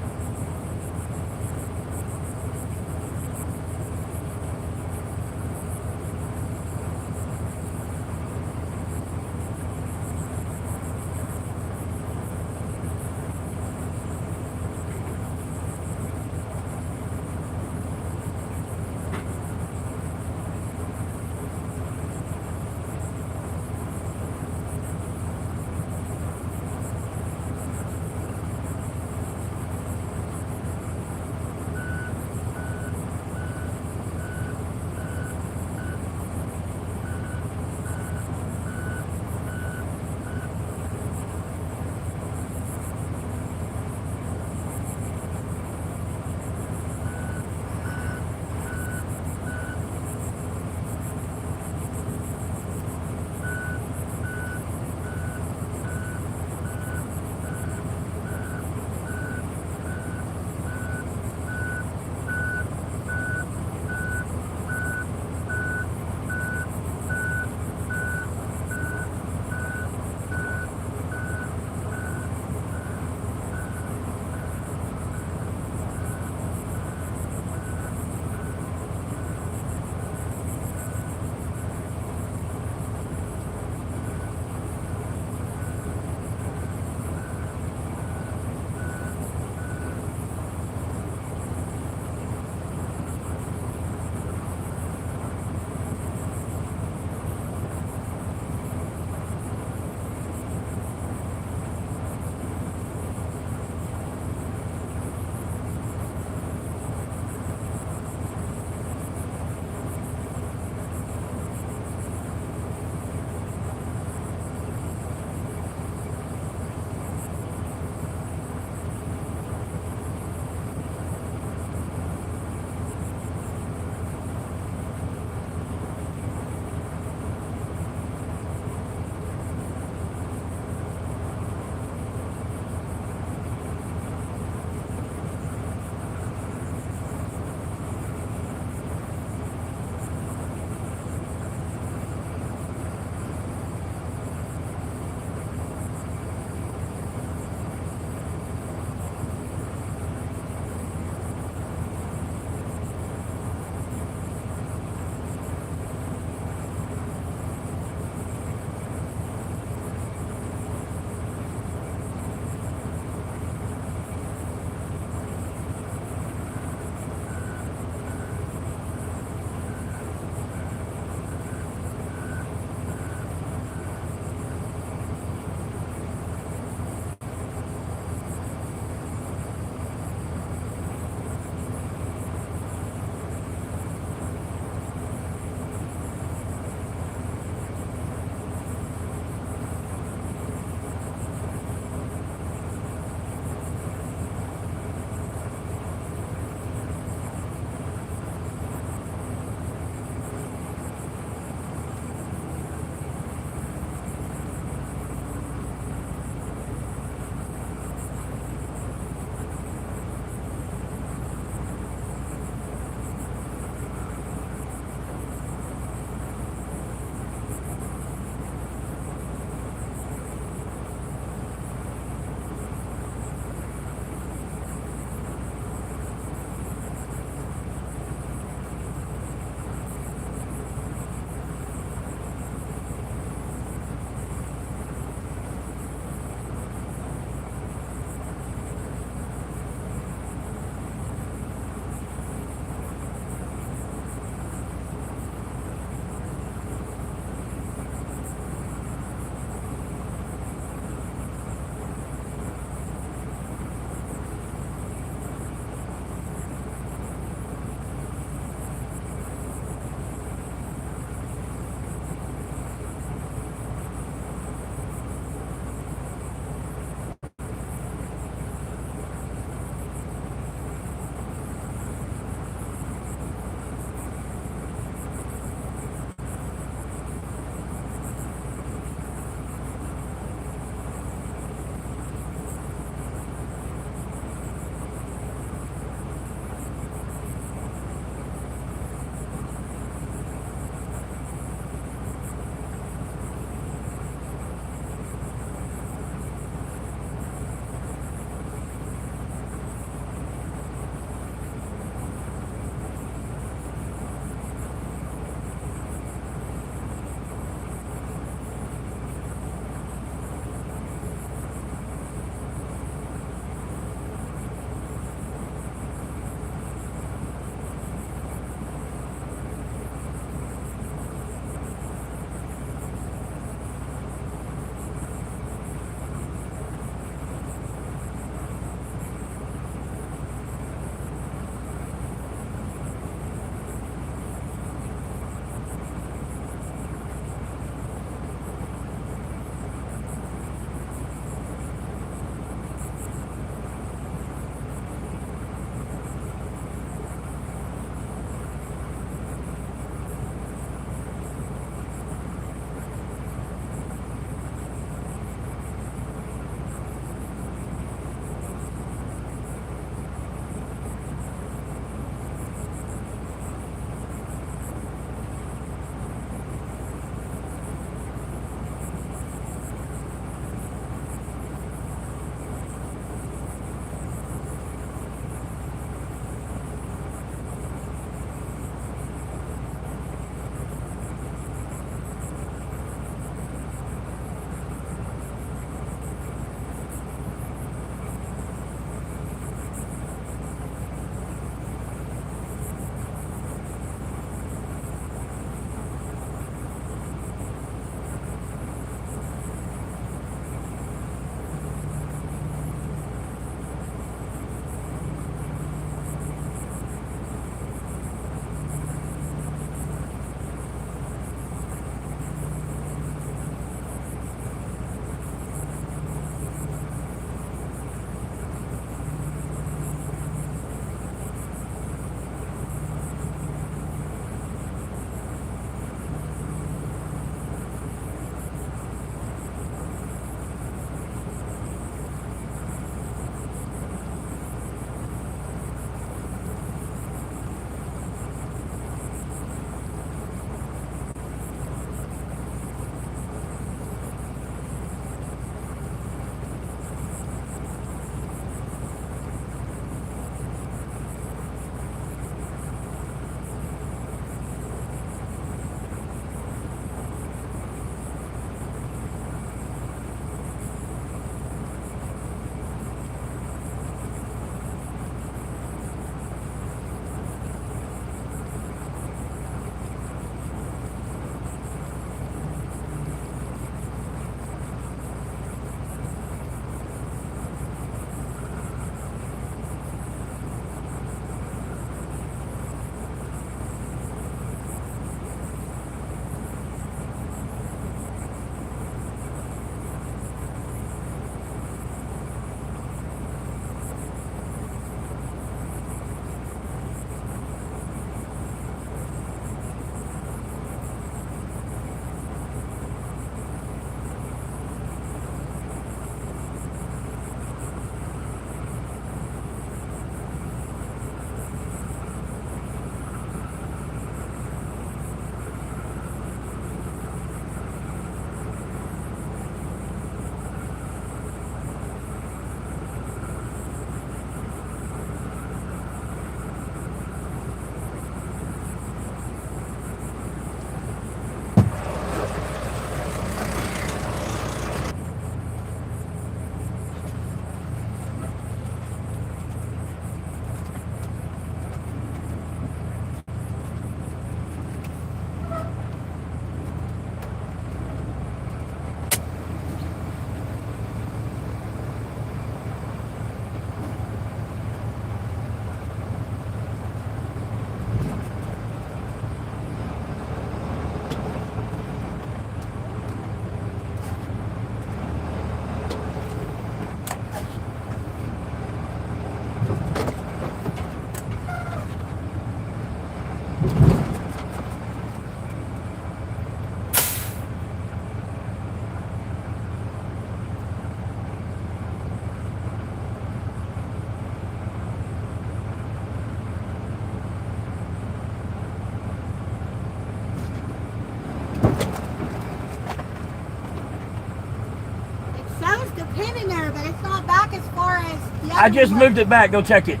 I just moved it back. Go check it.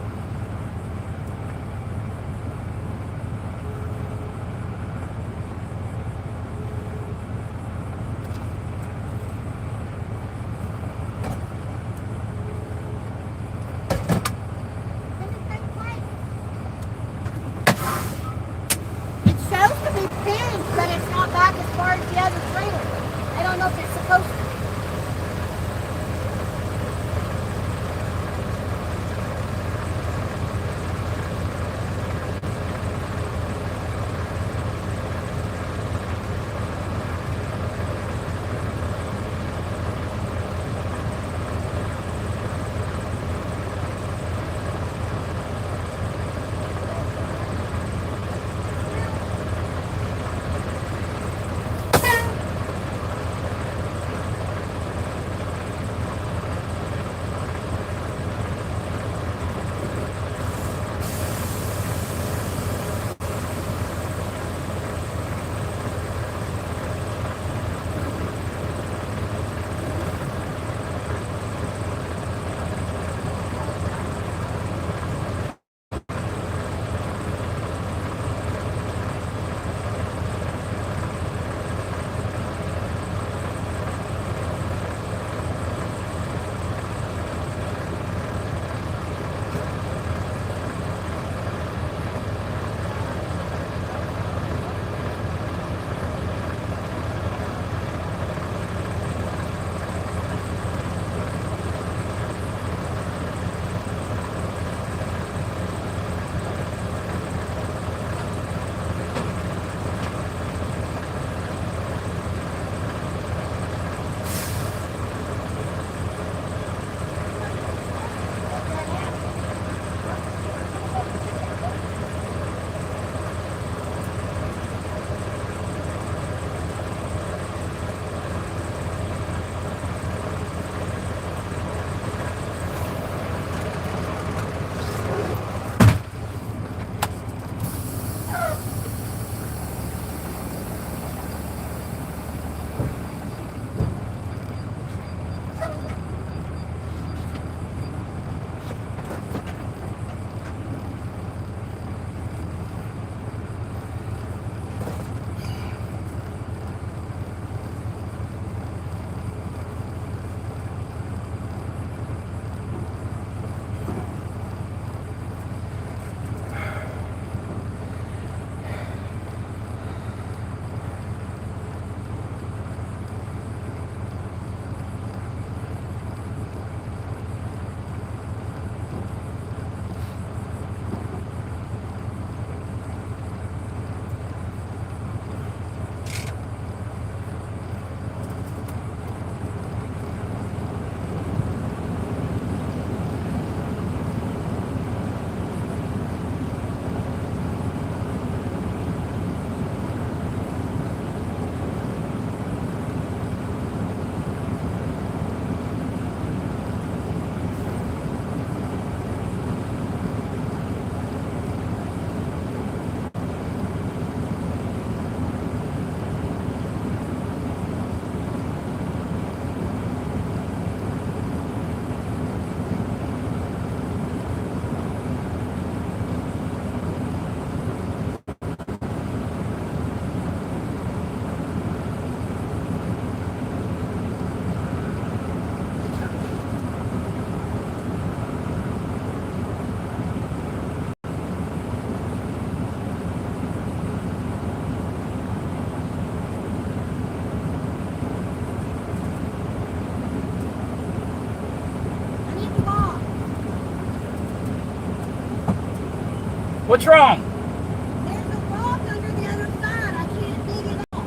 It shows to be pink, but it's not back as far as the other trailer. I don't know if it's supposed to be. What's wrong? There's a rock under the other side. I can't dig it off.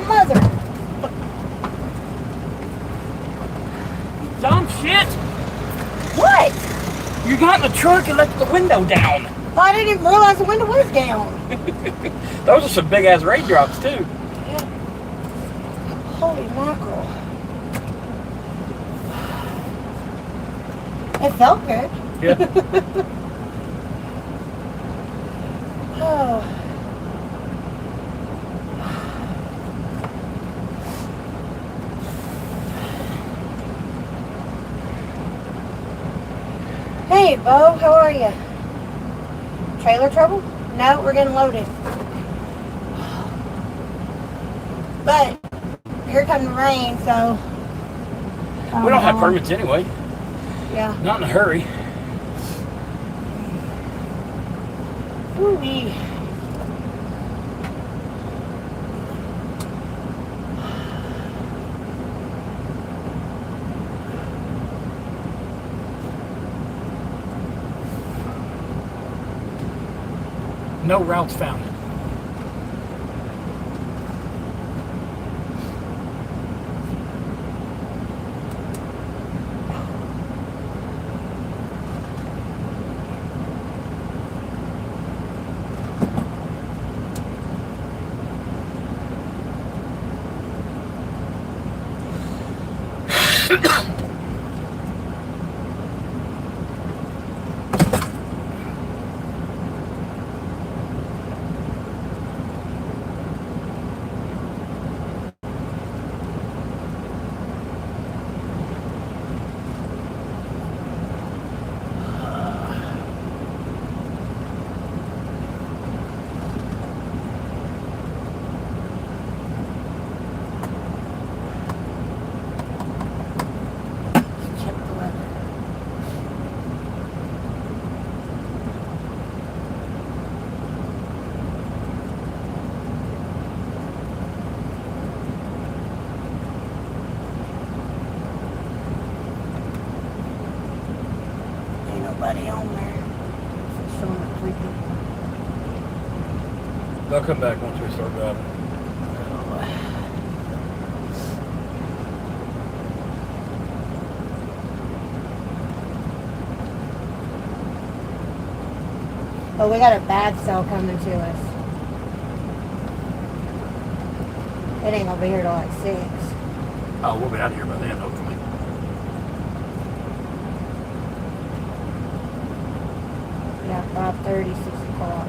mother. Dumb shit! What? You got in the truck and left the window down. Well, I didn't even realize the window was down. Those are some big ass raindrops too. Yeah. Holy mackerel. It felt good. Yeah. Oh. Hey, Bo, how are you? Trailer trouble? No, we're getting loaded. But here comes the rain, so. We don't have permits anyway. Yeah. Not in a hurry. Ooh-wee. No routes found. Check the weather. Ain't nobody on there. It's showing up creepy. They'll come back once we start driving. Oh, we got a bad cell coming to us. It ain't gonna be here till like 6. Oh, we'll be out of here by then, hopefully. Yeah, 5:30, 6 o'clock.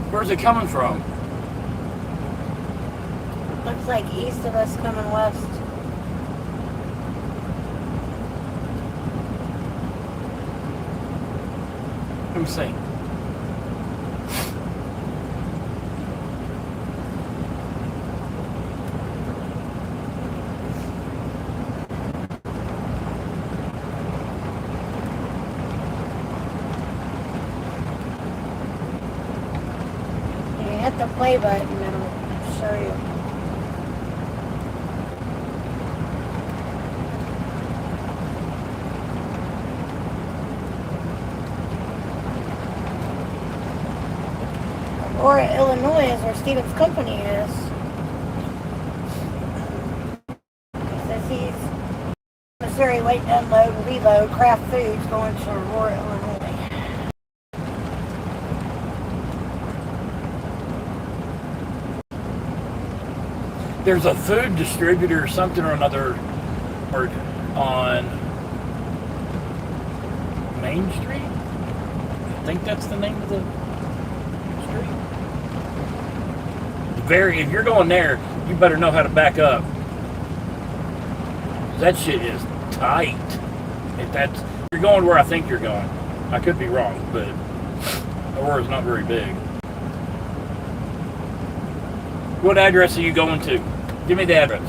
Where's it coming from? Looks like east of us coming west. Let me see. You hit the play button and it'll show you. Aurora, Illinois is where Stephen's company is. It says he's Missouri waiting to unload and reload Kraft Foods going to Aurora, Illinois. There's a food distributor or something or another on Main Street. I think that's the name of the street. If you're going there, you better know how to back up. That shit is tight. If you're going where I think you're going. I could be wrong, but Aurora's not very big. What address are you going to? Give me the address.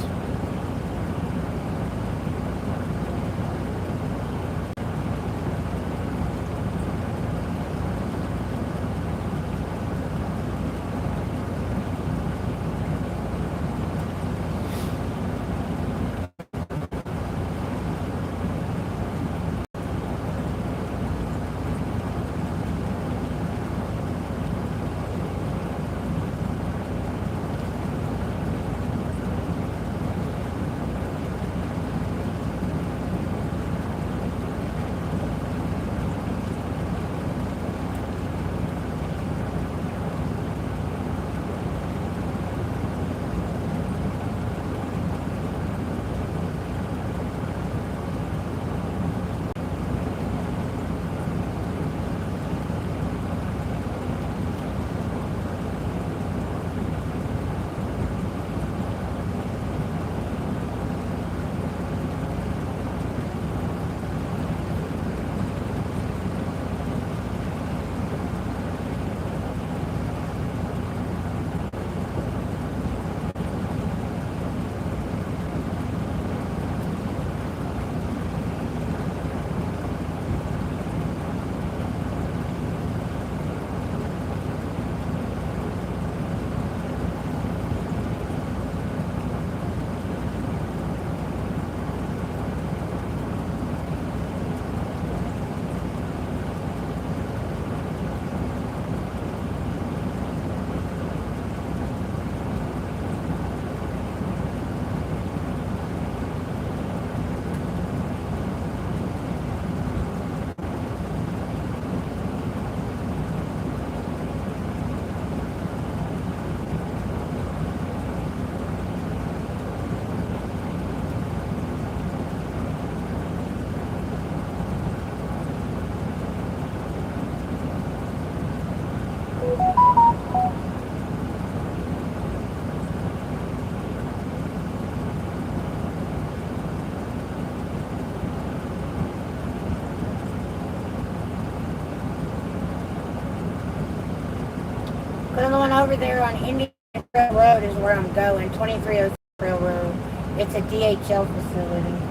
But the one over there on Indian Trail Road is where I'm going. 2306 Trail Road. It's a DHL facility.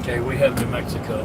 Okay, we have New Mexico.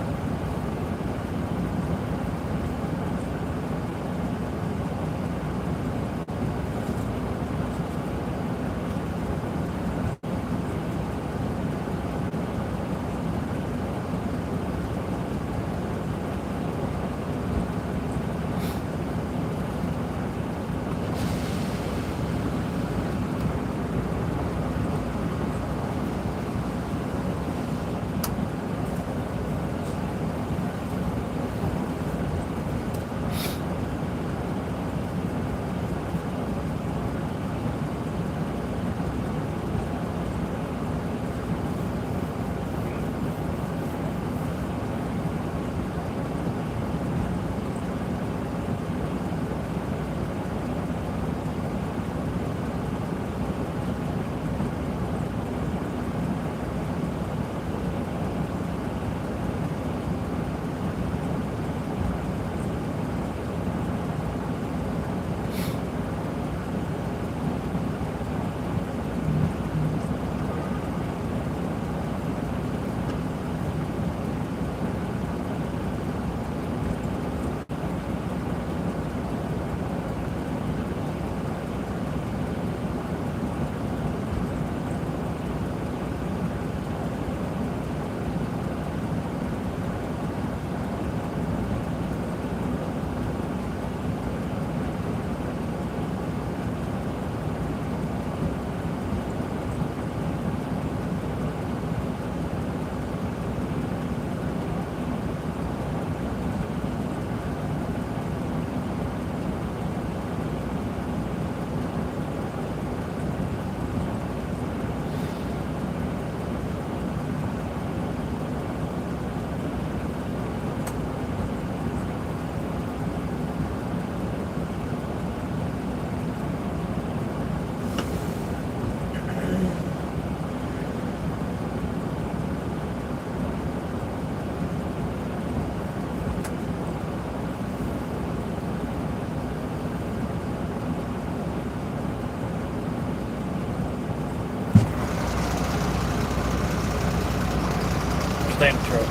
Stay in the truck.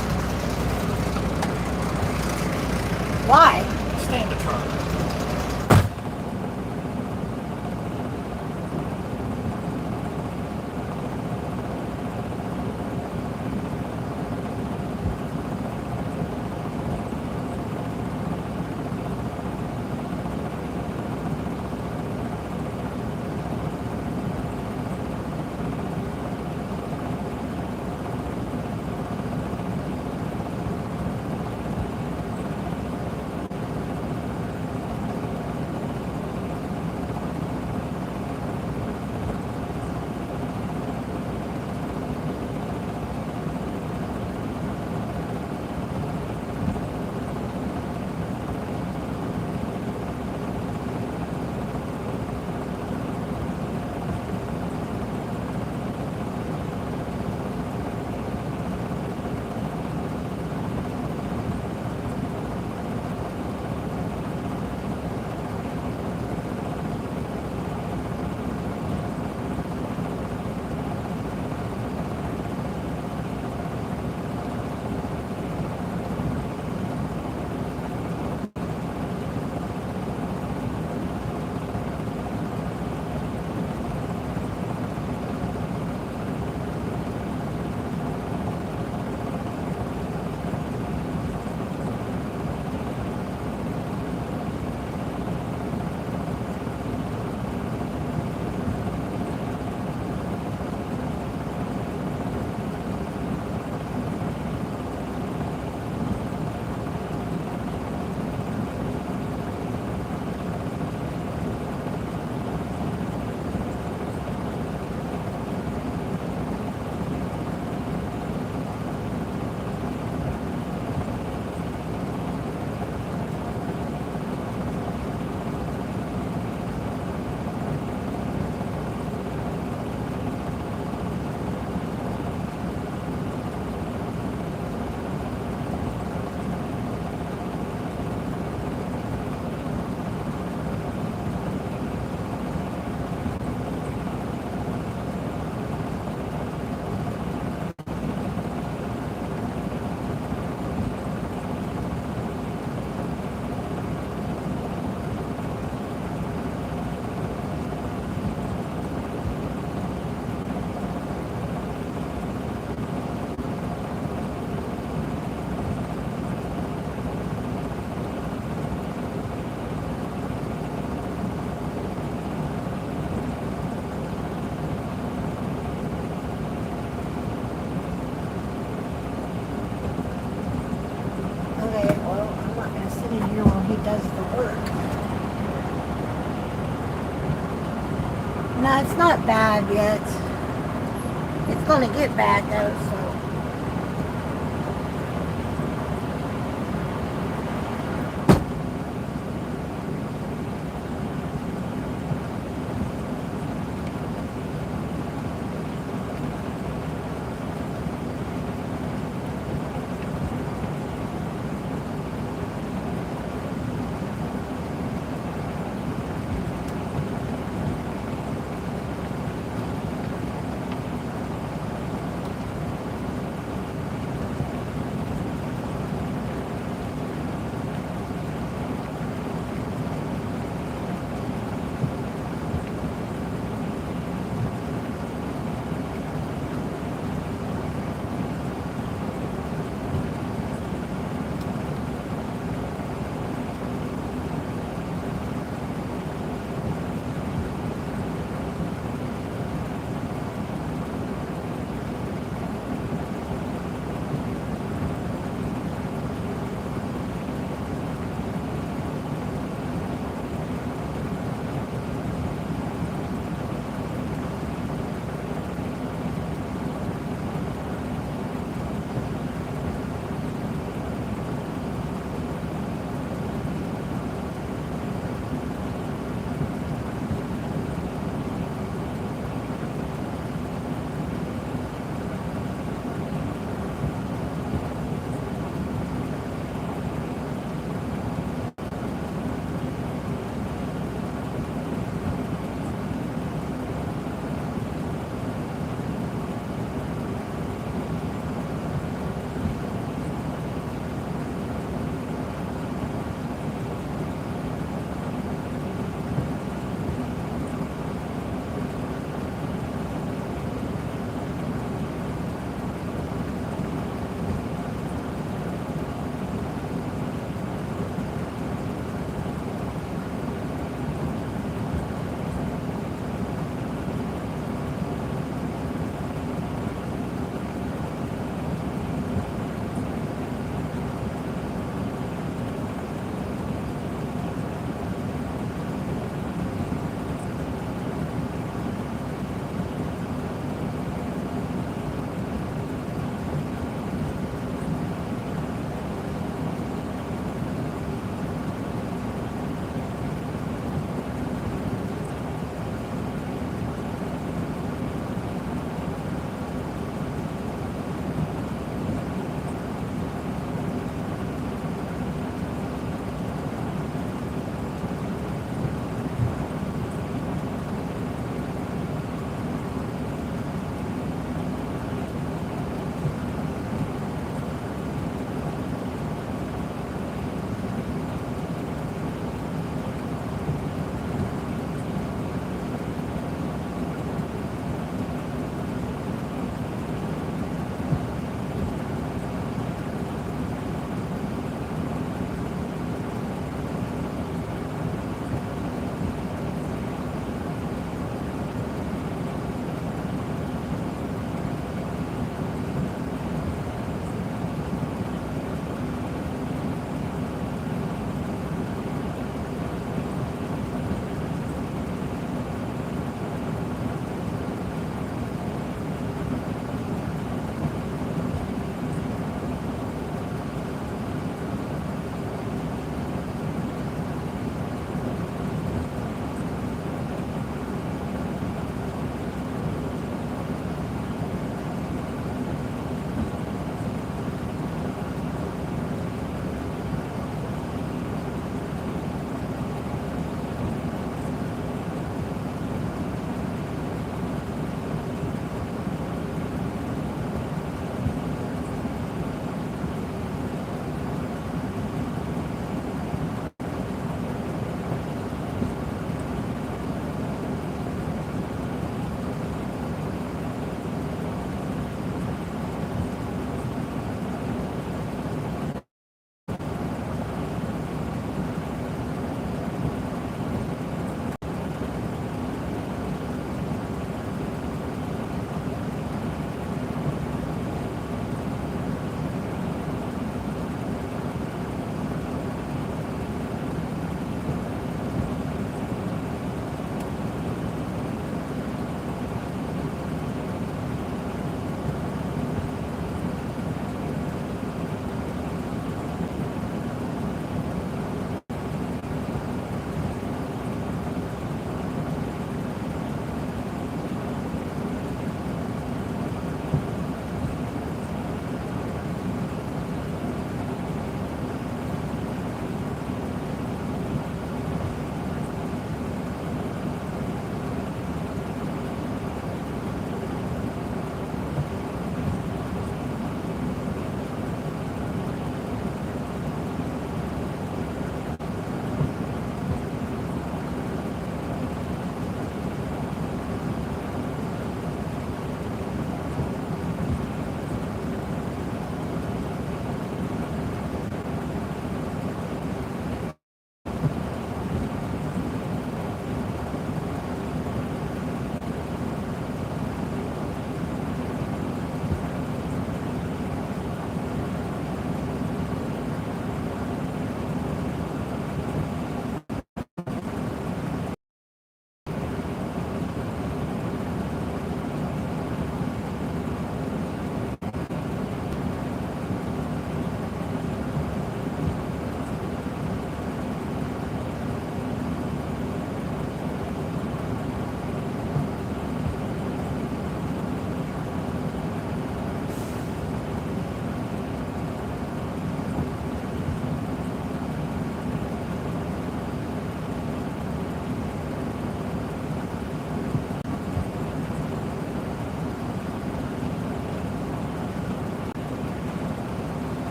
Why? Stay in the truck. does the work. No, it's not bad yet. It's gonna get bad though, so.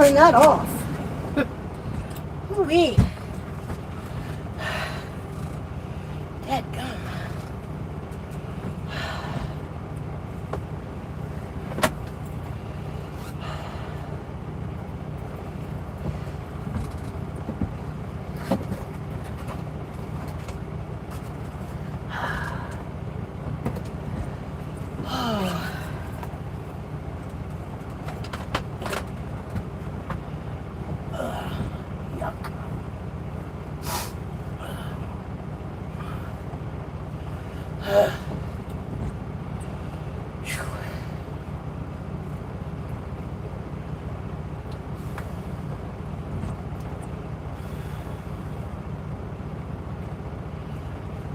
turn that off. Ooh-wee. Dadgum. Yuck.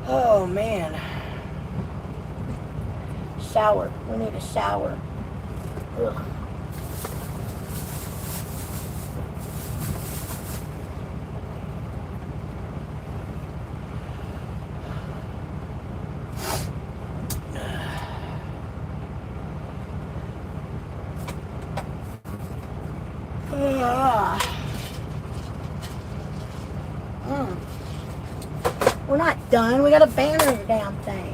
Oh man. Shower. We need a shower. Ugh. We're not done. We gotta banner the damn thing.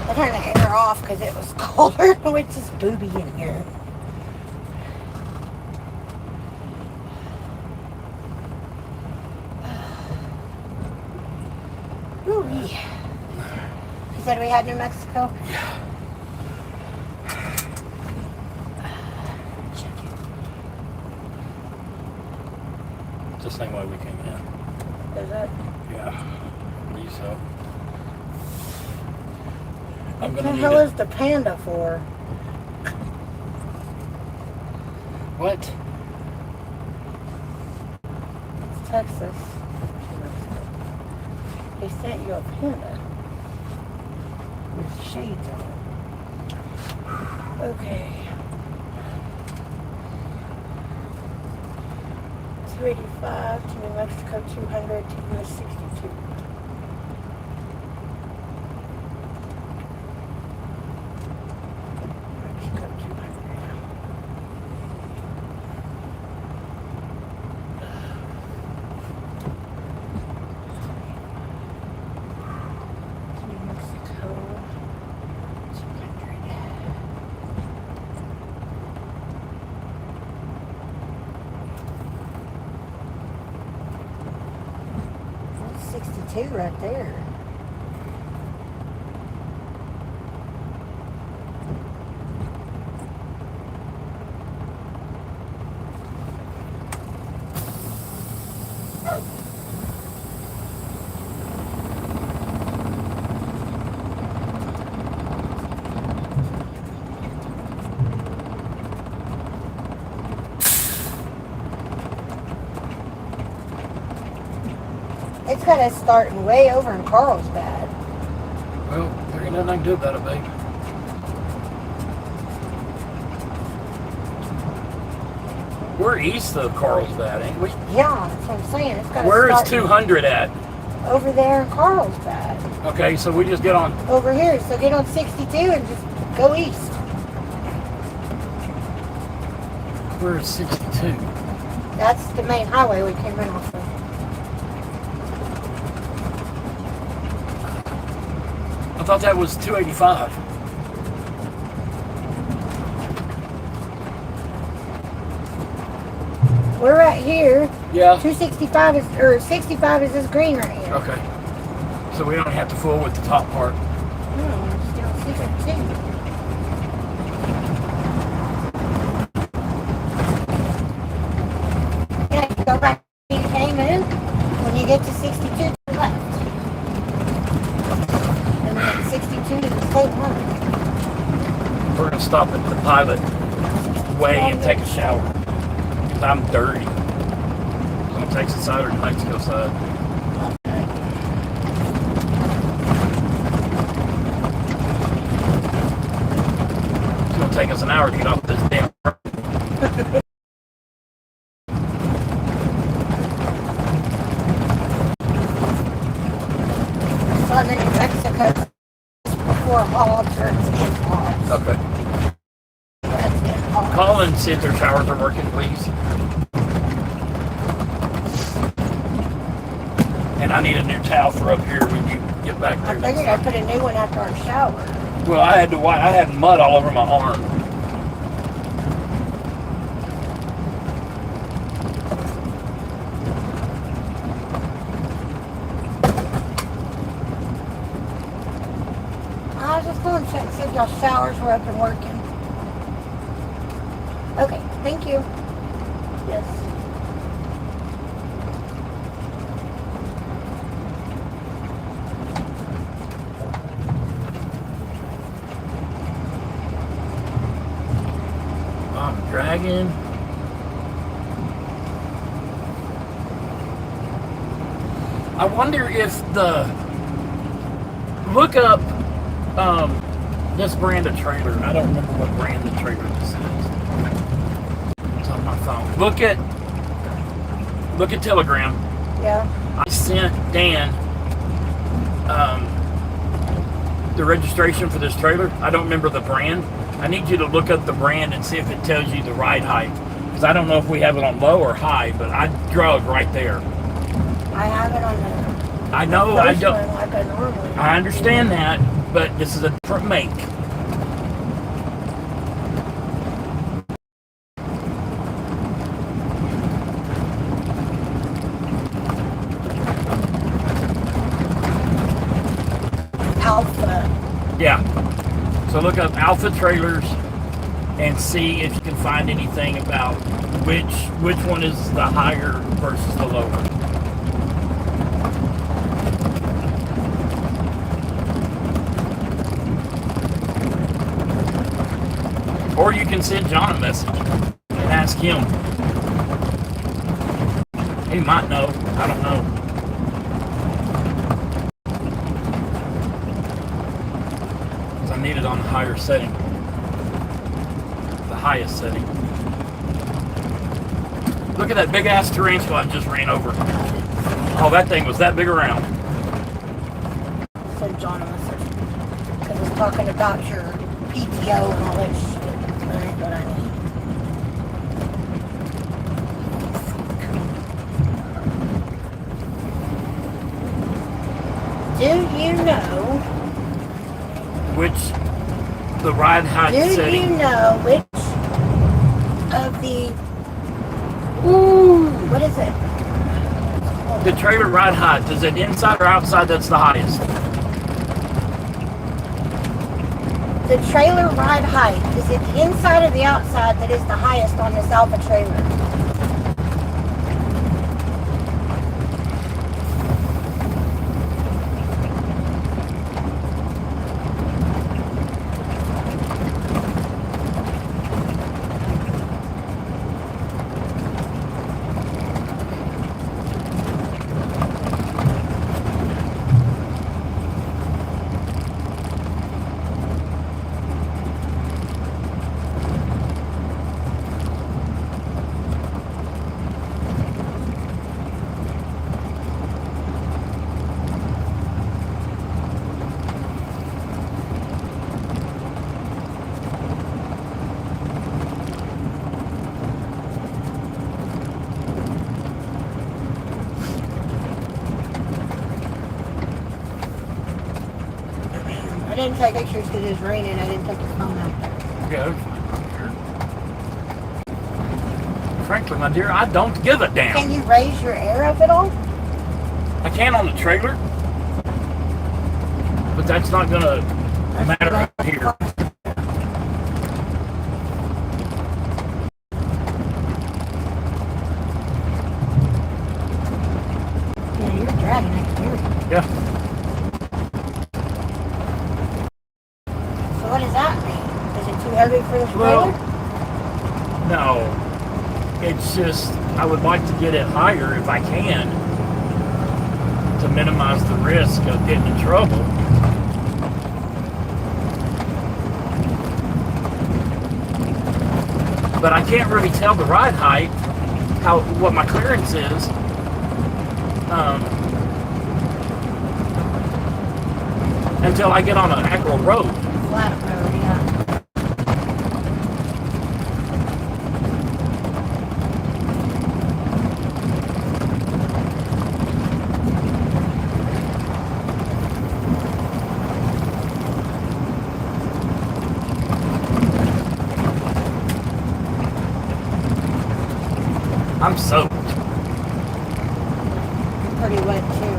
I turned the air off because it was colder, which is booby in here. Ooh-wee. You said we had New Mexico? Yeah. Check it. It's the same way we came in. Is it? Yeah. I believe so. I'm What gonna the need hell it. is the panda for? What? It's Texas. They sent you a panda with shades on it. Okay. 285 to New Mexico 200 to US 62. Mexico 200. New Mexico 200. 62 right there. It's got us starting way over in Carlsbad. Well, there ain't nothing I can do about it, babe. We're east of Carlsbad, ain't we? Yeah, that's what I'm saying. It's got us Where is starting 200 at? over there in Carlsbad. Okay, so we just get on. Over here, so get on 62 and just go east. Where is 62? That's the main highway we came in off of. I thought that was 285. We're right here. Yeah. 265 is, or 65 is this green right here. Okay. So we don't have to fool with the top part. No, still 62. Yeah, you go back where you came in. When you get to 62 to the left. And then 62 to the state line. We're going to stop at the Pilot Way and take a shower. Because I'm dirty. On the Texas side or the Mexico side. It's going to take us an hour to get off this damn road. Southern New Mexico before hogs or it's in hogs. Okay. That's in hogs. Call and see if their showers are working, please. And I need a new towel for up here when you get back I there. next figured I'd time. put a new one after our shower. Well, I had mud all over my arm. I was just going to check see if y'all showers were up and working. Okay, thank you. Yes. I'm dragging. I wonder if look up this brand of trailer. I don't remember what brand of trailer this is. It's on my phone. Look at Telegram. Yeah. I sent Dan the registration for this trailer. I don't remember the brand. I need you to look up the brand and see if it tells you the ride height. Because I don't know if we have it on low or high, but I drug right there. I have it on the I know, I first don't. one like I normally I understand that, but this is a different make. Alpha. Yeah. So look up Alpha Trailers and see if you can find anything about which one is the higher versus the lower. Or you can send John a message and ask him. He might know. I don't know. Because I need it on the higher setting. The highest setting. Look at that big ass tarantula I just ran over. Oh, that thing was that big around. Send John a message. Because it's talking about your PTO and all that shit. That ain't what I need. Do you know? Which the ride height Do setting. you know which of the? Ooh, what is it? The trailer ride height, is it inside or outside that's the highest? The trailer ride height, is it the inside or the outside that is the highest on this Alpha trailer? didn't take pictures because it was raining. I didn't take his phone out there. Yeah, it's fine, my dear. Frankly, my dear, I don't give a damn. Can you raise your air up at all? I can on the trailer, but that's not gonna matter up here. Yeah, you're dragging it. Yeah. So what does that mean? Is it too heavy for the Well, trailer? no. It's just, I would like to get it higher if I can to minimize the risk of getting in trouble. But I can't really tell the ride height, what my clearance is. Until I get on an actual road. Flat road, yeah. I'm soaked. Pretty wet too.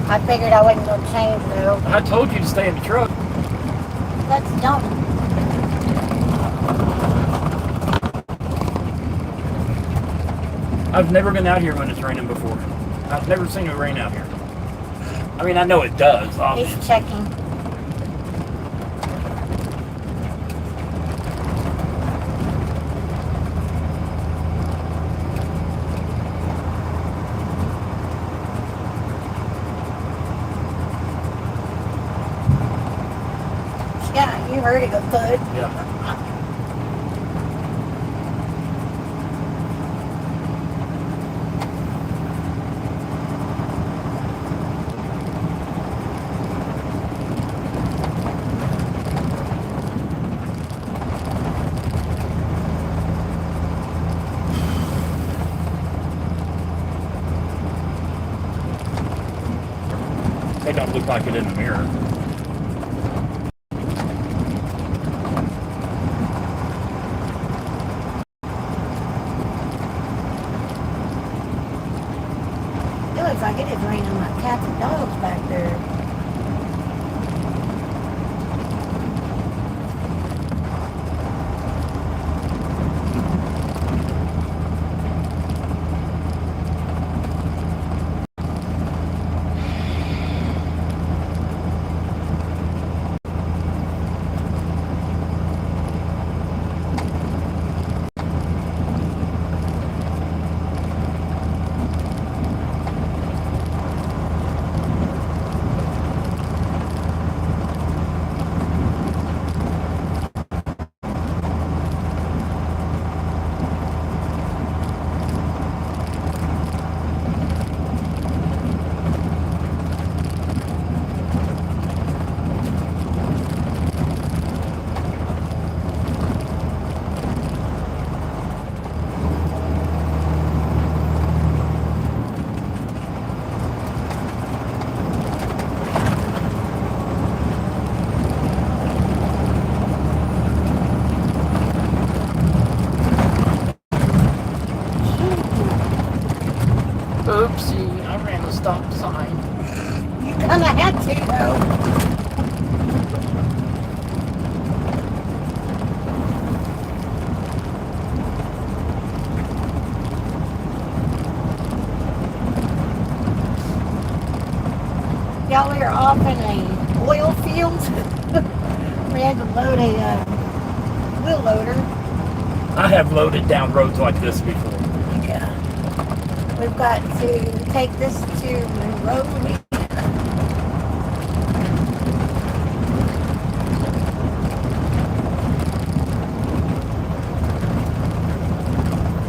I figured I wasn't going to change though. I told you to stay in the truck. That's dumb. I've never been out here when it's raining before. I've never seen it rain out here. I mean, I know it does, obviously. He's checking. Yeah, you heard it go thud. Yeah. They don't look like it in the mirror. It looks like it is raining like cats and dogs back there. Oopsie, I ran the stop sign. You kind of had to though. Y'all are off in a oil field. We had to load a wheel loader. I have loaded down roads like this before. Yeah. We've got to take this to Monroe.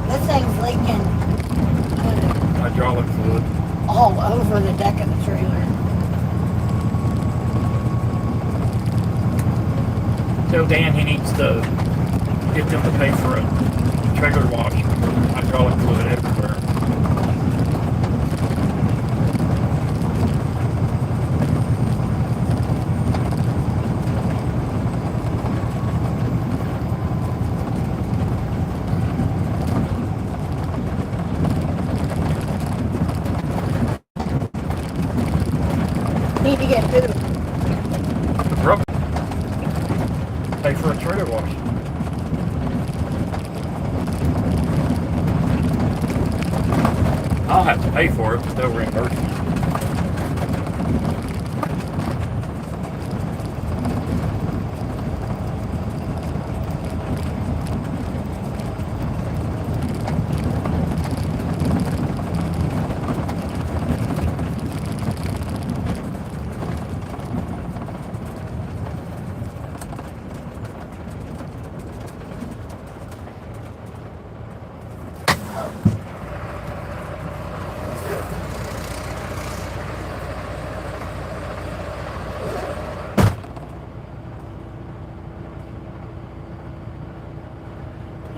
This thing's leaking Hydraulic fluid. all over the deck of the trailer. Tell Dan he needs to get them to pay for a trailer wash. Hydraulic fluid everywhere. Need to get food. Rub. Pay for a trailer wash. I'll have to pay for it, but they'll reimburse me.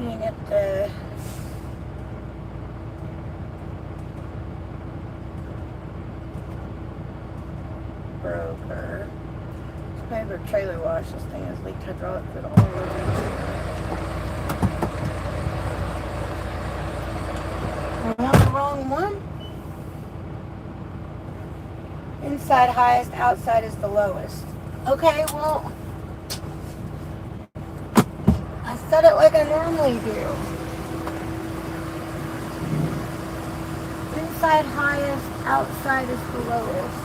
You get the broker. It's paper trailer wash. This thing has leaked hydraulic fluid all over it. Am I on the wrong one? Inside highest, outside is the lowest. Okay, well, I said it like I normally do. Inside highest, outside is the lowest.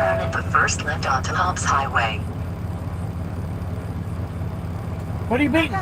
turn and put first left onto Hobbs Highway. What are you beating?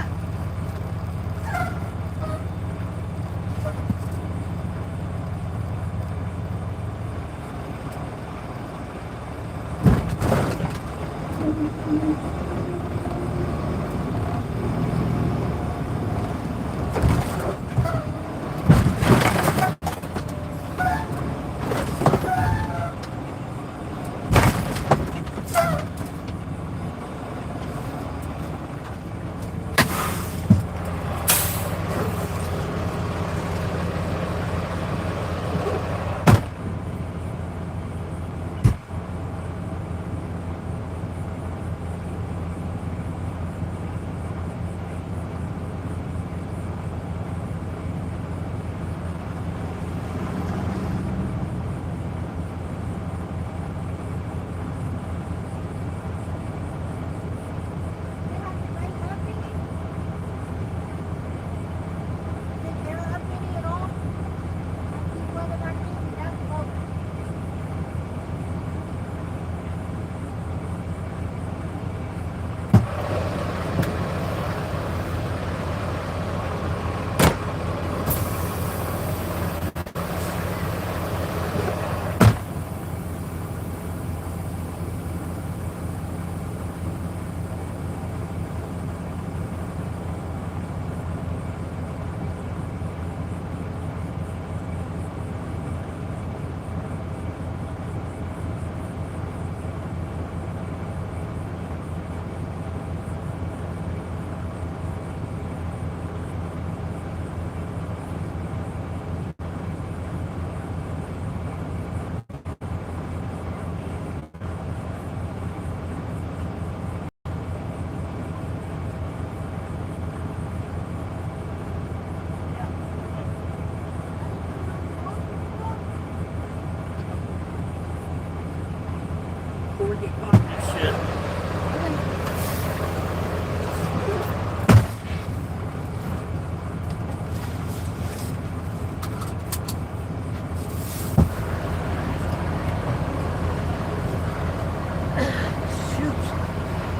Before we get caught in this shit.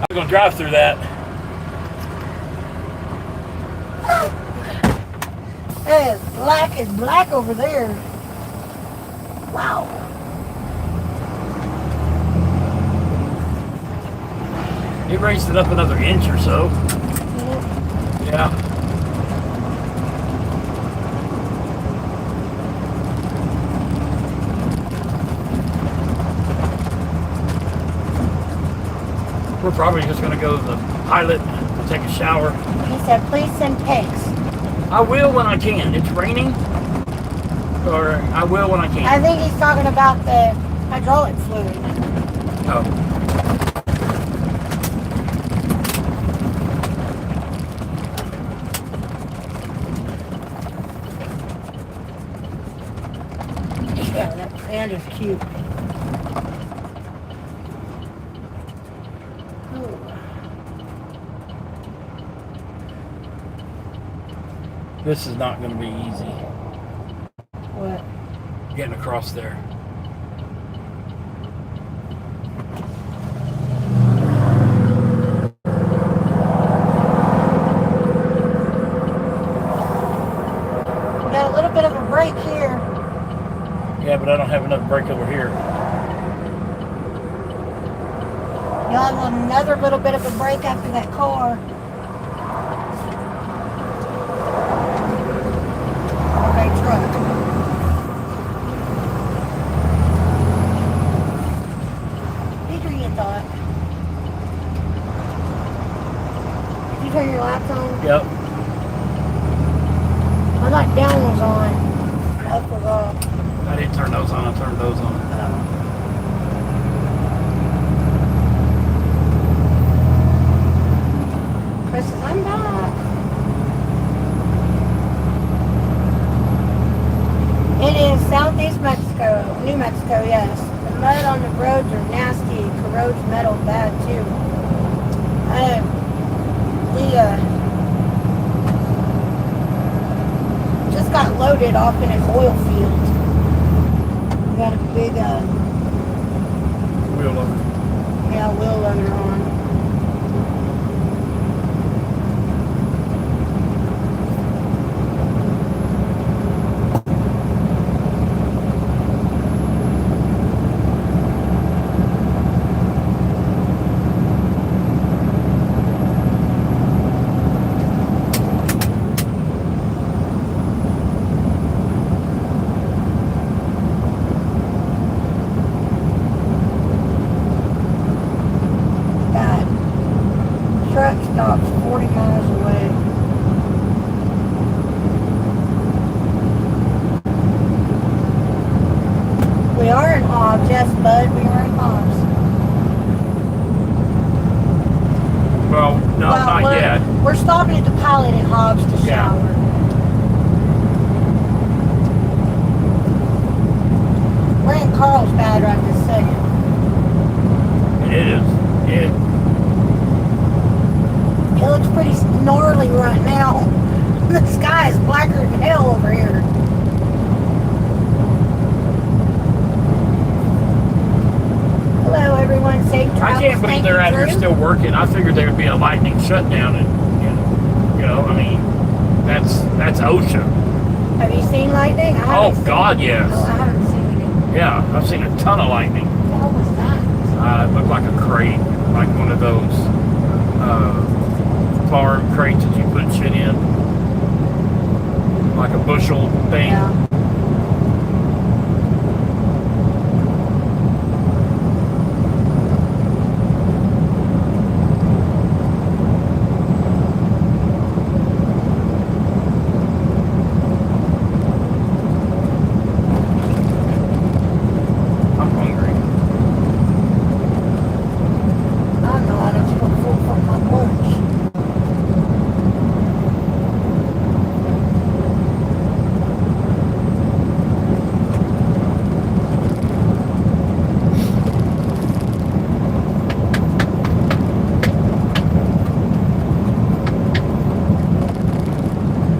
I'm gonna drive through that. It's black over there. Wow. It raised it up another inch or so. Yeah. We're probably just gonna go to the pilot and take a shower. He said, please send pics. I will when I can. It's raining. Or I will when I can. I think he's talking about the hydraulic fluid. Oh. Yeah, that panda is cute. This is not going to be easy. What? Getting across there. We got a little bit of a break here. Yeah, but I don't have enough brake over here. You'll have another little bit of a break after that car. Okay, truck. These are your thoughts. Did you turn your lights on? Yep. I thought down was on. Up was off. I didn't turn those on. I turned those on. Chris says, I'm back. It is southeast Mexico, New Mexico, yes. The mud on the roads are nasty. Corrodes metal bad too. We just got loaded off in an oil field. We got a big wheel loader. Yeah, wheel loader on. That truck stops 40 miles away. We are in Hobbs, yes, bud, we are in Hobbs. Well, no, not yet. We're stopping at the Pilot in Hobbs to Yeah. shower. We're in Carlsbad right this second. It is. It looks pretty gnarly right now. The sky is blacker than hell over here. Hello, everyone. Safe travels. I can't believe Thank they're you, out here Drew. still working. I figured there would be a lightning shutdown, and I mean, that's OSHA. Have you seen lightning? I Oh haven't seen God, it. yes. No, I haven't seen it. Yeah, I've seen a ton of lightning. What was that? It looked like a crate, like one of those farm crates that you put shit in, like a bushel thing. Yeah. I'm hungry. I'm not. I'm still full from my lunch.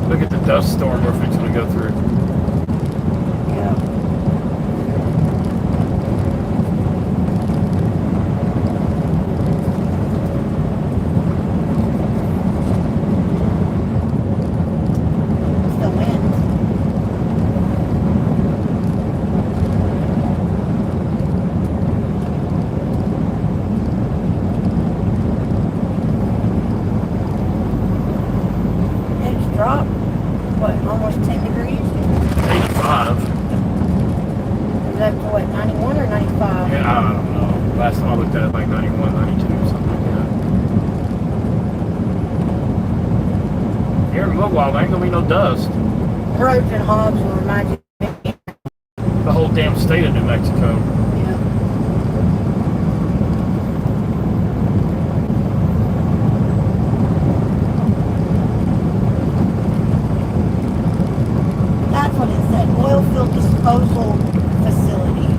Look at the dust storm we're fixing to go through. Yeah. It's the wind. It's dropped, what, almost 10 degrees? 85. Is that to what, 91 or 95? Yeah, I don't know. Last time I looked at it, like 91, 92, something like that. Here in a little while, there ain't gonna be no dust. Roads and Hobbs will remind you. The whole damn state of New Mexico. Yeah. That's what it said. Oil field disposal facility.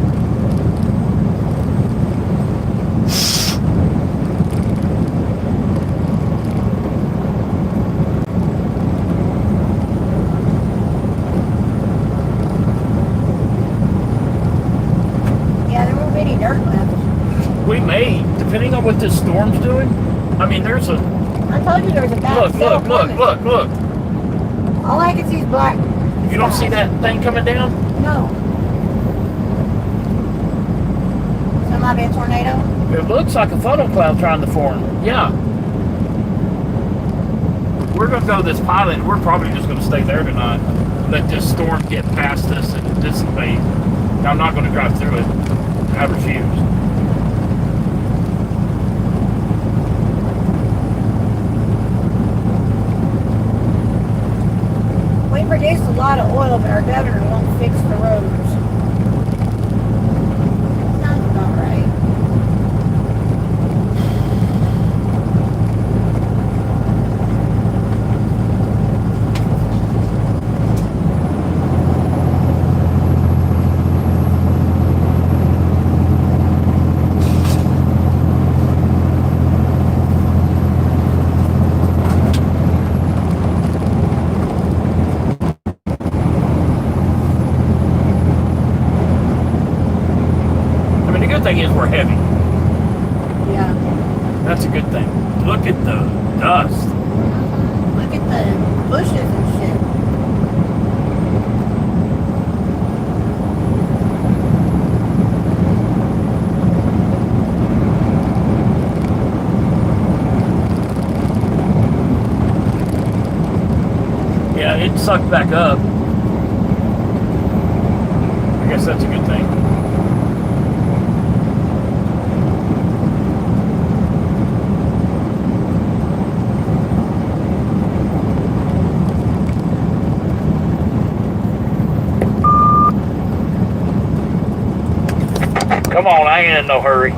Yeah, there won't be any dirt left. We may, depending on what this storm's doing. I mean, there's a I told you there was a bad look. look. All I can see is black. You don't see that thing coming down? No. So it might be a tornado? It looks like a funnel cloud trying to form. Yeah. We're gonna go to this pilot, and we're probably just gonna stay there tonight. Let this storm get past us and dissipate. I'm not gonna drive through it. I refuse. We produce a lot of oil, but our governor won't fix the roads. Sounds about right. I mean, the good thing is we're heavy. That's a good thing. Look at the dust. Look at the bushes and shit. Yeah, it sucked back up. I guess that's a good thing. Come on, I ain't in no hurry.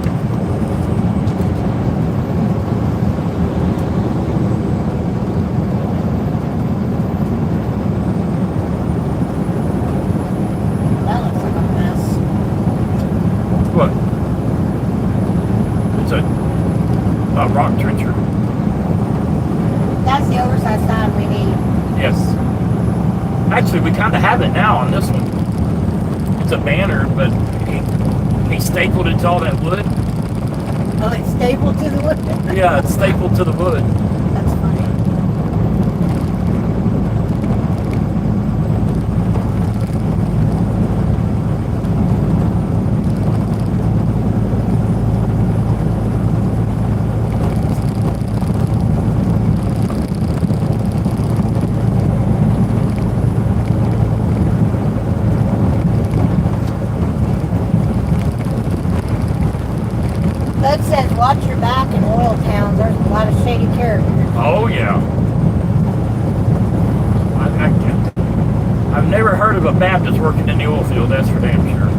That looks like a mess. What? It's a rock trencher. That's the oversized sign we need. Yes. Actually, we kind of have it now on this one. It's a banner, but he stapled it to all that wood. Oh, it's stapled to the wood? Yeah, it's stapled to the wood. That's funny. Bud says, watch your back in oil towns. There's a lot of shady characters. Oh, yeah. I've never heard of a Baptist working in the oil field, that's for damn sure.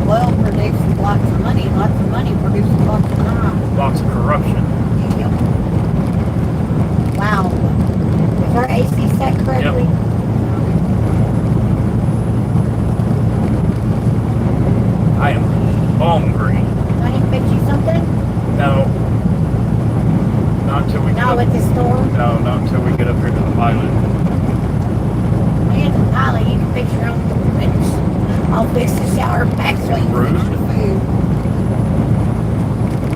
Oil produces lots of money. Lots of money produces lots of crime. Lots of corruption. Yep. Wow. Is our AC set correctly? I am hungry. Do I need to fix you something? No. Not until we get Not up. with the storm? No, not until we get up here to the pilot. Here's the pilot. You can fix your own fix. I'll fix the shower back so you can fix your food.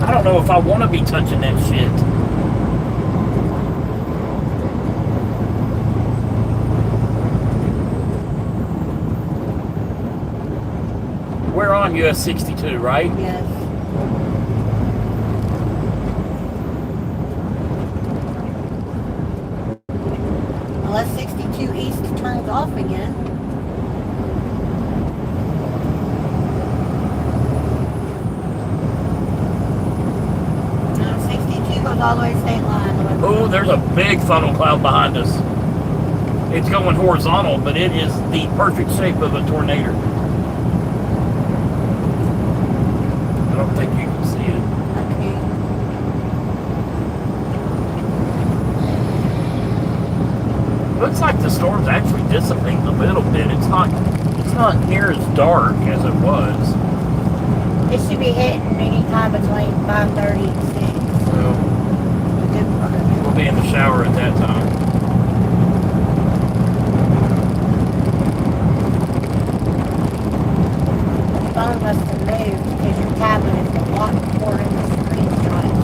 I don't know if I want to be touching that shit. We're on US 62, right? Yes. Unless 62 East turns off again. No, 62 goes all the way to state line. Oh, there's a big funnel cloud behind us. It's going horizontal, but it is the perfect shape of a tornado. I don't think you can see it. Okay. Looks like the storm's actually dissipating a little bit. It's not near as dark as it was. It should be hitting anytime between 5:30 and 6. So A good part of it. we'll be in the shower at that time. The phone must have moved because your tablet is the block recording the screenshots.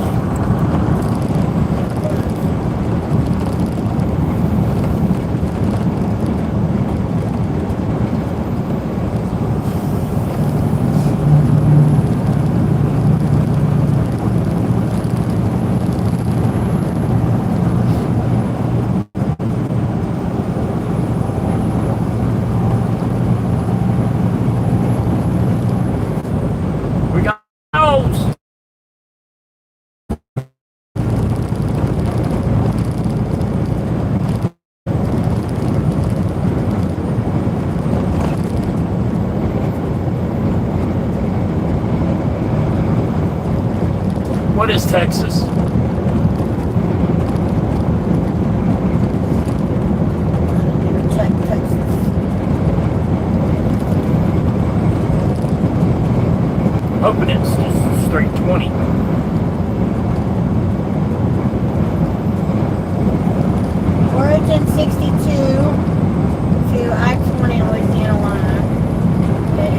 We got those. What is Texas? Check Texas. Hoping it's just straight 20. Origin 62 to I-20 Louisiana line. It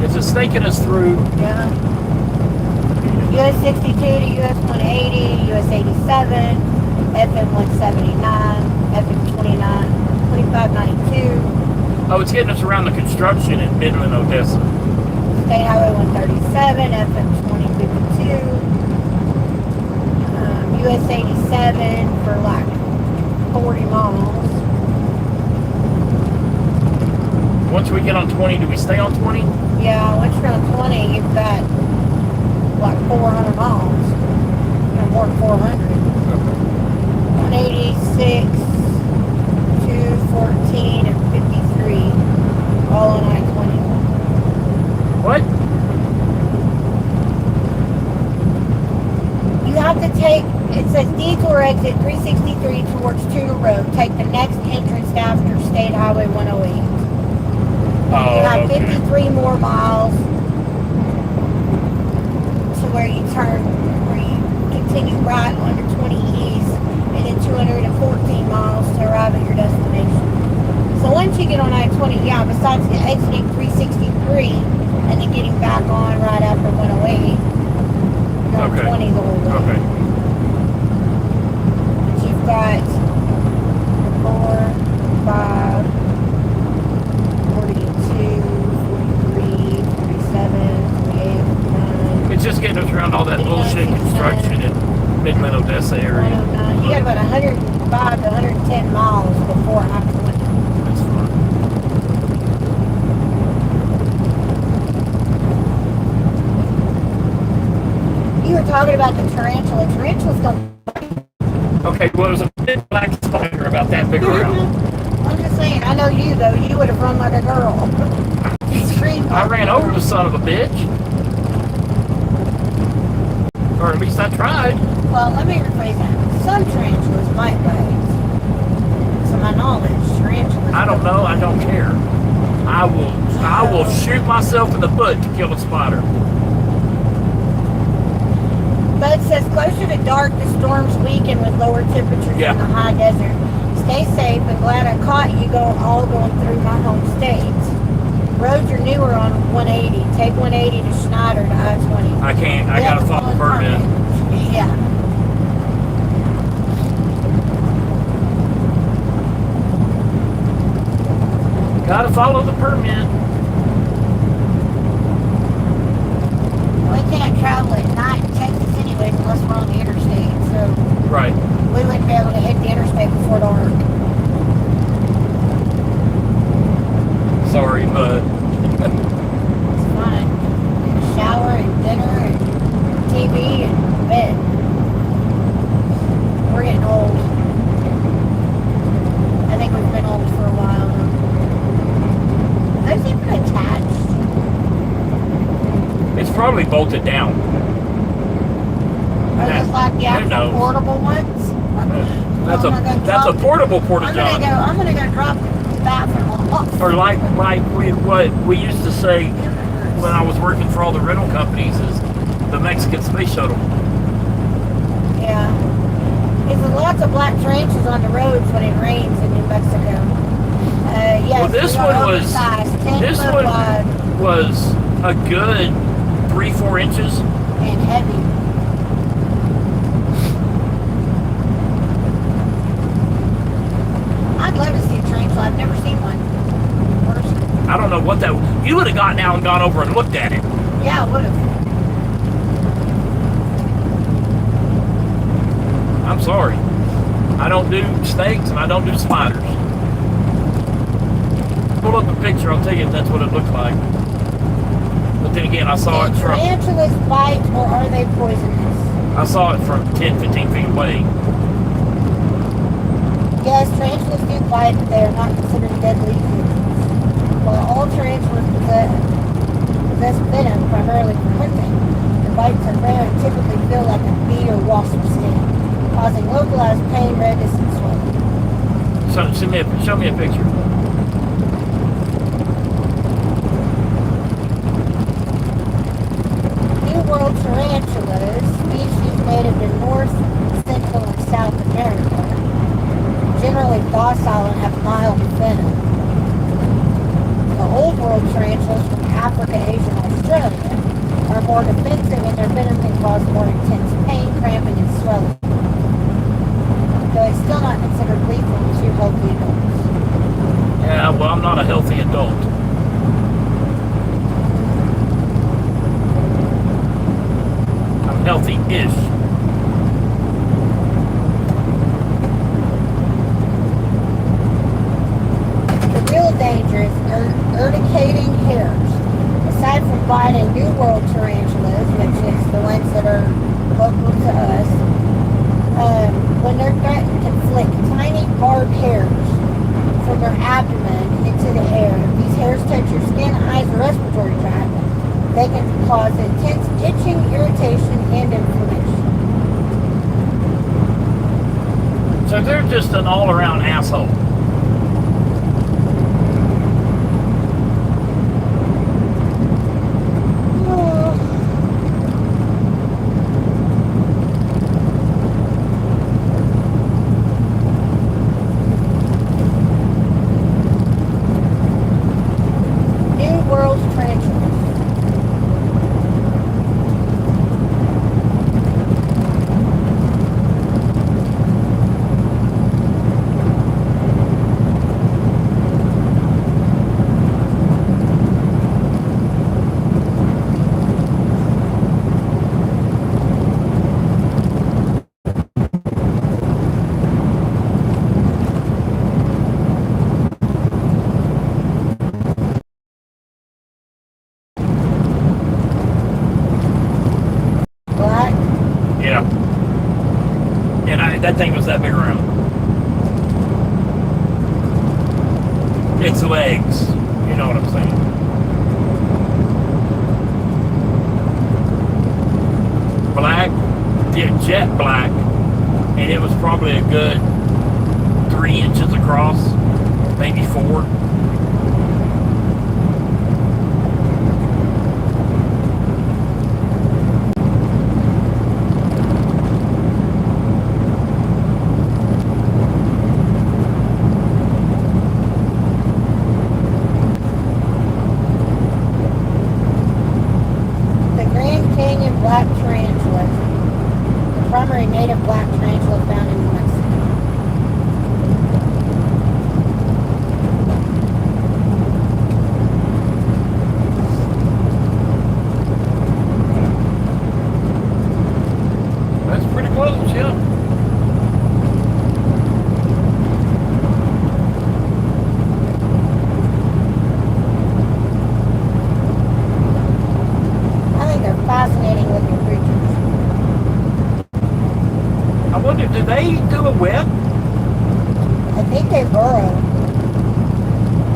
is taking us through. Yeah. US 62 to US 180, US 87, FM 179, FM 29, 2592, Oh, it's getting us around the construction in Midland, Odessa. State Highway 137, FM 2052, US 87 for like 40 miles. Once we get on 20, do we stay on 20? Yeah, once you're on 20, you've got like 400 miles. No, more than 400. 186, 214, and 53. All on I-20. What? You have to take, it says detour exit 363 towards Tudor Road. Take the next entrance after State Highway 108. Oh, You have okay. 53 more miles to where you turn, where you continue right onto 20 East, and then 214 miles to arrive at your destination. So once you get on I-20, yeah, besides the exiting 363 and then getting back on right after 108, you're on Okay. 20 the whole way. Okay. But you've got 4, 5, 42, 43, 47, 48, 49. It's just getting us around all that bullshit construction in Midland, Odessa area. 109. You got about 105 to 110 miles before I-20. That's fine. You were talking about the tarantula. Tarantulas don't. Okay, well, there's a big black spider about that big around. I'm just saying, I know you though. You would have run like a girl. Screamed I like ran a over girl. the son of a bitch. Or at least I tried. Well, let me rephrase that. Some tarantulas might bite. To my knowledge, tarantulas. I don't know. I don't care. I will shoot myself in the foot to kill a spider. But it says closer to dark, the storms weaken with lower temperatures Yeah. in the high desert. Stay safe and glad I caught you all going through my home state. Roads are newer on 180. Take 180 to Schneider to I-20. I can't. I gotta follow the permit. Yeah. Gotta follow the permit. We can't travel at night in Texas anyway unless we're on the interstate. So Right. we wouldn't be able to hit the interstate before dark. Sorry, but It's fine. Shower and dinner and TV and bed. We're getting old. I think we've been old for a while now. Are those even attached? it's probably bolted down. Are those like the Who actual knows? portable ones? That's I'm gonna go a drop- portable porta I'm john. gonna go drop the bathroom off. Or like what we used to say when I was working for all the rental companies is the Mexican space shuttle. Yeah. There's lots of black tarantulas on the roads when it rains in New Mexico. Yes, Well, this we are one was- oversized, 10 this foot one- wide Was a good 3-4 inches. and heavy. I'd love to see a tarantula. I've never seen one. Person. I don't know what that. You would have gotten out and gone over and looked at it. Yeah, I would have. I'm sorry. I don't do snakes and I don't do spiders. Pull up a picture. I'll tell you if that's what it looked like. But then again, I saw it Can from tarantulas bite or are they poisonous? I saw it from 10, 15 feet away. Yes, tarantulas do bite, but they are not considered deadly creatures. While all tarantulas possess venom, primarily for hunting, the bites are rare and typically feel like a bee or wasp sting, causing localized pain, redness, and swelling. So show me a picture. New World tarantulas, species native to North, Central, and South America, generally docile and have mild venom. The old world tarantulas from Africa, Asia, and Australia are more defensive and their venom can cause more intense pain, cramping, and swelling. Though it's still not considered lethal to healthy adults. Yeah, well, I'm not a healthy adult. I'm healthy-ish. The real danger is urticating hairs. Aside from biting New World tarantulas, which is the ones that are local to us, when they're threatened to flick tiny barbed hairs from their abdomen into the air. If these hairs touch your skin, eyes, or respiratory tract, they can cause intense itching, irritation, and inflammation. So they're just an all-around asshole. New World tarantulas. Black. Yeah. And that thing was that big around. Its legs. You know what I'm saying. Black. Yeah, jet black. And it was probably a good 3 inches across. Maybe 4. The Grand Canyon black tarantula. The primary native black tarantula found in New Mexico. That's pretty close, yeah. I think they're fascinating looking creatures. I wonder, do they do a web? I think they burrow.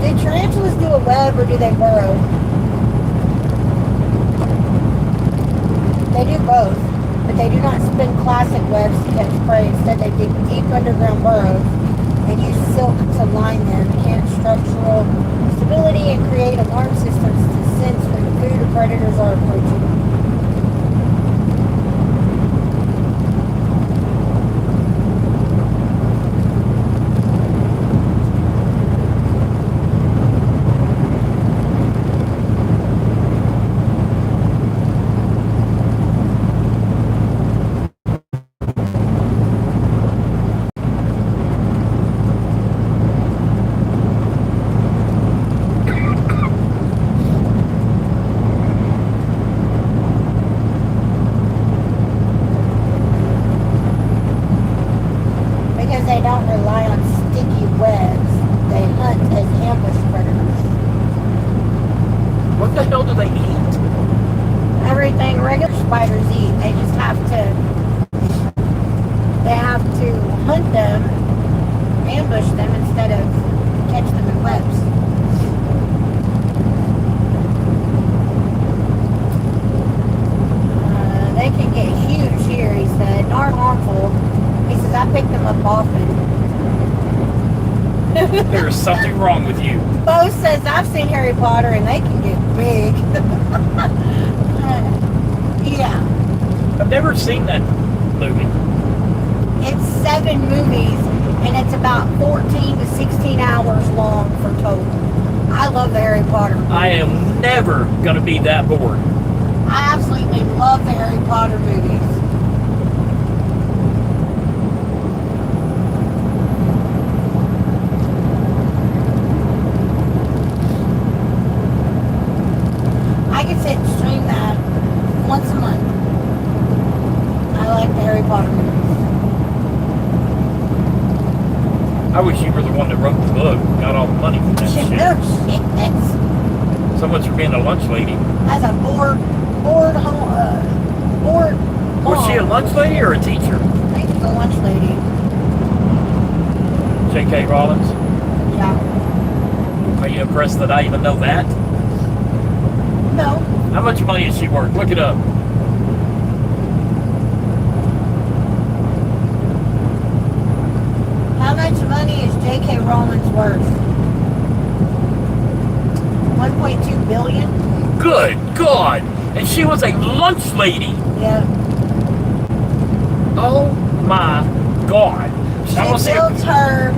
Do tarantulas do a web or do they burrow? They do both, but they do not spin classic webs to catch prey. Instead, they dig deep underground burrows and use silk to line them, enhance structural stability, and create alarm systems to sense when food or predators are approaching. Because they don't rely on sticky webs, they hunt as ambush predators. What the hell do they eat? Everything regular spiders eat, they just have to hunt them, ambush them instead of catch them in webs. They can get huge here, he said, not harmful. He says, I pick them up often. There's something wrong with you. Bo says, I've seen Harry Potter and they can get big. Yeah. I've never seen that movie. It's 7 movies and it's about 14 to 16 hours long for total. I love the Harry Potter movies. I am never gonna be that bored. I absolutely love the Harry Potter movies. I could sit and stream that once a month. I like the Harry Potter movies. I wish you were the one that wrote the book, got all the money from that shit. No shit. So much for being a lunch lady. As a bored Was she a mom. lunch lady or a teacher? I think she's a lunch lady. J.K. Rollins? Yeah. Are you impressed that I even know that? No. How much money is she worth? Look it up. How much money is J.K. Rowling's worth? 1.2 billion? Good God! And she was a lunch lady. Yeah. Oh my God! She I want to see built her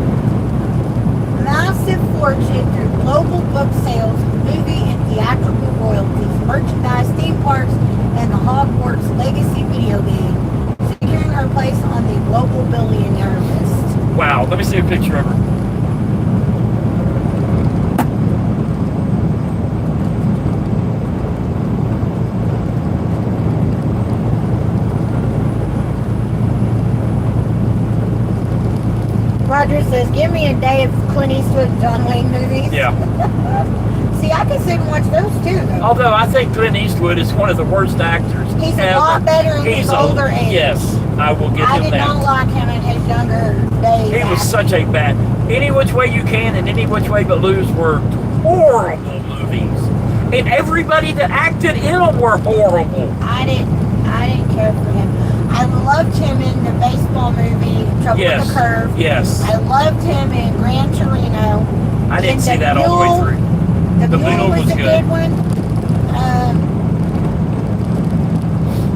massive fortune through global book sales, movie and theatrical royalties, merchandise, theme parks, and the Hogwarts Legacy video game, securing her place on the global billionaire list. Wow, let me see a picture of her. Roger says, give me a day of Clint Eastwood and John Wayne movies. Yeah. See, I can sit and watch those too, though. Although I think Clint Eastwood is one of the worst actors He's ever. a lot better in his older age. Yes, I will give I him did that. not like him in his younger days. He was such a bad. Any Which Way You Can and Any Which Way But Lose were horrible movies, and everybody that acted in them were horrible. I didn't care for him. I loved him in the baseball movie Trouble with the Curve. Yes. I loved him in Gran Torino. I didn't And see the that all the way Mule- through. The The Mule Mule was was a good. good one.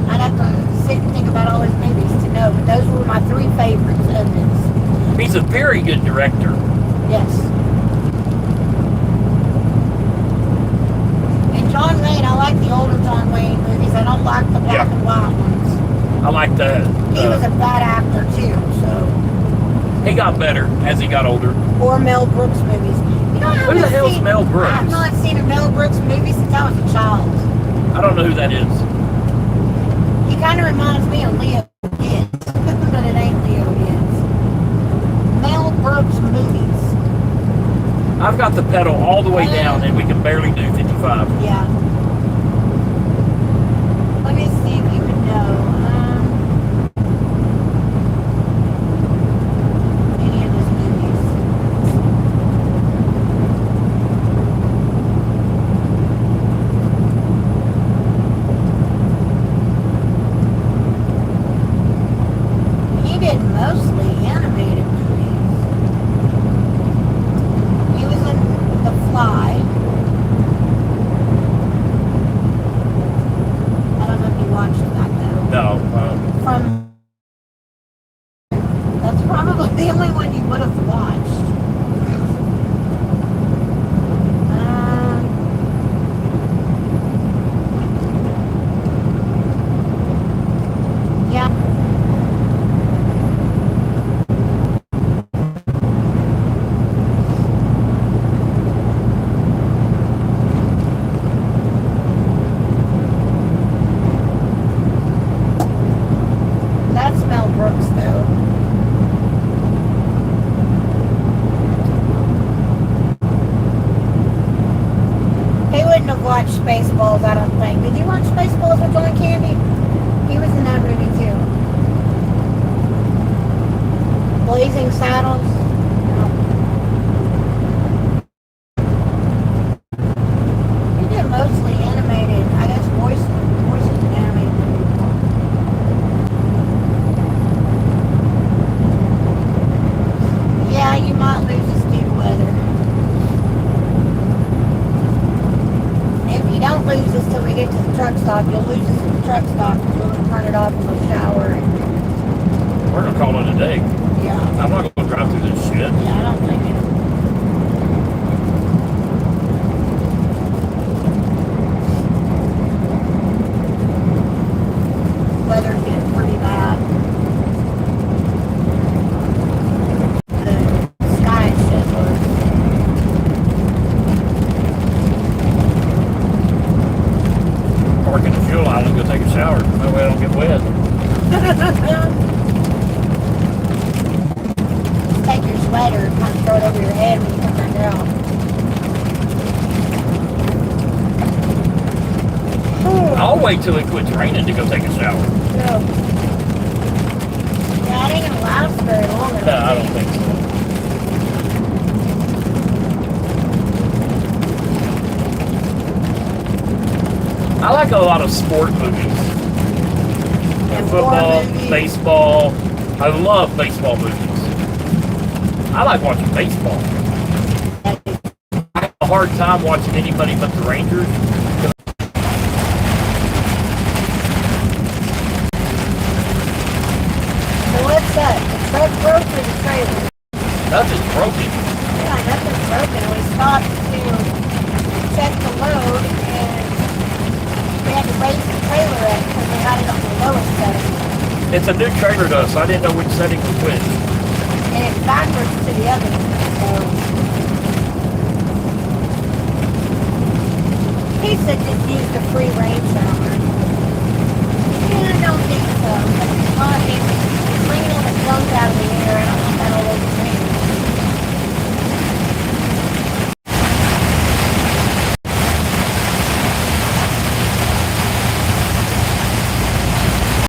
I'd have to sit and think about all his movies to know, but those were my three favorites of his. He's a very good director. Yes. And John Wayne, I like the older John Wayne movies. I don't like the black and white ones. I like the. He was a bad actor too, so. He got better as he got older. Or Mel Brooks movies. You know, I Who the haven't hell's seen- Mel Brooks? I have not seen a Mel Brooks movie since I was a child. I don't know who that is. He kind of reminds me of Leo Gibbs, but it ain't Leo Gibbs. Mel Brooks movies. I've got the pedal all the way down, and we can barely do 55. Yeah. Let me see if you would know. Any of his movies. He did mostly animated movies. He was in The Fly. I don't know if you watched that though. No. From that's probably the only one you would have watched. Yeah. That's Mel Brooks though. He wouldn't have watched Spaceballs, I don't think. Did you watch Spaceballs with John Candy? He was in that movie too. Blazing Saddles. No. He did mostly animated, I guess voices in animated movies. Yeah, you might lose us due to weather. If you don't lose us till we get to the truck stop, you'll lose us at the truck stop because we'll turn it off and we'll shower. And, We're gonna call it a day. yeah, I'm not gonna drive through this shit. yeah, I don't think it. Well, take your sweater and kind of throw it over your head when you come back out. I'll wait till it quits raining to go take a shower. No. Yeah, it ain't gonna last very long. No, I don't think so. I like a lot of sport movies. And Football, war movies. baseball. I love baseball movies. I like watching baseball. I have a hard time watching anybody but the Rangers. So what's that? The truck broke or the trailer? Nothing's broken. Yeah, nothing's broken. We stopped to check the load and we had to raise the trailer up because we had it on the lowest setting. It's a new trailer to us, so I didn't know which setting was which. And it's backwards to the other one. So he said just use the free range hour. Yeah, I don't think